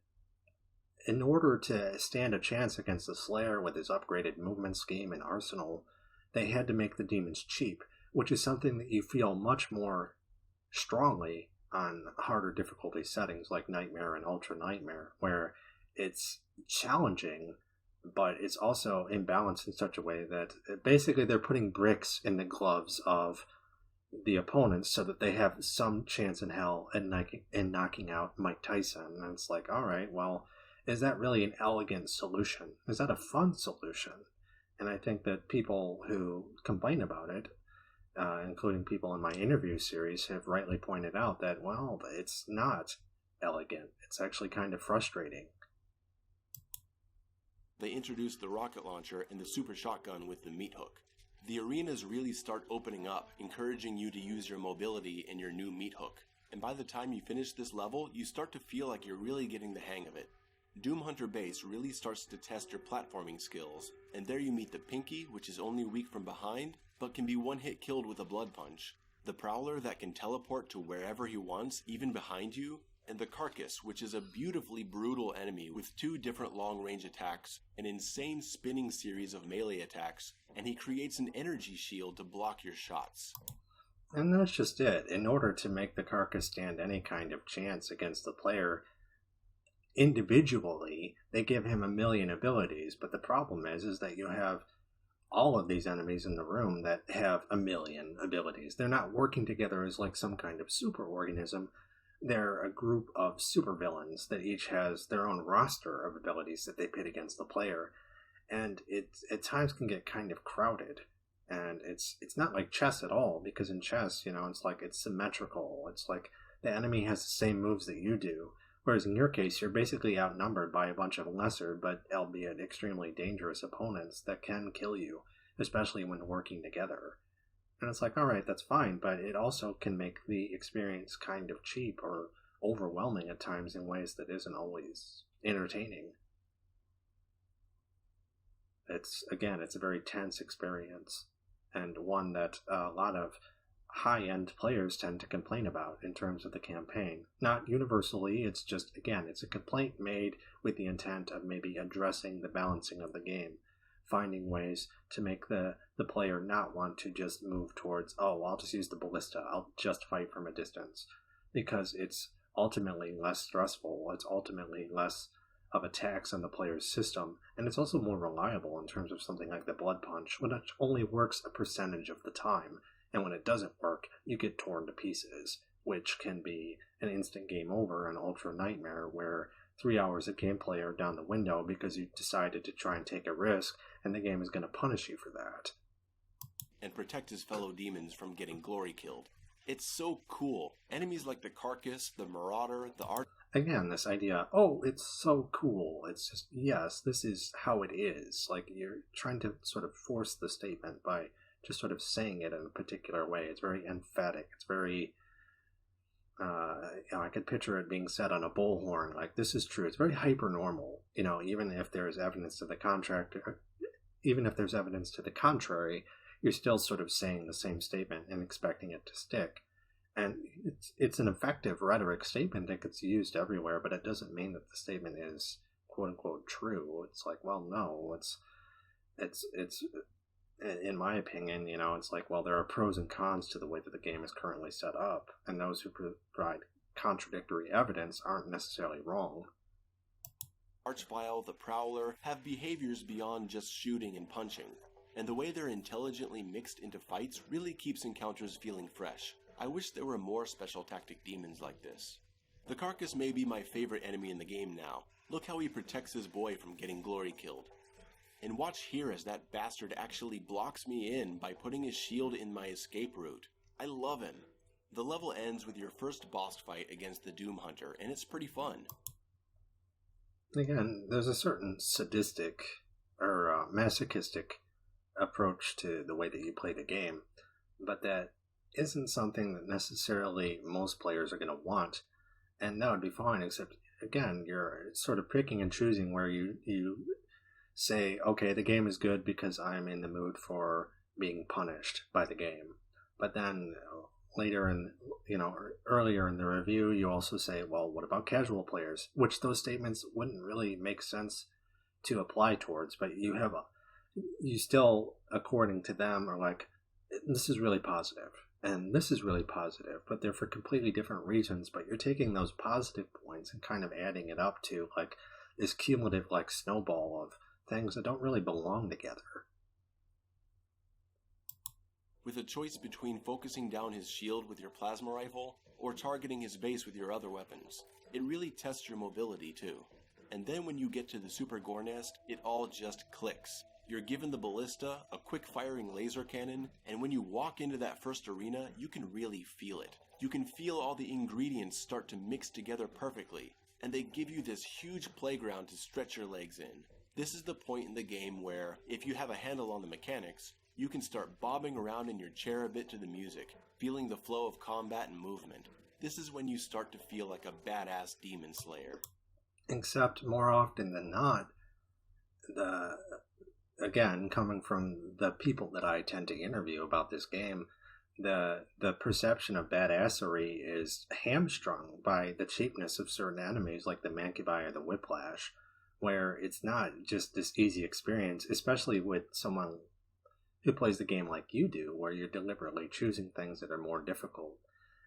in order to stand a chance against the Slayer with his upgraded movement scheme and arsenal, they had to make the demons cheap, which is something that you feel much more strongly on harder difficulty settings like Nightmare and Ultra Nightmare, where it's challenging, but it's also imbalanced in such a way that basically they're putting bricks in the gloves of the opponents so that they have some chance in hell in knocking out Mike Tyson. And it's like, all right, well, is that really an elegant solution? Is that a fun solution? And I think that people who complain about it, including people in my interview series, have rightly pointed out that, well, it's not elegant. It's actually kind of frustrating. They introduced the rocket launcher and the super shotgun with the meat hook. The arenas really start opening up, encouraging you to use your mobility in your new meat hook. And by the time you finish this level, you start to feel like you're really getting the hang of it. Doom Hunter Base really starts to test your platforming skills, and there you meet the Pinky, which is only weak from behind, but can be one-hit killed with a blood punch, the Prowler that can teleport to wherever he wants, even behind you, and the Carcass, which is a beautifully brutal enemy with 2 different long-range attacks, an insane spinning series of melee attacks, and he creates an energy shield to block your shots. And that's just it. In order to make the Carcass stand any kind of chance against the player, individually, they give him a million abilities, but the problem is that you have all of these enemies in the room that have a million abilities. They're not working together as like some kind of superorganism. They're a group of supervillains that each has their own roster of abilities that they pit against the player. And it at times can get kind of crowded. And it's not like chess at all, because in chess, it's like it's symmetrical. It's like the enemy has the same moves that you do. Whereas in your case, you're basically outnumbered by a bunch of lesser, but albeit extremely dangerous opponents that can kill you, especially when working together. And it's like, all right, that's fine, but it also can make the experience kind of cheap or overwhelming at times in ways that isn't always entertaining. It's a very tense experience, and one that a lot of high-end players tend to complain about in terms of the campaign. Not universally, it's just, again, it's a complaint made with the intent of maybe addressing the balancing of the game, finding ways to make the player not want to just move towards, oh, I'll just use the ballista, I'll just fight from a distance, because it's ultimately less stressful, it's ultimately less of a tax on the player's system, and it's also more reliable in terms of something like the blood punch, which only works a percentage of the time. And when it doesn't work, you get torn to pieces, which can be an instant game over in Ultra Nightmare, where 3 hours of gameplay are down the window because you decided to try and take a risk, and the game is going to punish you for that. And protect his fellow demons from getting glory killed. It's so cool. Enemies like the Carcass, the Marauder, the Art... Again, this idea, oh, it's so cool. It's just, yes, this is how it is. Like, you're trying to sort of force the statement by just sort of saying it in a particular way. It's very emphatic. It's very, I could picture it being said on a bullhorn, like, this is true. It's very hyper-normal, even if there's evidence to the contrary, you're still sort of saying the same statement and expecting it to stick. And it's an effective rhetoric statement that gets used everywhere, but it doesn't mean that the statement is quote-unquote true. It's like, well, no, it's in my opinion, it's like, well, there are pros and cons to the way that the game is currently set up, and those who provide contradictory evidence aren't necessarily wrong. Archvile, the Prowler, have behaviors beyond just shooting and punching, and the way they're intelligently mixed into fights really keeps encounters feeling fresh. I wish there were more special tactic demons like this. The Carcass may be my favorite enemy in the game now. Look how he protects his boy from getting glory killed. And watch here as that bastard actually blocks me in by putting his shield in my escape route. I love him. The level ends with your first boss fight against the Doom Hunter, and it's pretty fun. Again, there's a certain sadistic or masochistic approach to the way that you play the game, but that isn't something that necessarily most players are going to want, and that would be fine, except, again, you're sort of picking and choosing where you say, okay, the game is good because I'm in the mood for being punished by the game. But then later earlier in the review, you also say, well, what about casual players? Which those statements wouldn't really make sense to apply towards, but you still, according to them, are like, this is really positive, and this is really positive, but they're for completely different reasons, but you're taking those positive points and kind of adding it up to, like, this cumulative, like, snowball of things that don't really belong together. With a choice between focusing down his shield with your plasma rifle or targeting his base with your other weapons, it really tests your mobility too. And then when you get to the Super Gore Nest, it all just clicks. You're given the ballista, a quick-firing laser cannon, and when you walk into that first arena, you can really feel it. You can feel all the ingredients start to mix together perfectly, and they give you this huge playground to stretch your legs in. This is the point in the game where, if you have a handle on the mechanics, you can start bobbing around in your chair a bit to the music, feeling the flow of combat and movement. This is when you start to feel like a badass demon slayer. Except, more often than not, again, coming from the people that I tend to interview about this game, the perception of badassery is hamstrung by the cheapness of certain enemies like the Mancubi or the Whiplash, where it's not just this easy experience, especially with someone who plays the game like you do, where you're deliberately choosing things that are more difficult.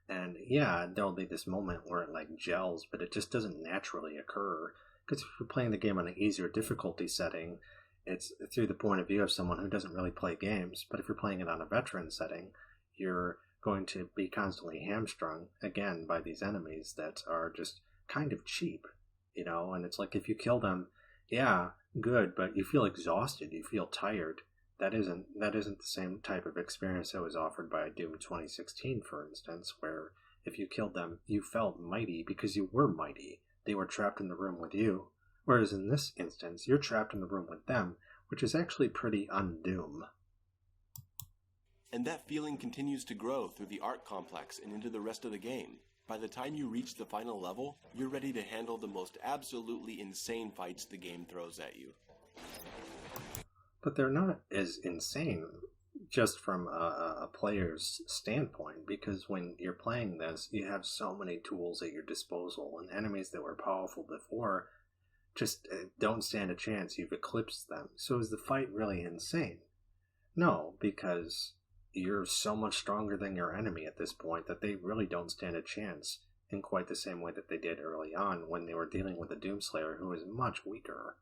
And yeah, there'll be this moment where it like gels, but it just doesn't naturally occur. Because if you're playing the game on an easier difficulty setting, it's through the point of view of someone who doesn't really play games. But if you're playing it on a veteran setting, you're going to be constantly hamstrung, again, by these enemies that are just kind of cheap, and it's like if you kill them, yeah, good, but you feel exhausted, you feel tired. That isn't the same type of experience that was offered by Doom 2016, for instance, where if you killed them, you felt mighty because you were mighty. They were trapped in the room with you. Whereas in this instance, you're trapped in the room with them, which is actually pretty un-Doom. And that feeling continues to grow through the art complex and into the rest of the game. By the time you reach the final level, you're ready to handle the most absolutely insane fights the game throws at you. But they're not as insane just from a player's standpoint, because when you're playing this, you have so many tools at your disposal, and enemies that were powerful before just don't stand a chance. You've eclipsed them. So is the fight really insane? No, because you're so much stronger than your enemy at this point that they really don't stand a chance in quite the same way that they did early on when they were dealing with a Doomslayer who is much weaker.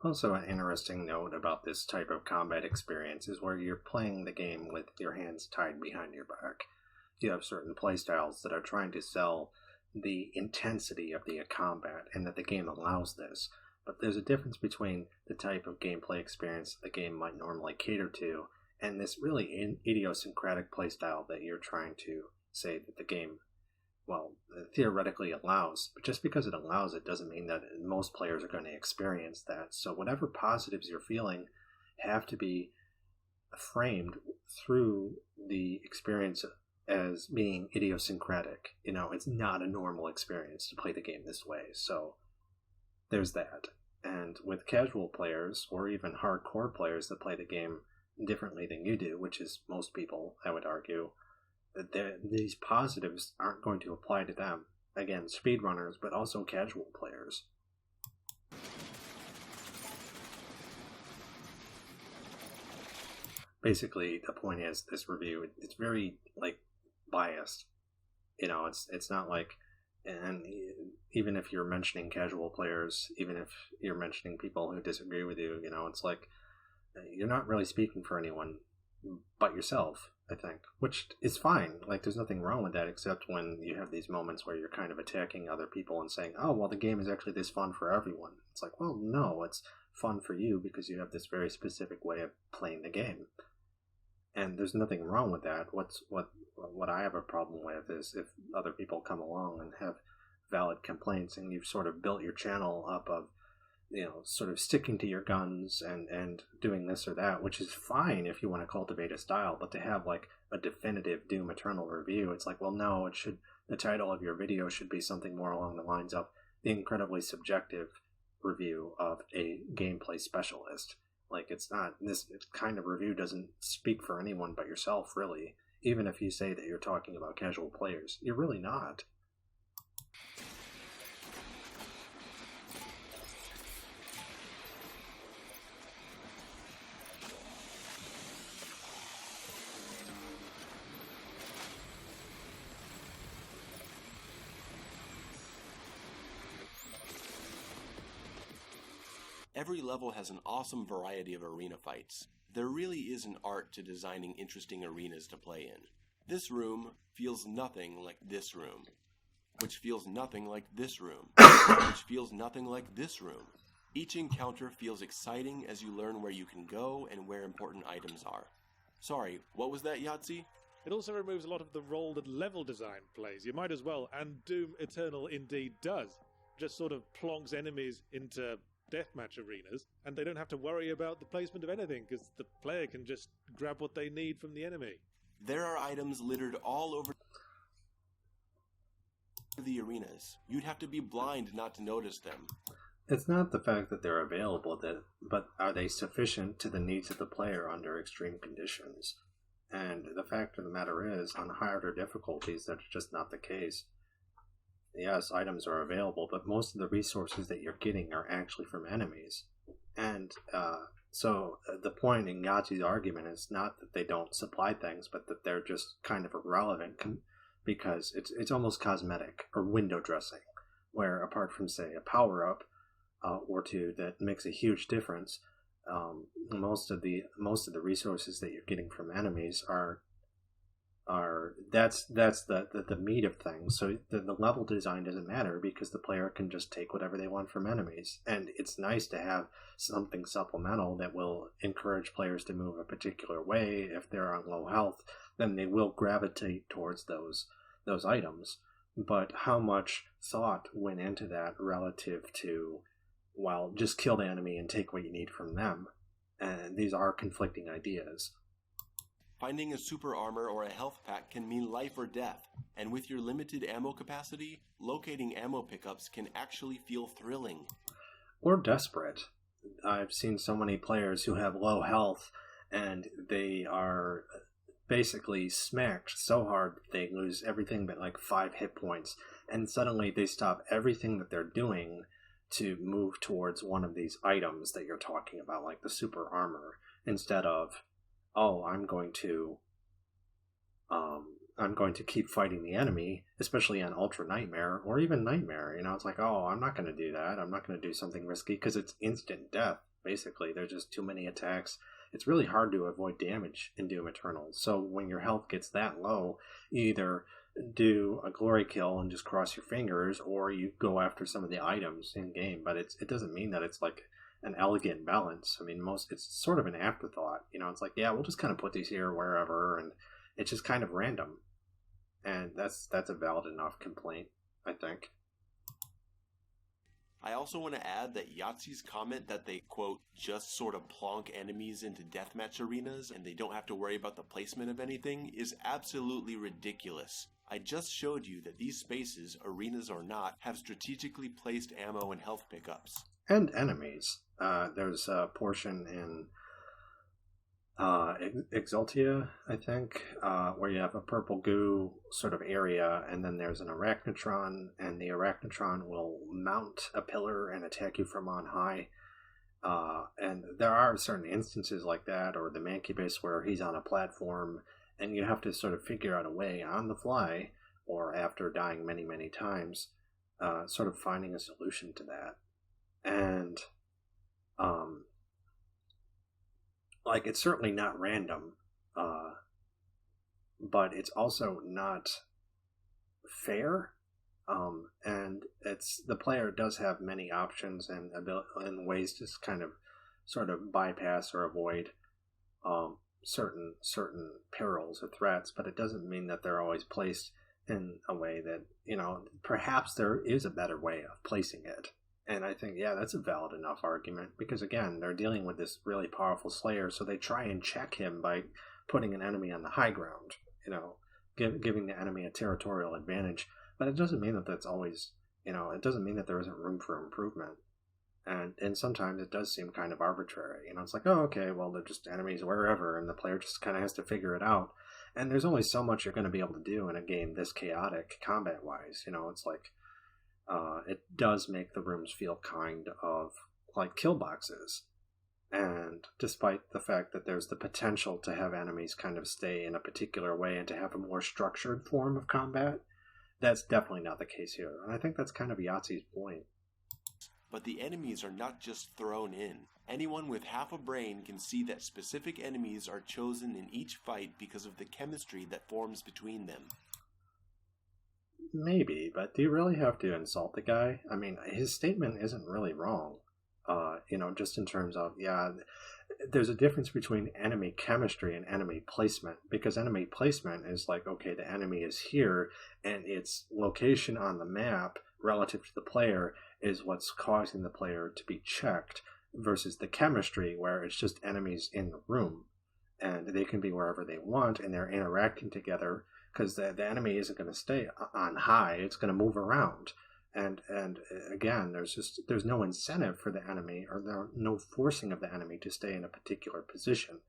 Also, an interesting note about this type of combat experience is where you're playing the game with your hands tied behind your back. You have certain playstyles that are trying to sell the intensity of the combat, and that the game allows this. But there's a difference between the type of gameplay experience the game might normally cater to, and this really idiosyncratic playstyle that you're trying to say that the game, well, theoretically allows. But just because it allows it doesn't mean that most players are going to experience that. So whatever positives you're feeling have to be framed through the experience as being idiosyncratic. It's not a normal experience to play the game this way. So there's that. And with casual players, or even hardcore players that play the game differently than you do, which is most people, I would argue, these positives aren't going to apply to them. Again, speedrunners, but also casual players. Basically, the point is, this review, it's very, biased. It's not like, and even if you're mentioning casual players, even if you're mentioning people who disagree with you, it's like you're not really speaking for anyone but yourself, I think, which is fine. Like, there's nothing wrong with that, except when you have these moments where you're kind of attacking other people and saying, oh, well, the game is actually this fun for everyone. It's like, well, no, it's fun for you because you have this very specific way of playing the game. And there's nothing wrong with that. What I have a problem with is if other people come along and have valid complaints, and you've sort of built your channel up of, sort of sticking to your guns and doing this or that, which is fine if you want to cultivate a style, but to have like a definitive Doom Eternal review, it's like, well, no, the title of your video should be something more along the lines of the incredibly subjective review of a gameplay specialist. Like, it's not, this kind of review doesn't speak for anyone but yourself, really. Even if you say that you're talking about casual players, you're really not. Every level has an awesome variety of arena fights. There really is an art to designing interesting arenas to play in. This room feels nothing like this room, which feels nothing like this room, which feels nothing like this room. Each encounter feels exciting as you learn where you can go and where important items are. Sorry, what was that, Yahtzee? It also removes a lot of the role that level design plays. You might as well, and Doom Eternal indeed does, just sort of plonks enemies into deathmatch arenas, and they don't have to worry about the placement of anything because the player can just grab what they need from the enemy. There are items littered all over the arenas. You'd have to be blind not to notice them. It's not the fact that they're available, but are they sufficient to the needs of the player under extreme conditions? And the fact of the matter is, on harder difficulties, that's just not the case. Yes, items are available, but most of the resources that you're getting are actually from enemies. And so the point in Yahtzee's argument is not that they don't supply things, but that they're just kind of irrelevant because it's almost cosmetic or window dressing, where apart from, say, a power-up or two that makes a huge difference, most of the resources that you're getting from enemies are that's the meat of things. So the level design doesn't matter because the player can just take whatever they want from enemies. And it's nice to have something supplemental that will encourage players to move a particular way. If they're on low health, then they will gravitate towards those items. But how much thought went into that relative to, well, just kill the enemy and take what you need from them? And these are conflicting ideas. Finding a super armor or a health pack can mean life or death, and with your limited ammo capacity, locating ammo pickups can actually feel thrilling. Or desperate. I've seen so many players who have low health, and they are basically smacked so hard that they lose everything but like 5 hit points, and suddenly they stop everything that they're doing to move towards one of these items that you're talking about, like the super armor, instead of, oh, I'm going to keep fighting the enemy, especially on Ultra Nightmare or even Nightmare. It's like, oh, I'm not going to do that. I'm not going to do something risky because it's instant death. Basically, there's just too many attacks. It's really hard to avoid damage in Doom Eternal. So when your health gets that low, you either do a glory kill and just cross your fingers, or you go after some of the items in game. But it doesn't mean that it's like an elegant balance. I mean, it's sort of an afterthought. It's like, yeah, we'll just kind of put these here wherever, and it's just kind of random. And that's a valid enough complaint, I think. I also want to add that Yahtzee's comment that they, quote, just sort of plonk enemies into deathmatch arenas and they don't have to worry about the placement of anything is absolutely ridiculous. I just showed you that these spaces, arenas or not, have strategically placed ammo and health pickups. And enemies. There's a portion in Exultia, I think, where you have a purple goo sort of area, and then there's an arachnotron, and the arachnotron will mount a pillar and attack you from on high. And there are certain instances like that, or the Mancubus where he's on a platform, and you have to sort of figure out a way on the fly or after dying many, many times, sort of finding a solution to that. And, like, it's certainly not random, but it's also not fair. And the player does have many options and ways to kind of sort of bypass or avoid certain perils or threats, but it doesn't mean that they're always placed in a way that, perhaps there is a better way of placing it. And I think, yeah, that's a valid enough argument, because again, they're dealing with this really powerful slayer, so they try and check him by putting an enemy on the high ground, giving the enemy a territorial advantage. But it doesn't mean that that's always, it doesn't mean that there isn't room for improvement. And sometimes it does seem kind of arbitrary. It's like, oh, okay, well, they're just enemies wherever, and the player just kind of has to figure it out. And there's only so much you're going to be able to do in a game this chaotic combat-wise. It's like, it does make the rooms feel kind of like kill boxes. And despite the fact that there's the potential to have enemies kind of stay in a particular way and to have a more structured form of combat, that's definitely not the case here. And I think that's kind of Yahtzee's point. But the enemies are not just thrown in. Anyone with half a brain can see that specific enemies are chosen in each fight because of the chemistry that forms between them. Maybe, but do you really have to insult the guy? I mean, his statement isn't really wrong. Just in terms of, there's a difference between enemy chemistry and enemy placement, because enemy placement is like, okay, the enemy is here, and its location on the map relative to the player is what's causing the player to be checked, versus the chemistry where it's just enemies in the room, and they can be wherever they want, and they're interacting together, because the enemy isn't going to stay on high, it's going to move around. And again, there's no incentive for the enemy, or there no forcing of the enemy to stay in a particular position.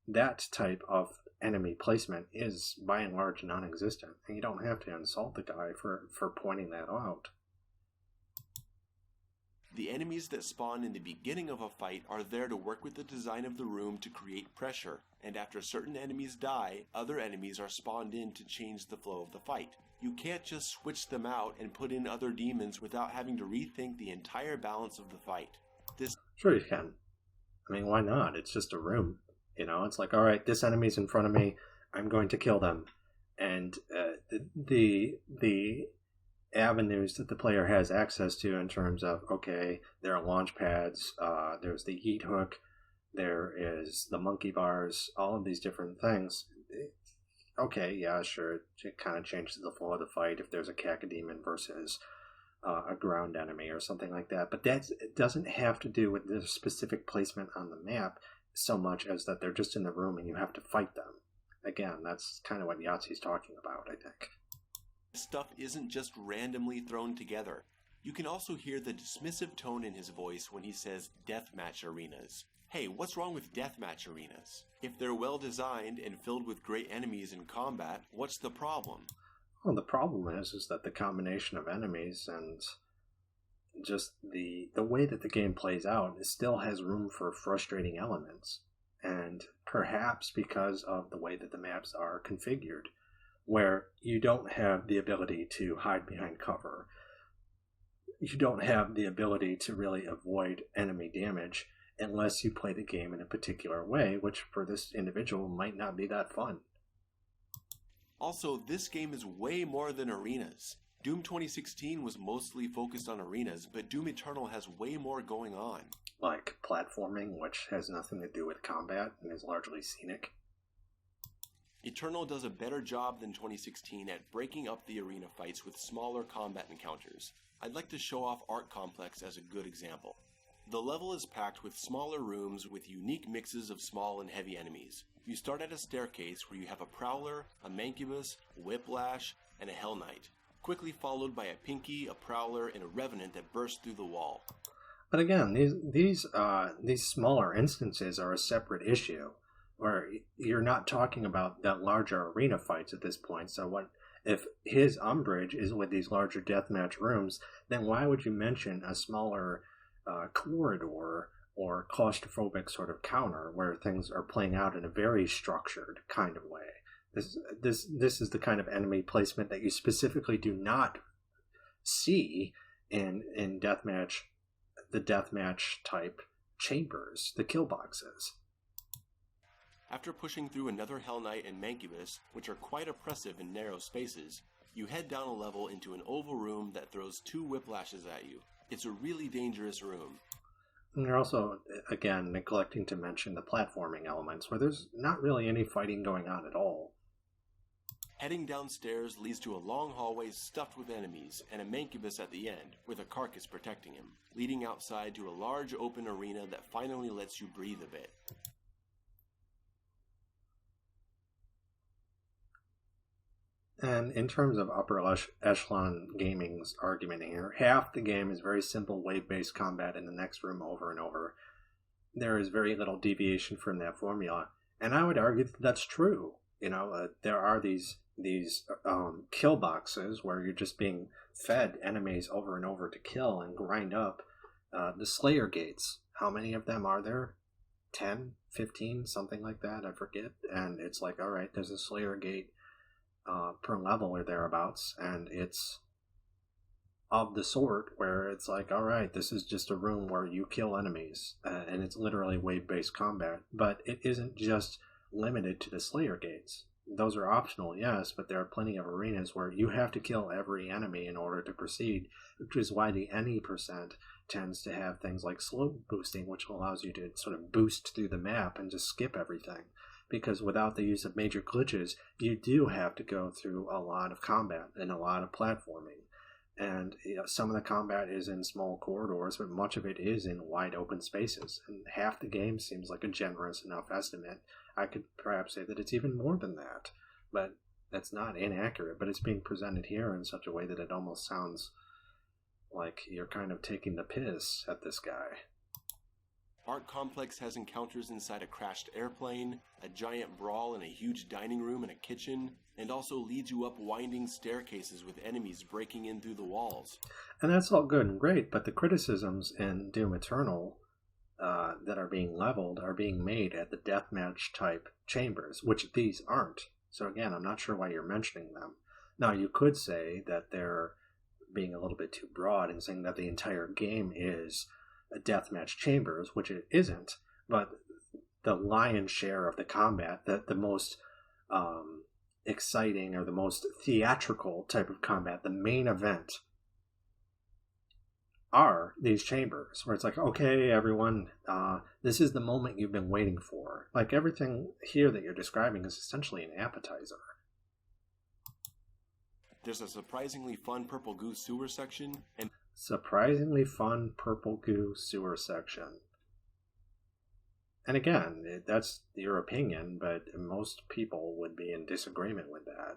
That type of enemy placement is by and large non-existent, and you don't have to insult the guy for pointing that out. The enemies that spawn in the beginning of a fight are there to work with the design of the room to create pressure, and after certain enemies die, other enemies are spawned in to change the flow of the fight. You can't just switch them out and put in other demons without having to rethink the entire balance of the fight. Sure you can. I mean, why not? It's just a room. It's like, all right, this enemy's in front of me, I'm going to kill them. And the avenues that the player has access to in terms of, okay, there are launch pads, there's the yeet hook, there is the monkey bars, all of these different things. Okay, yeah, sure, it kind of changes the flow of the fight if there's a cacodemon versus a ground enemy or something like that. But it doesn't have to do with the specific placement on the map so much as that they're just in the room and you have to fight them. Again, that's kind of what Yahtzee's talking about, I think. Stuff isn't just randomly thrown together. You can also hear the dismissive tone in his voice when he says deathmatch arenas. Hey, what's wrong with deathmatch arenas? If they're well designed and filled with great enemies in combat, what's the problem? Well, the problem is that the combination of enemies and just the way that the game plays out, it still has room for frustrating elements. And perhaps because of the way that the maps are configured, where you don't have the ability to hide behind cover, you don't have the ability to really avoid enemy damage unless you play the game in a particular way, which for this individual might not be that fun. Also, this game is way more than arenas. Doom 2016 was mostly focused on arenas, but Doom Eternal has way more going on. Like platforming, which has nothing to do with combat and is largely scenic. Eternal does a better job than 2016 at breaking up the arena fights with smaller combat encounters. I'd like to show off Art Complex as a good example. The level is packed with smaller rooms with unique mixes of small and heavy enemies. You start at a staircase where you have a Prowler, a Mancubus, Whiplash, and a Hell Knight, quickly followed by a Pinky, a Prowler, and a Revenant that burst through the wall. But again, these smaller instances are a separate issue, where you're not talking about that larger arena fights at this point. So what if his umbrage is with these larger deathmatch rooms, then why would you mention a smaller corridor or claustrophobic sort of counter where things are playing out in a very structured kind of way? This is the kind of enemy placement that you specifically do not see in the deathmatch type chambers, the kill boxes. After pushing through another Hell Knight and Mancubus, which are quite oppressive in narrow spaces, you head down a level into an oval room that throws 2 whiplashes at you. It's a really dangerous room. And you're also, again, neglecting to mention the platforming elements, where there's not really any fighting going on at all. Heading downstairs leads to a long hallway stuffed with enemies, and a Mancubus at the end, with a carcass protecting him, leading outside to a large open arena that finally lets you breathe a bit. And in terms of upper echelon gaming's argument here, half the game is very simple wave-based combat in the next room over and over. There is very little deviation from that formula, and I would argue that that's true. There are these kill boxes where you're just being fed enemies over and over to kill and grind up. The Slayer gates, how many of them are there? 10, 15, something like that, I forget. And it's like, all right, there's a Slayer gate per level or thereabouts, and it's of the sort where it's like, all right, this is just a room where you kill enemies, and it's literally wave-based combat. But it isn't just limited to the Slayer gates. Those are optional, yes, but there are plenty of arenas where you have to kill every enemy in order to proceed, which is why the any percent tends to have things like slow boosting, which allows you to sort of boost through the map and just skip everything. Because without the use of major glitches, you do have to go through a lot of combat and a lot of platforming. And some of the combat is in small corridors, but much of it is in wide open spaces. And half the game seems like a generous enough estimate. I could perhaps say that it's even more than that. But that's not inaccurate. But it's being presented here in such a way that it almost sounds like you're kind of taking the piss at this guy. Art Complex has encounters inside a crashed airplane, a giant brawl in a huge dining room and a kitchen, and also leads you up winding staircases with enemies breaking in through the walls. And that's all good and great, but the criticisms in Doom Eternal that are being leveled are being made at the deathmatch type chambers, which these aren't. So again, I'm not sure why you're mentioning them. Now, you could say that they're being a little bit too broad and saying that the entire game is deathmatch chambers, which it isn't, but the lion's share of the combat, the most exciting or the most theatrical type of combat, the main event, are these chambers where it's like, okay, everyone, this is the moment you've been waiting for. Like, everything here that you're describing is essentially an appetizer. There's a surprisingly fun purple goo sewer section, and surprisingly fun purple goo sewer section. And again, that's your opinion, but most people would be in disagreement with that.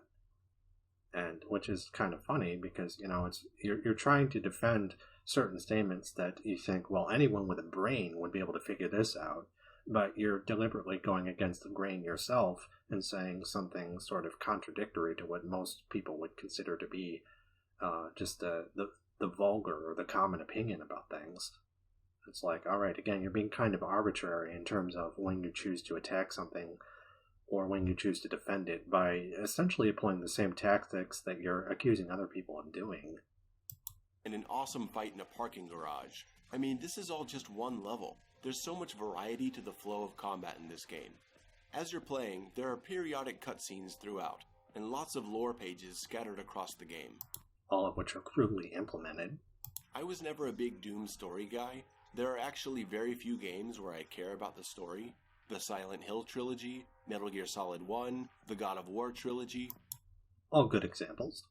And which is kind of funny because, it's you're trying to defend certain statements that you think, well, anyone with a brain would be able to figure this out, but you're deliberately going against the grain yourself and saying something sort of contradictory to what most people would consider to be just the vulgar or the common opinion about things. It's like, all right, again, you're being kind of arbitrary in terms of when you choose to attack something or when you choose to defend it by essentially employing the same tactics that you're accusing other people of doing. And an awesome fight in a parking garage. I mean, this is all just one level. There's so much variety to the flow of combat in this game. As you're playing, there are periodic cutscenes throughout, and lots of lore pages scattered across the game. All of which are crudely implemented. I was never a big Doom story guy. There are actually very few games where I care about the story. The Silent Hill trilogy, Metal Gear Solid 1, the God of War trilogy. All good examples.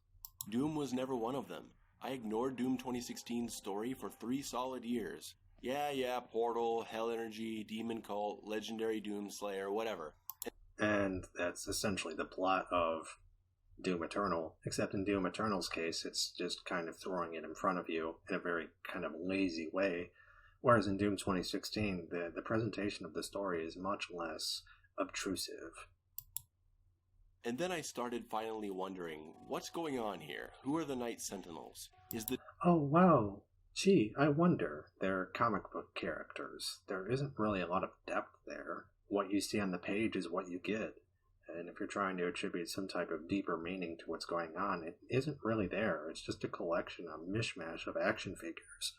Doom was never one of them. I ignored Doom 2016's story for 3 solid years. Yeah, Portal, Hell Energy, Demon Cult, Legendary Doom Slayer, whatever. And that's essentially the plot of Doom Eternal, except in Doom Eternal's case, it's just kind of throwing it in front of you in a very kind of lazy way, whereas in Doom 2016, the presentation of the story is much less obtrusive. And then I started finally wondering, what's going on here? Who are the Night Sentinels? Oh, wow. Gee, I wonder. They're comic book characters. There isn't really a lot of depth there. What you see on the page is what you get. and if you're trying to attribute some type of deeper meaning to what's going on, it isn't really there. It's just a collection, a mishmash of action figures.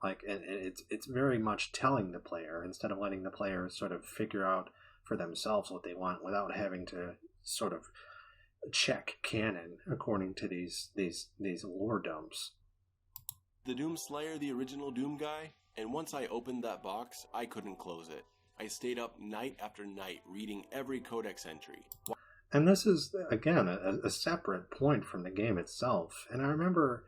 Like, and it's very much telling the player instead of letting the player sort of figure out for themselves what they want without having to sort of check canon according to these lore dumps. The Doom Slayer, the original Doom guy, and once I opened that box, I couldn't close it. I stayed up night after night reading every codex entry. And this is, again, a separate point from the game itself. And I remember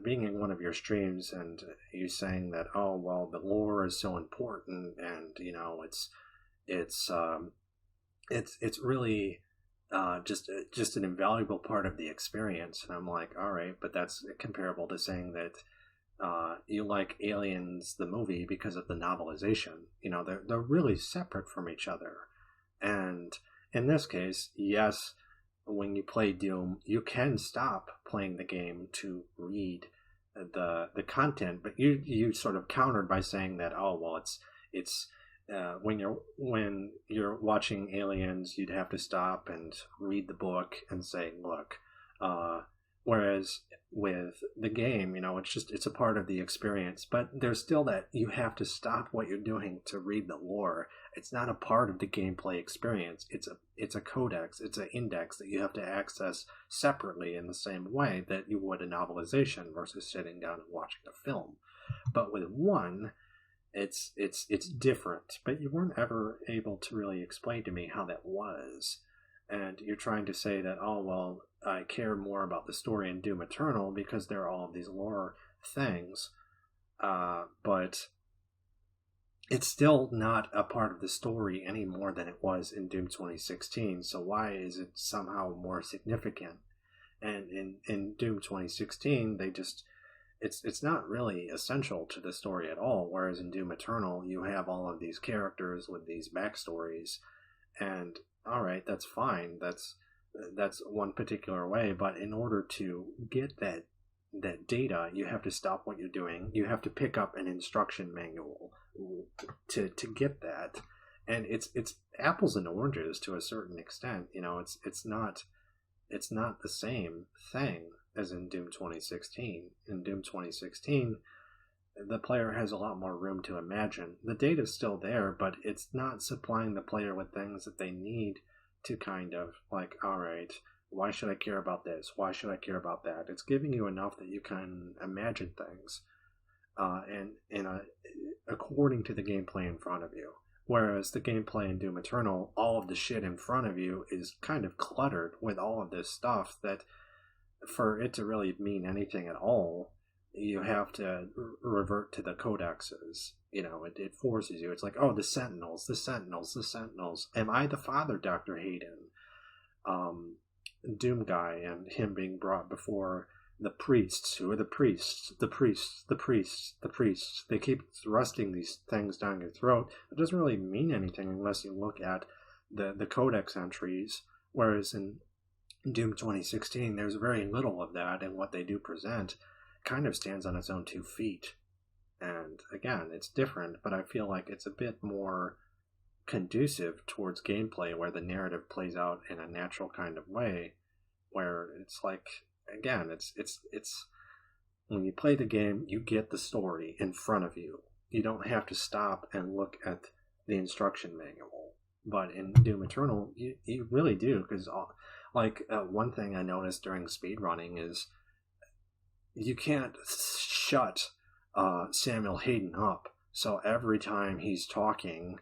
being in one of your streams and you saying that, oh, well, the lore is so important and, you know, it's really just an invaluable part of the experience. And I'm like, all right, but that's comparable to saying that you like Aliens the movie because of the novelization. You know, they're really separate from each other. And in this case, yes, when you play Doom, you can stop playing the game to read the content, but you sort of countered by saying that, oh, well, it's when you're watching Aliens, you'd have to stop and read the book and say, look, whereas with the game, you know, it's a part of the experience, but there's still that you have to stop what you're doing to read the lore. It's not a part of the gameplay experience. It's a codex. It's an index that you have to access separately in the same way that you would a novelization versus sitting down and watching a film. But with one, it's different. But you weren't ever able to really explain to me how that was. And you're trying to say that, oh, well, I care more about the story in Doom Eternal because there are all of these lore things. But it's still not a part of the story any more than it was in Doom 2016. So why is it somehow more significant? And in Doom 2016, it's not really essential to the story at all. Whereas in Doom Eternal, you have all of these characters with these backstories, and all right, that's fine. That's one particular way. But in order to get that data, you have to stop what you're doing. You have to pick up an instruction manual to get that. And it's apples and oranges to a certain extent. You know, it's not the same thing as in Doom 2016. In Doom 2016, the player has a lot more room to imagine. The data's still there, but it's not supplying the player with things that they need to kind of like, all right, why should I care about this? Why should I care about that? It's giving you enough that you can imagine things according to the gameplay in front of you. Whereas the gameplay in Doom Eternal, all of the shit in front of you is kind of cluttered with all of this stuff that for it to really mean anything at all, you have to revert to the codexes. You know, it forces you. It's like, oh, the Sentinels. Am I the father, Dr. Hayden? Doom guy and him being brought before the priests. Who are the priests? The priests. They keep thrusting these things down your throat. It doesn't really mean anything unless you look at the codex entries. Whereas in Doom 2016, there's very little of that, and what they do present kind of stands on its own 2 feet. And again, it's different, but I feel like it's a bit more conducive towards gameplay where the narrative plays out in a natural kind of way, where it's like, again, it's when you play the game, you get the story in front of you. You don't have to stop and look at the instruction manual. But in Doom Eternal, you really do, because one thing I noticed during speedrunning is you can't shut Samuel Hayden up. So every time he's talking,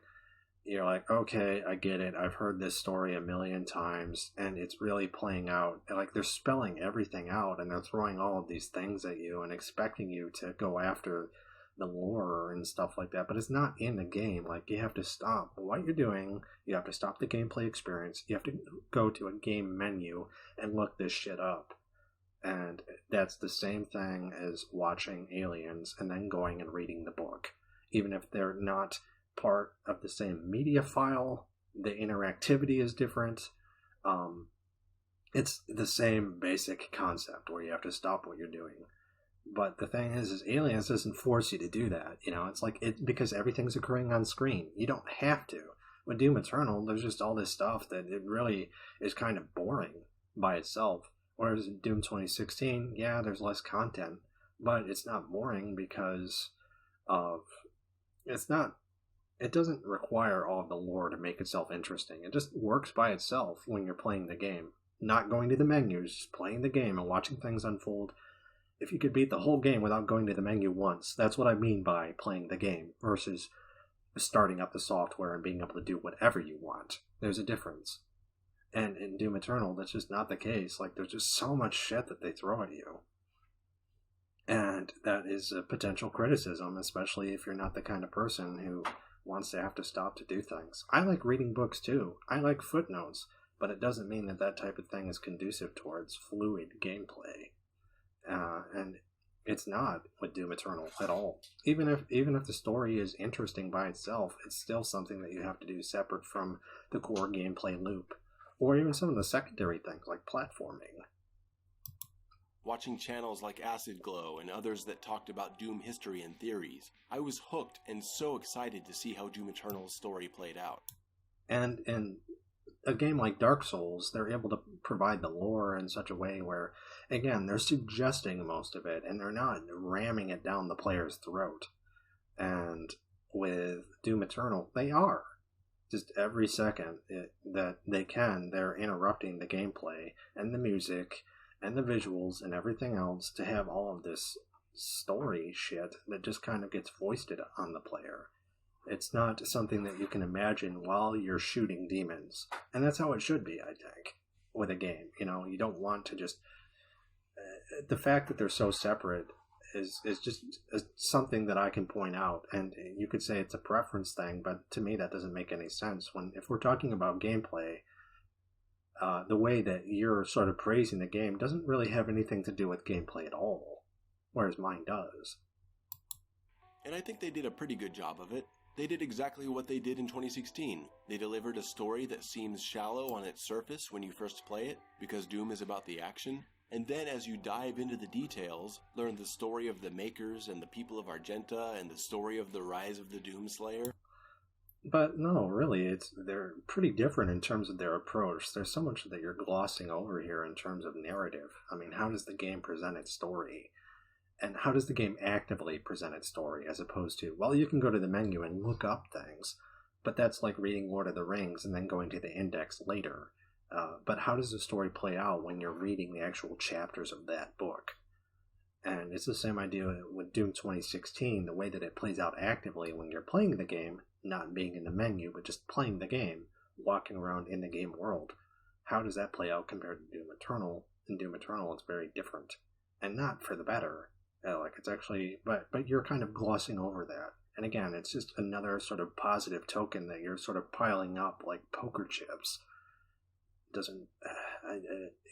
you're like, okay, I get it. I've heard this story a million times, and it's really playing out. Like, they're spelling everything out, and they're throwing all of these things at you and expecting you to go after the lore and stuff like that. But it's not in the game. Like, you have to stop what you're doing. You have to stop the gameplay experience. You have to go to a game menu and look this shit up. And that's the same thing as watching Aliens and then going and reading the book. Even if they're not part of the same media file, the interactivity is different. It's the same basic concept where you have to stop what you're doing. But the thing is Aliens doesn't force you to do that. You know, it's like because everything's occurring on screen. You don't have to. With Doom Eternal, there's just all this stuff that it really is kind of boring by itself. Whereas in Doom 2016, yeah, there's less content, but it's not boring because of it doesn't require all of the lore to make itself interesting. It just works by itself when you're playing the game. Not going to the menus, just playing the game and watching things unfold. If you could beat the whole game without going to the menu once, that's what I mean by playing the game versus starting up the software and being able to do whatever you want. There's a difference. And in Doom Eternal, that's just not the case. Like, there's just so much shit that they throw at you. And that is a potential criticism, especially if you're not the kind of person who wants to have to stop to do things. I like reading books too. I like footnotes, but it doesn't mean that that type of thing is conducive towards fluid gameplay. And it's not with Doom Eternal at all. Even if the story is interesting by itself, it's still something that you have to do separate from the core gameplay loop, or even some of the secondary things like platforming. Watching channels like Acid Glow and others that talked about Doom history and theories, I was hooked and so excited to see how Doom Eternal's story played out. And in a game like Dark Souls, they're able to provide the lore in such a way where, again, they're suggesting most of it, and they're not ramming it down the player's throat. And with Doom Eternal, they are. Just every second that they can, they're interrupting the gameplay and the music and the visuals and everything else to have all of this story shit that just kind of gets foisted on the player. It's not something that you can imagine while you're shooting demons. And that's how it should be, I think, with a game. You know, you don't want to just... the fact that they're so separate is just something that I can point out. And you could say it's a preference thing, but to me that doesn't make any sense. If we're talking about gameplay, the way that you're sort of praising the game doesn't really have anything to do with gameplay at all, whereas mine does. And I think they did a pretty good job of it. They did exactly what they did in 2016. They delivered a story that seems shallow on its surface when you first play it, because Doom is about the action, and then as you dive into the details, learn the story of the makers and the people of Argenta and the story of the rise of the Doomslayer. But no, really, they're pretty different in terms of their approach. There's so much that you're glossing over here in terms of narrative. I mean, how does the game present its story? And how does the game actively present its story, as opposed to, well, you can go to the menu and look up things, but that's like reading Lord of the Rings and then going to the index later. But how does the story play out when you're reading the actual chapters of that book? And it's the same idea with Doom 2016, the way that it plays out actively when you're playing the game, not being in the menu, but just playing the game, walking around in the game world. How does that play out compared to Doom Eternal? In Doom Eternal, it's very different, and not for the better. It's actually, but you're kind of glossing over that. And again, it's just another sort of positive token that you're sort of piling up like poker chips. Doesn't,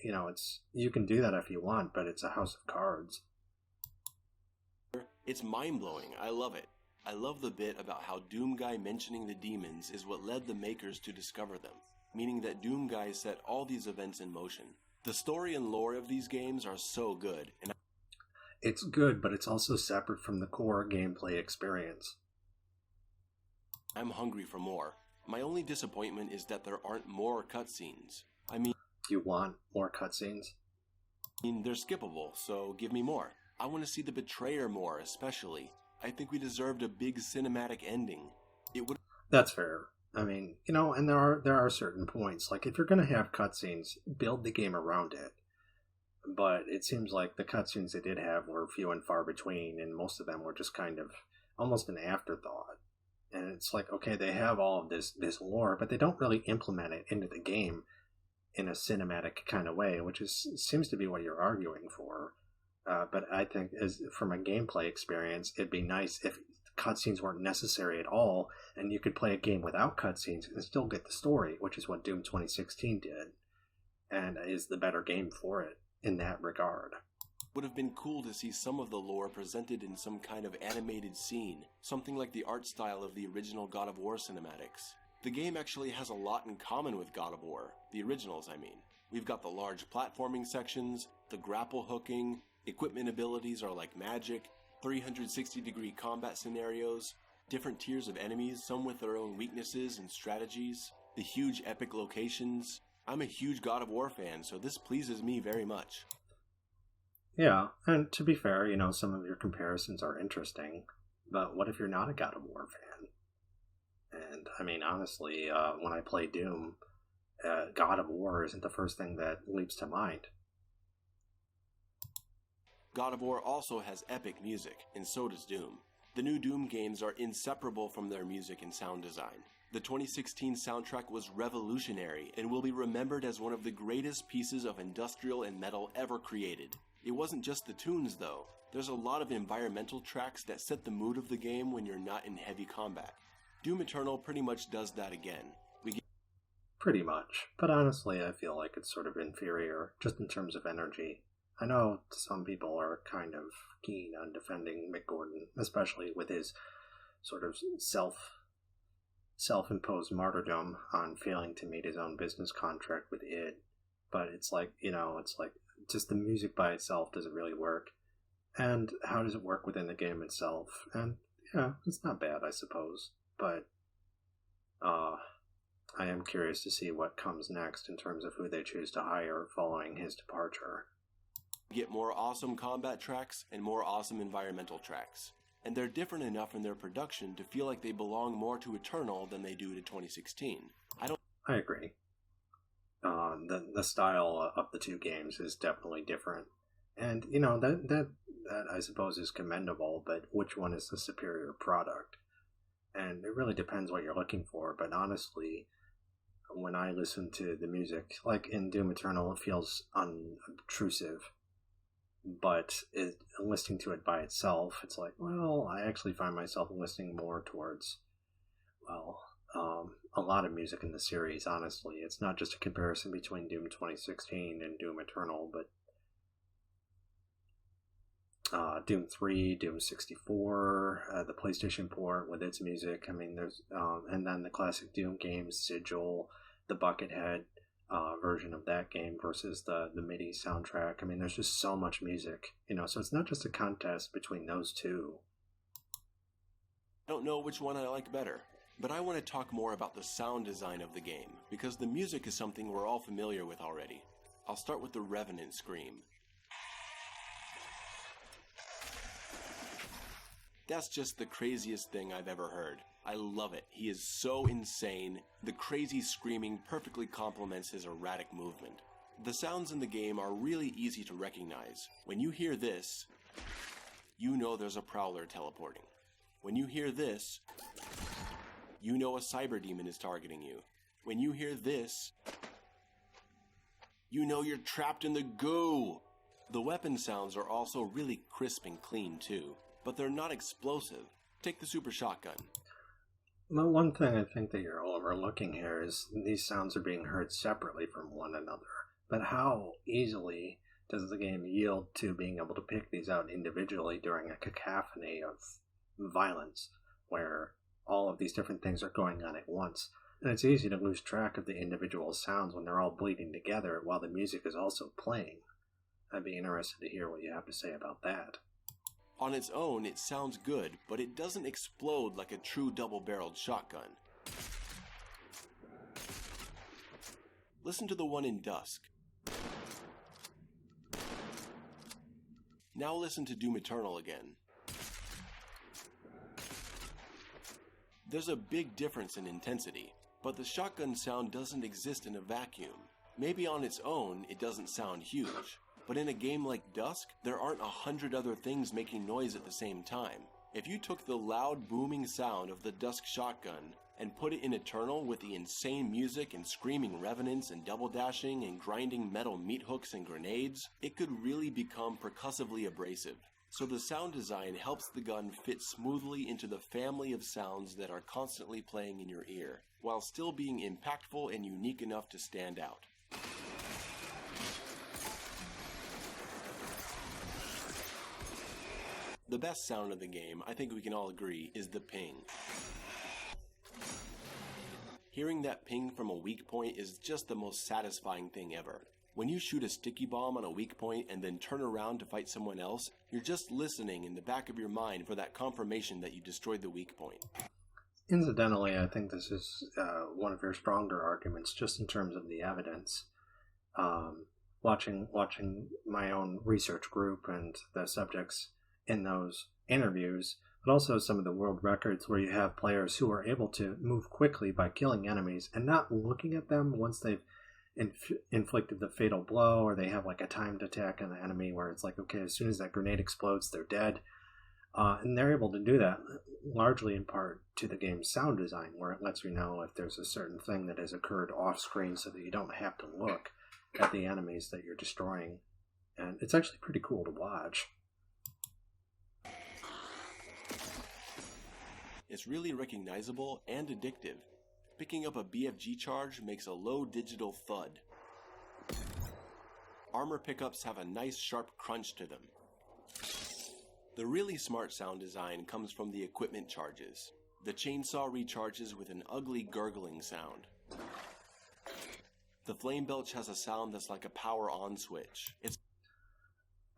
it's, you can do that if you want, but it's a house of cards. It's mind-blowing. I love it. I love the bit about how Doom Guy mentioning the demons is what led the makers to discover them, meaning that Doom Guy set all these events in motion. The story and lore of these games are so good, and it's good, but it's also separate from the core gameplay experience. I'm hungry for more. My only disappointment is that there aren't more cutscenes. I mean... You want more cutscenes? They're skippable, so give me more. I want to see the Betrayer more, especially. I think we deserved a big cinematic ending. It would... That's fair. I mean, and there are certain points. Like, if you're going to have cutscenes, build the game around it. But it seems like the cutscenes they did have were few and far between, and most of them were just kind of almost an afterthought. And it's like, okay, they have all of this lore, but they don't really implement it into the game in a cinematic kind of way, which seems to be what you're arguing for. But I think from a gameplay experience, it'd be nice if cutscenes weren't necessary at all, and you could play a game without cutscenes and still get the story, which is what Doom 2016 did, and is the better game for it in that regard. Would have been cool to see some of the lore presented in some kind of animated scene, something like the art style of the original God of War cinematics. The game actually has a lot in common with God of War, the originals I mean. We've got the large platforming sections, the grapple hooking, equipment abilities are like magic, 360-degree combat scenarios, Different tiers of enemies, some with their own weaknesses and strategies, the huge epic locations. I'm a huge God of War fan, so this pleases me very much. Yeah, and to be fair, some of your comparisons are interesting, but what if you're not a God of War fan? And, I mean, honestly, when I play Doom, God of War isn't the first thing that leaps to mind. God of War also has epic music, and so does Doom. The new Doom games are inseparable from their music and sound design. The 2016 soundtrack was revolutionary and will be remembered as one of the greatest pieces of industrial and metal ever created. It wasn't just the tunes, though. There's a lot of environmental tracks that set the mood of the game when you're not in heavy combat. Doom Eternal pretty much does that again. Pretty much, but honestly I feel like it's sort of inferior, just in terms of energy. I know some people are kind of keen on defending Mick Gordon, especially with his sort of self-imposed martyrdom on failing to meet his own business contract with id. But it's like, just the music by itself doesn't really work. And how does it work within the game itself? And yeah, it's not bad, I suppose. But I am curious to see what comes next in terms of who they choose to hire following his departure. Get more awesome combat tracks and more awesome environmental tracks. And they're different enough in their production to feel like they belong more to Eternal than they do to 2016. I agree. The style of the two games is definitely different. And, that I suppose is commendable, but which one is the superior product? And it really depends what you're looking for, but honestly, when I listen to the music, like in Doom Eternal, it feels unobtrusive, but listening to it by itself, it's like, well, I actually find myself listening more towards, a lot of music in the series, honestly. It's not just a comparison between Doom 2016 and Doom Eternal, but Doom 3, Doom 64, the PlayStation port with its music. I mean, there's and then the classic Doom games, Sigil, the Buckethead version of that game versus the MIDI soundtrack. I mean, there's just so much music, so it's not just a contest between those two. I don't know which one I like better, but I want to talk more about the sound design of the game, because the music is something we're all familiar with already. I'll start with the Revenant Scream. That's just the craziest thing I've ever heard. I love it. He is so insane. The crazy screaming perfectly complements his erratic movement. The sounds in the game are really easy to recognize. When you hear this, you know there's a prowler teleporting. When you hear this, you know a cyber demon is targeting you. When you hear this, you know you're trapped in the goo. The weapon sounds are also really crisp and clean too, but they're not explosive. Take the super shotgun. Well, one thing I think that you're overlooking here is these sounds are being heard separately from one another. But how easily does the game yield to being able to pick these out individually during a cacophony of violence, where all of these different things are going on at once? And it's easy to lose track of the individual sounds when they're all bleeding together while the music is also playing. I'd be interested to hear what you have to say about that. On its own, it sounds good, but it doesn't explode like a true double-barreled shotgun. Listen to the one in Dusk. Now listen to Doom Eternal again. There's a big difference in intensity, but the shotgun sound doesn't exist in a vacuum. Maybe on its own, it doesn't sound huge. But in a game like Dusk, there aren't 100 other things making noise at the same time. If you took the loud booming sound of the Dusk shotgun and put it in Eternal with the insane music and screaming revenants and double dashing and grinding metal meat hooks and grenades, it could really become percussively abrasive. So the sound design helps the gun fit smoothly into the family of sounds that are constantly playing in your ear, while still being impactful and unique enough to stand out. The best sound of the game, I think we can all agree, is the ping. Hearing that ping from a weak point is just the most satisfying thing ever. When you shoot a sticky bomb on a weak point and then turn around to fight someone else, you're just listening in the back of your mind for that confirmation that you destroyed the weak point. Incidentally, I think this is one of your stronger arguments, just in terms of the evidence. Watching my own research group and the subjects in those interviews, but also some of the world records where you have players who are able to move quickly by killing enemies and not looking at them once they've inflicted the fatal blow, or they have like a timed attack on the enemy where it's like, okay, as soon as that grenade explodes, they're dead. And they're able to do that largely in part to the game's sound design, where it lets you know if there's a certain thing that has occurred off screen so that you don't have to look at the enemies that you're destroying. And it's actually pretty cool to watch. It's really recognizable and addictive. Picking up a BFG charge makes a low digital thud. Armor pickups have a nice sharp crunch to them. The really smart sound design comes from the equipment charges. The chainsaw recharges with an ugly gurgling sound. The flame belch has a sound that's like a power on switch.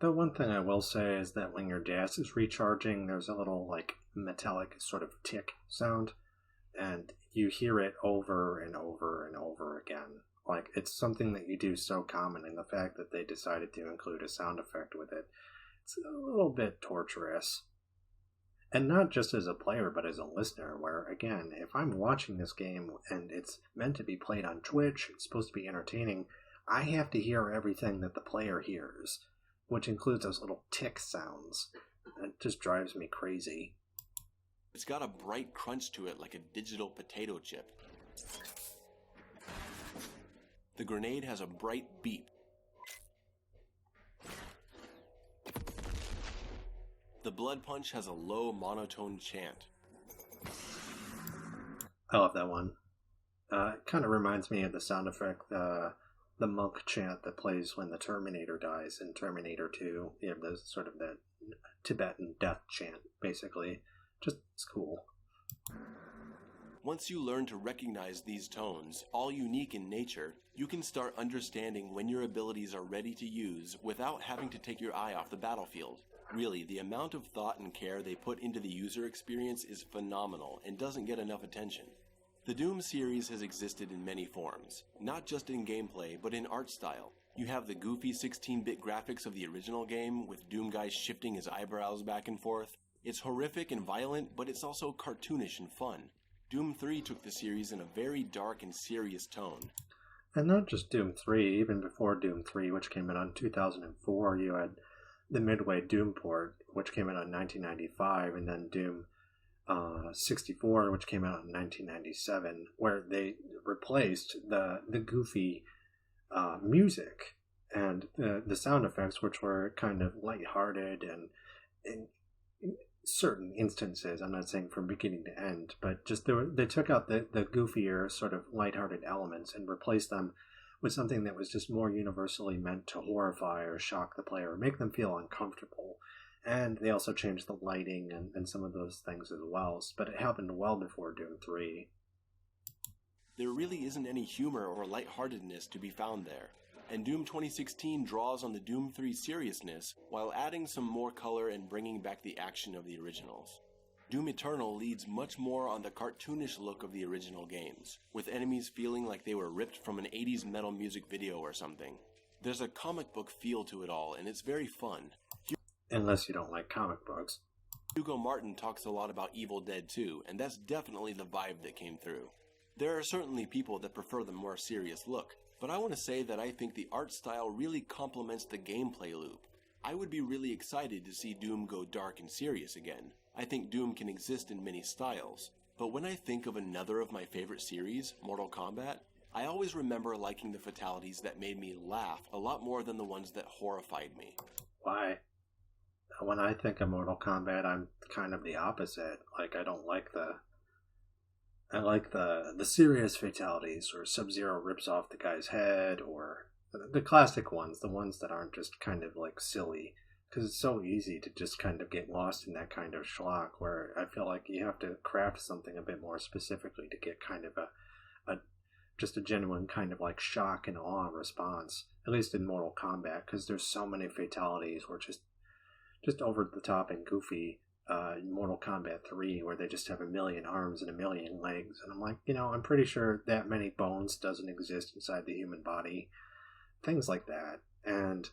The one thing I will say is that when your DAS is recharging, there's a little like metallic sort of tick sound, and you hear it over and over and over again. Like, it's something that you do so common, and the fact that they decided to include a sound effect with it, it's a little bit torturous. And not just as a player, but as a listener, where, again, if I'm watching this game and it's meant to be played on Twitch, it's supposed to be entertaining, I have to hear everything that the player hears, which includes those little tick sounds. It just drives me crazy. It's got a bright crunch to it like a digital potato chip. The grenade has a bright beep. The blood punch has a low monotone chant. I love that one. It kind of reminds me of the sound effect, the monk chant that plays when the Terminator dies in Terminator 2. You have the sort of that Tibetan death chant, basically. Just, it's cool. Once you learn to recognize these tones, all unique in nature, you can start understanding when your abilities are ready to use without having to take your eye off the battlefield. Really, the amount of thought and care they put into the user experience is phenomenal and doesn't get enough attention. The Doom series has existed in many forms, not just in gameplay, but in art style. You have the goofy 16-bit graphics of the original game, with Doom Guy shifting his eyebrows back and forth. It's horrific and violent, but it's also cartoonish and fun. Doom 3 took the series in a very dark and serious tone. And not just Doom 3, even before Doom 3, which came out in 2004, you had the Midway Doom port, which came out in 1995, and then Doom 64, which came out in 1997, where they replaced the goofy music and the sound effects, which were kind of lighthearted and in certain instances, I'm not saying from beginning to end, but just they took out the goofier sort of lighthearted elements and replaced them with something that was just more universally meant to horrify or shock the player or make them feel uncomfortable. And they also changed the lighting and some of those things as well, but it happened well before Doom 3. There really isn't any humor or lightheartedness to be found there, and Doom 2016 draws on the Doom 3 seriousness while adding some more color and bringing back the action of the originals. Doom Eternal leads much more on the cartoonish look of the original games, with enemies feeling like they were ripped from an 80s metal music video or something. There's a comic book feel to it all, and it's very fun. Unless you don't like comic books. Hugo Martin talks a lot about Evil Dead 2, and that's definitely the vibe that came through. There are certainly people that prefer the more serious look, but I want to say that I think the art style really complements the gameplay loop. I would be really excited to see Doom go dark and serious again. I think Doom can exist in many styles, but when I think of another of my favorite series, Mortal Kombat, I always remember liking the fatalities that made me laugh a lot more than the ones that horrified me. Why? When I think of Mortal Kombat, I'm kind of the opposite. Like, I like the serious fatalities, or Sub-Zero rips off the guy's head, or the classic ones, the ones that aren't just kind of like silly, because it's so easy to just kind of get lost in that kind of schlock, where I feel like you have to craft something a bit more specifically to get kind of a just a genuine kind of like shock and awe response, at least in Mortal Kombat, because there's so many fatalities where just over the top and goofy. In Mortal Kombat 3, where they just have a million arms and a million legs, and I'm like, I'm pretty sure that many bones doesn't exist inside the human body, things like that. And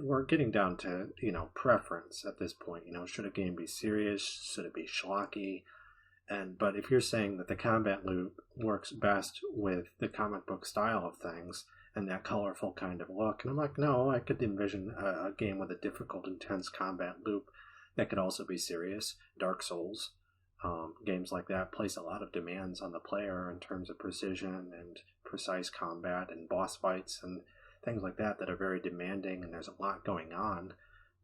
we're getting down to preference at this point. Should a game be serious? Should it be schlocky? But if you're saying that the combat loop works best with the comic book style of things and that colorful kind of look, and I'm like, no, I could envision a game with a difficult, intense combat loop that could also be serious. Dark Souls, games like that place a lot of demands on the player in terms of precision and precise combat and boss fights and things like that are very demanding, and there's a lot going on,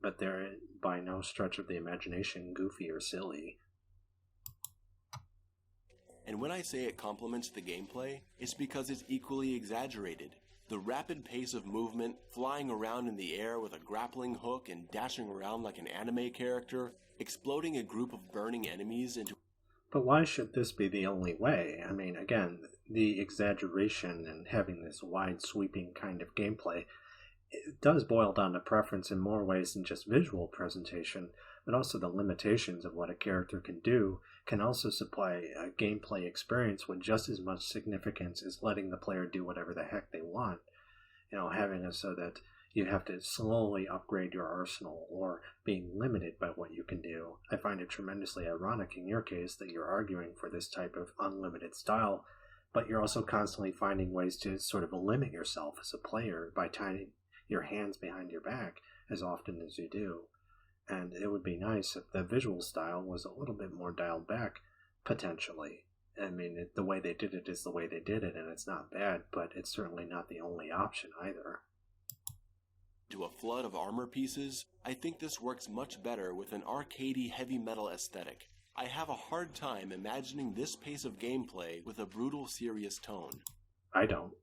but they're by no stretch of the imagination goofy or silly. And when I say it complements the gameplay, it's because it's equally exaggerated. The rapid pace of movement, flying around in the air with a grappling hook and dashing around like an anime character, exploding a group of burning enemies into... But why should this be the only way? I mean, again, the exaggeration and having this wide sweeping kind of gameplay, it does boil down to preference in more ways than just visual presentation, but also the limitations of what a character can do can also supply a gameplay experience with just as much significance as letting the player do whatever the heck they want. Having it so that you have to slowly upgrade your arsenal or being limited by what you can do. I find it tremendously ironic in your case that you're arguing for this type of unlimited style, but you're also constantly finding ways to sort of limit yourself as a player by tying your hands behind your back as often as you do. And it would be nice if the visual style was a little bit more dialed back, potentially. I mean, the way they did it is the way they did it, and it's not bad, but it's certainly not the only option either. To a flood of armor pieces, I think this works much better with an arcadey heavy metal aesthetic. I have a hard time imagining this pace of gameplay with a brutal, serious tone. I don't.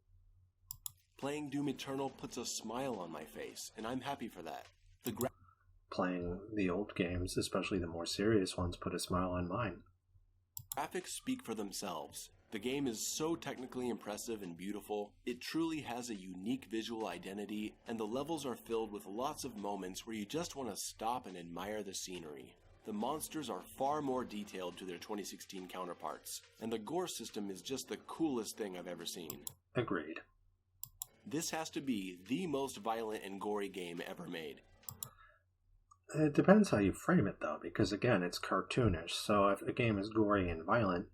Playing Doom Eternal puts a smile on my face, and I'm happy for that. Playing the old games, especially the more serious ones, put a smile on mine. Graphics speak for themselves. The game is so technically impressive and beautiful, it truly has a unique visual identity, and the levels are filled with lots of moments where you just want to stop and admire the scenery. The monsters are far more detailed to their 2016 counterparts, and the gore system is just the coolest thing I've ever seen. Agreed. This has to be the most violent and gory game ever made. It depends how you frame it, though, because, again, it's cartoonish, so if a game is gory and violent,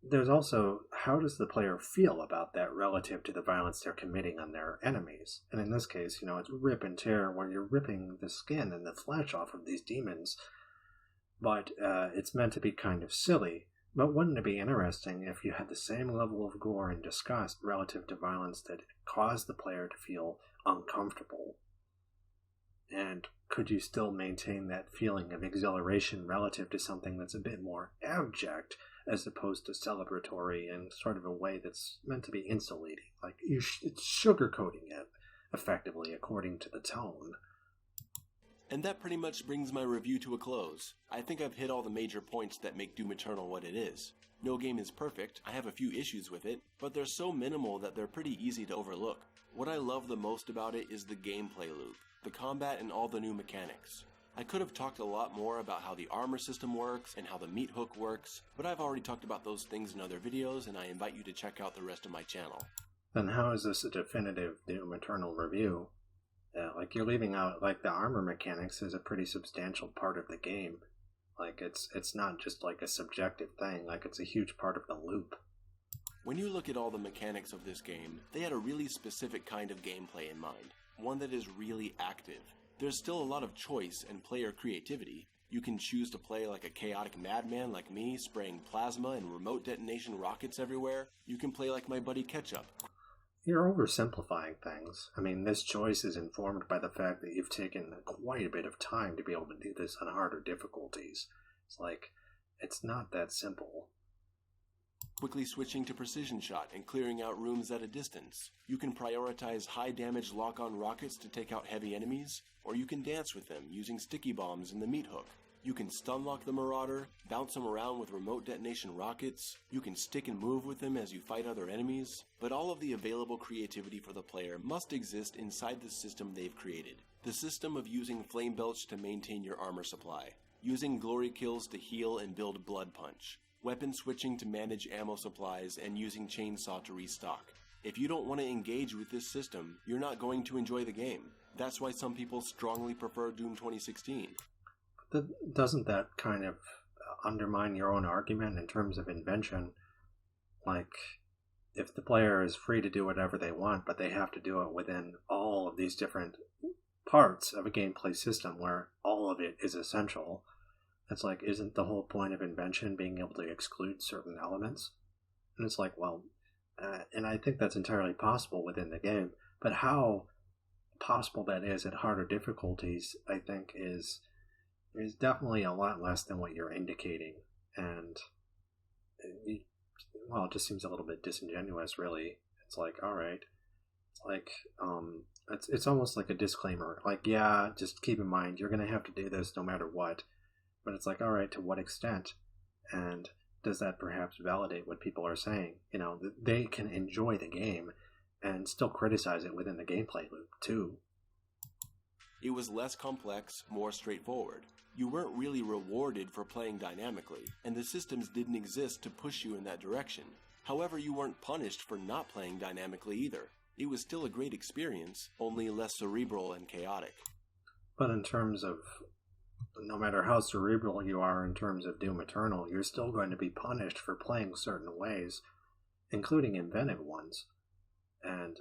there's also, how does the player feel about that relative to the violence they're committing on their enemies? And in this case, it's rip and tear, where you're ripping the skin and the flesh off of these demons, but it's meant to be kind of silly. But wouldn't it be interesting if you had the same level of gore and disgust relative to violence that caused the player to feel uncomfortable? And could you still maintain that feeling of exhilaration relative to something that's a bit more abject as opposed to celebratory in sort of a way that's meant to be insulating? Like, it's sugarcoating it, effectively, according to the tone. And that pretty much brings my review to a close. I think I've hit all the major points that make Doom Eternal what it is. No game is perfect, I have a few issues with it, but they're so minimal that they're pretty easy to overlook. What I love the most about it is the gameplay loop, the combat, and all the new mechanics. I could have talked a lot more about how the armor system works and how the meat hook works, but I've already talked about those things in other videos, and I invite you to check out the rest of my channel. Then how is this a definitive Doom Eternal review? You're leaving out, the armor mechanics is a pretty substantial part of the game. It's not just a subjective thing, it's a huge part of the loop. When you look at all the mechanics of this game, they had a really specific kind of gameplay in mind. One that is really active. There's still a lot of choice and player creativity. You can choose to play like a chaotic madman like me, spraying plasma and remote detonation rockets everywhere. You can play like my buddy Ketchup. You're oversimplifying things. I mean, this choice is informed by the fact that you've taken quite a bit of time to be able to do this on harder difficulties. It's not that simple. Quickly switching to precision shot and clearing out rooms at a distance. You can prioritize high damage lock-on rockets to take out heavy enemies, or you can dance with them using sticky bombs and the meat hook. You can stunlock the Marauder, bounce him around with remote detonation rockets, you can stick and move with him as you fight other enemies, but all of the available creativity for the player must exist inside the system they've created. The system of using Flame Belch to maintain your armor supply, using Glory Kills to heal and build Blood Punch, weapon switching to manage ammo supplies, and using Chainsaw to restock. If you don't want to engage with this system, you're not going to enjoy the game. That's why some people strongly prefer Doom 2016. Doesn't that kind of undermine your own argument in terms of invention? Like, if the player is free to do whatever they want, but they have to do it within all of these different parts of a gameplay system where all of it is essential, it's like, isn't the whole point of invention being able to exclude certain elements? And it's like, well, and I think that's entirely possible within the game, but how possible that is at harder difficulties, I think, is definitely a lot less than what you're indicating, and it just seems a little bit disingenuous, really. It's like, all right, it's like, it's almost like a disclaimer, like, yeah, just keep in mind you're going to have to do this no matter what, but it's like, all right, to what extent, and does that perhaps validate what people are saying? You know, they can enjoy the game and still criticize it within the gameplay loop too. It was less complex, more straightforward. You weren't really rewarded for playing dynamically, and the systems didn't exist to push you in that direction. However, you weren't punished for not playing dynamically either. It was still a great experience, only less cerebral and chaotic. But in terms of, no matter how cerebral you are in terms of Doom Eternal, you're still going to be punished for playing certain ways, including inventive ones. And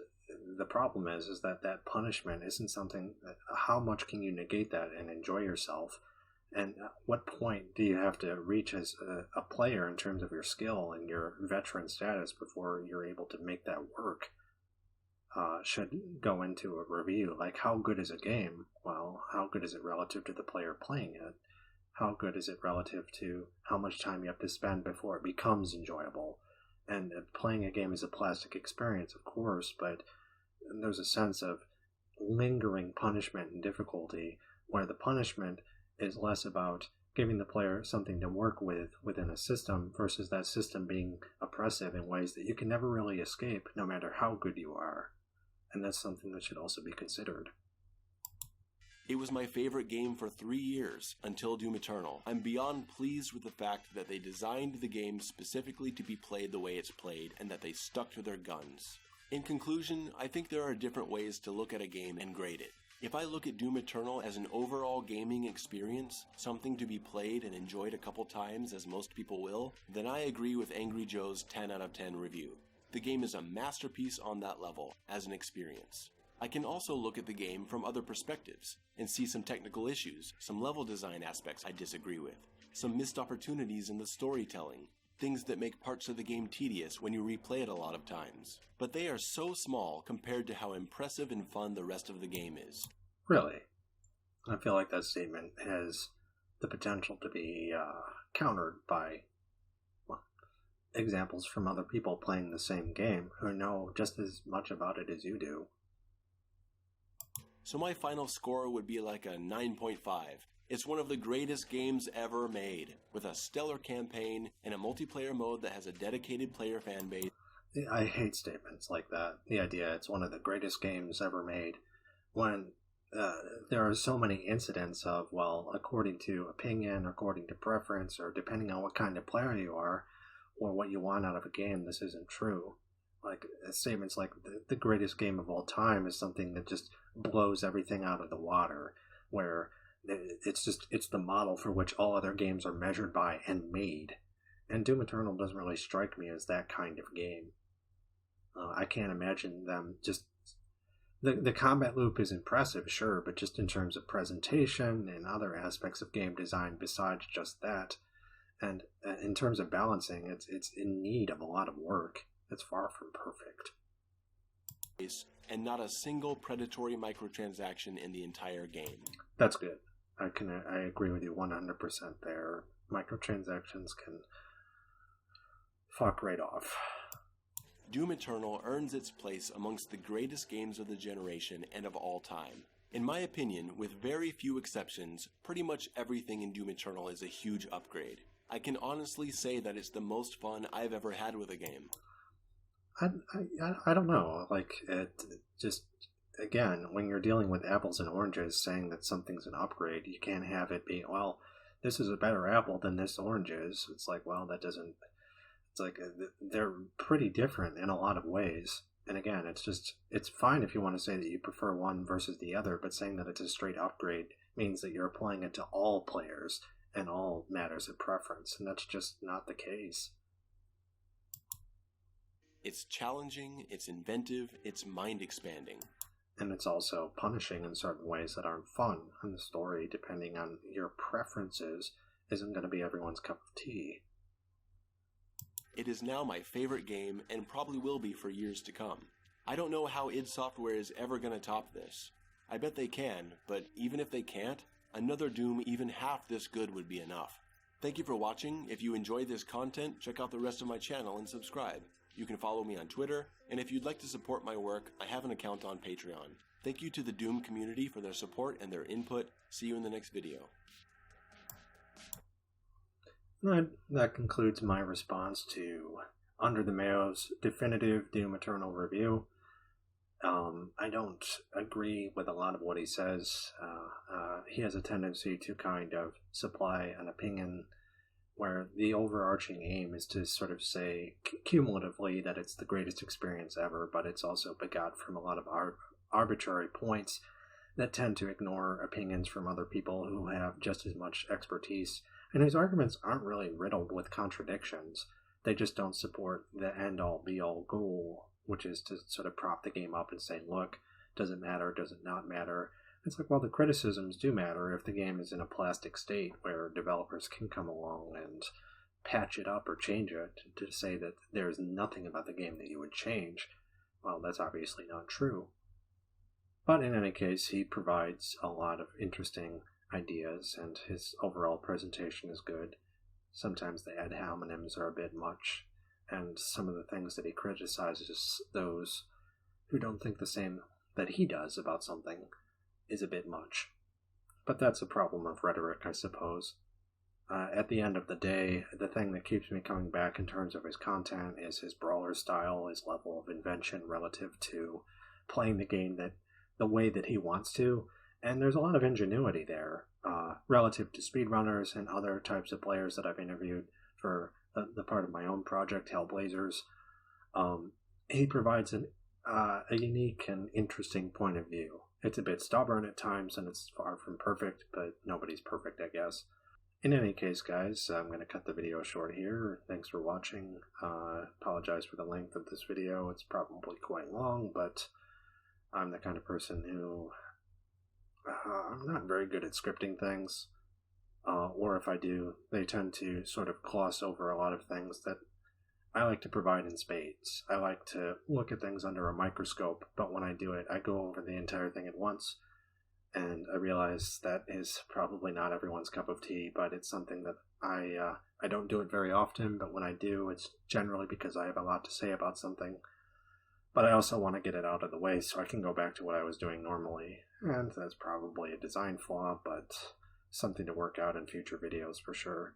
the problem is that punishment isn't something that, how much can you negate that and enjoy yourself? And at what point do you have to reach as a player in terms of your skill and your veteran status before you're able to make that work? Should go into a review. Like, how good is a game? Well, how good is it relative to the player playing it? How good is it relative to how much time you have to spend before it becomes enjoyable? And playing a game is a plastic experience, of course, but there's a sense of lingering punishment and difficulty where the punishment is less about giving the player something to work with within a system versus that system being oppressive in ways that you can never really escape no matter how good you are. And that's something that should also be considered. It was my favorite game for 3 years, until Doom Eternal. I'm beyond pleased with the fact that they designed the game specifically to be played the way it's played, and that they stuck to their guns. In conclusion, I think there are different ways to look at a game and grade it. If I look at Doom Eternal as an overall gaming experience, something to be played and enjoyed a couple times as most people will, then I agree with Angry Joe's 10 out of 10 review. The game is a masterpiece on that level, as an experience. I can also look at the game from other perspectives, and see some technical issues, some level design aspects I disagree with, some missed opportunities in the storytelling, things that make parts of the game tedious when you replay it a lot of times. But they are so small compared to how impressive and fun the rest of the game is. Really? I feel like that statement has the potential to be countered by examples from other people playing the same game who know just as much about it as you do. So my final score would be like a 9.5. It's one of the greatest games ever made, with a stellar campaign and a multiplayer mode that has a dedicated player fan base. I hate statements like that. The idea it's one of the greatest games ever made, when there are so many incidents of, well, according to opinion, according to preference, or depending on what kind of player you are, or what you want out of a game, this isn't true. Like, statements like the greatest game of all time is something that just blows everything out of the water, where it's the model for which all other games are measured by and made. And Doom Eternal doesn't really strike me as that kind of game. I can't imagine them just... The combat loop is impressive, sure, but just in terms of presentation and other aspects of game design besides just that, and in terms of balancing, it's in need of a lot of work. It's far from perfect. And not a single predatory microtransaction in the entire game. That's good. I agree with you 100% there. Microtransactions can fuck right off. Doom Eternal earns its place amongst the greatest games of the generation and of all time. In my opinion, with very few exceptions, pretty much everything in Doom Eternal is a huge upgrade. I can honestly say that it's the most fun I've ever had with a game. I don't know. Like, it just, again, when you're dealing with apples and oranges, saying that something's an upgrade, you can't have it be, well, this is a better apple than this orange is. It's like, well, that doesn't, it's like, they're pretty different in a lot of ways. And again, it's fine if you want to say that you prefer one versus the other, but saying that it's a straight upgrade means that you're applying it to all players and all matters of preference, and that's just not the case. It's challenging, it's inventive, it's mind-expanding. And it's also punishing in certain ways that aren't fun, and the story, depending on your preferences, isn't going to be everyone's cup of tea. It is now my favorite game, and probably will be for years to come. I don't know how id Software is ever going to top this. I bet they can, but even if they can't, another Doom even half this good would be enough. Thank you for watching. If you enjoyed this content, check out the rest of my channel and subscribe. You can follow me on Twitter, and if you'd like to support my work, I have an account on Patreon. Thank you to the Doom community for their support and their input. See you in the next video. That concludes my response to Under the Mayo's definitive Doom Eternal review. I don't agree with a lot of what he says. He has a tendency to kind of supply an opinion where the overarching aim is to sort of say cumulatively that it's the greatest experience ever, but it's also begot from a lot of arbitrary points that tend to ignore opinions from other people who have just as much expertise. And his arguments aren't really riddled with contradictions. They just don't support the end-all, be-all goal, which is to sort of prop the game up and say, look, does it matter, does it not matter? It's like, well, the criticisms do matter if the game is in a plastic state where developers can come along and patch it up or change it. To say that there's nothing about the game that you would change, well, that's obviously not true. But in any case, he provides a lot of interesting ideas, and his overall presentation is good. Sometimes the ad hominems are a bit much, and some of the things that he criticizes those who don't think the same that he does about something is a bit much. But that's a problem of rhetoric, I suppose. At the end of the day, the thing that keeps me coming back in terms of his content is his brawler style, his level of invention relative to playing the game the way that he wants to. And there's a lot of ingenuity there, relative to speedrunners and other types of players that I've interviewed for the part of my own project, Hellblazers. He provides a unique and interesting point of view. It's a bit stubborn at times, and it's far from perfect, but nobody's perfect, I guess. In any case, guys, I'm going to cut the video short here. Thanks for watching. Apologize for the length of this video. It's probably quite long, but I'm the kind of person who... I'm not very good at scripting things, or if I do, they tend to sort of gloss over a lot of things that I like to provide in spades. I like to look at things under a microscope, but when I do it, I go over the entire thing at once, and I realize that is probably not everyone's cup of tea, but it's something that I don't do it very often, but when I do, it's generally because I have a lot to say about something. But I also want to get it out of the way so I can go back to what I was doing normally. And that's probably a design flaw, but something to work out in future videos for sure.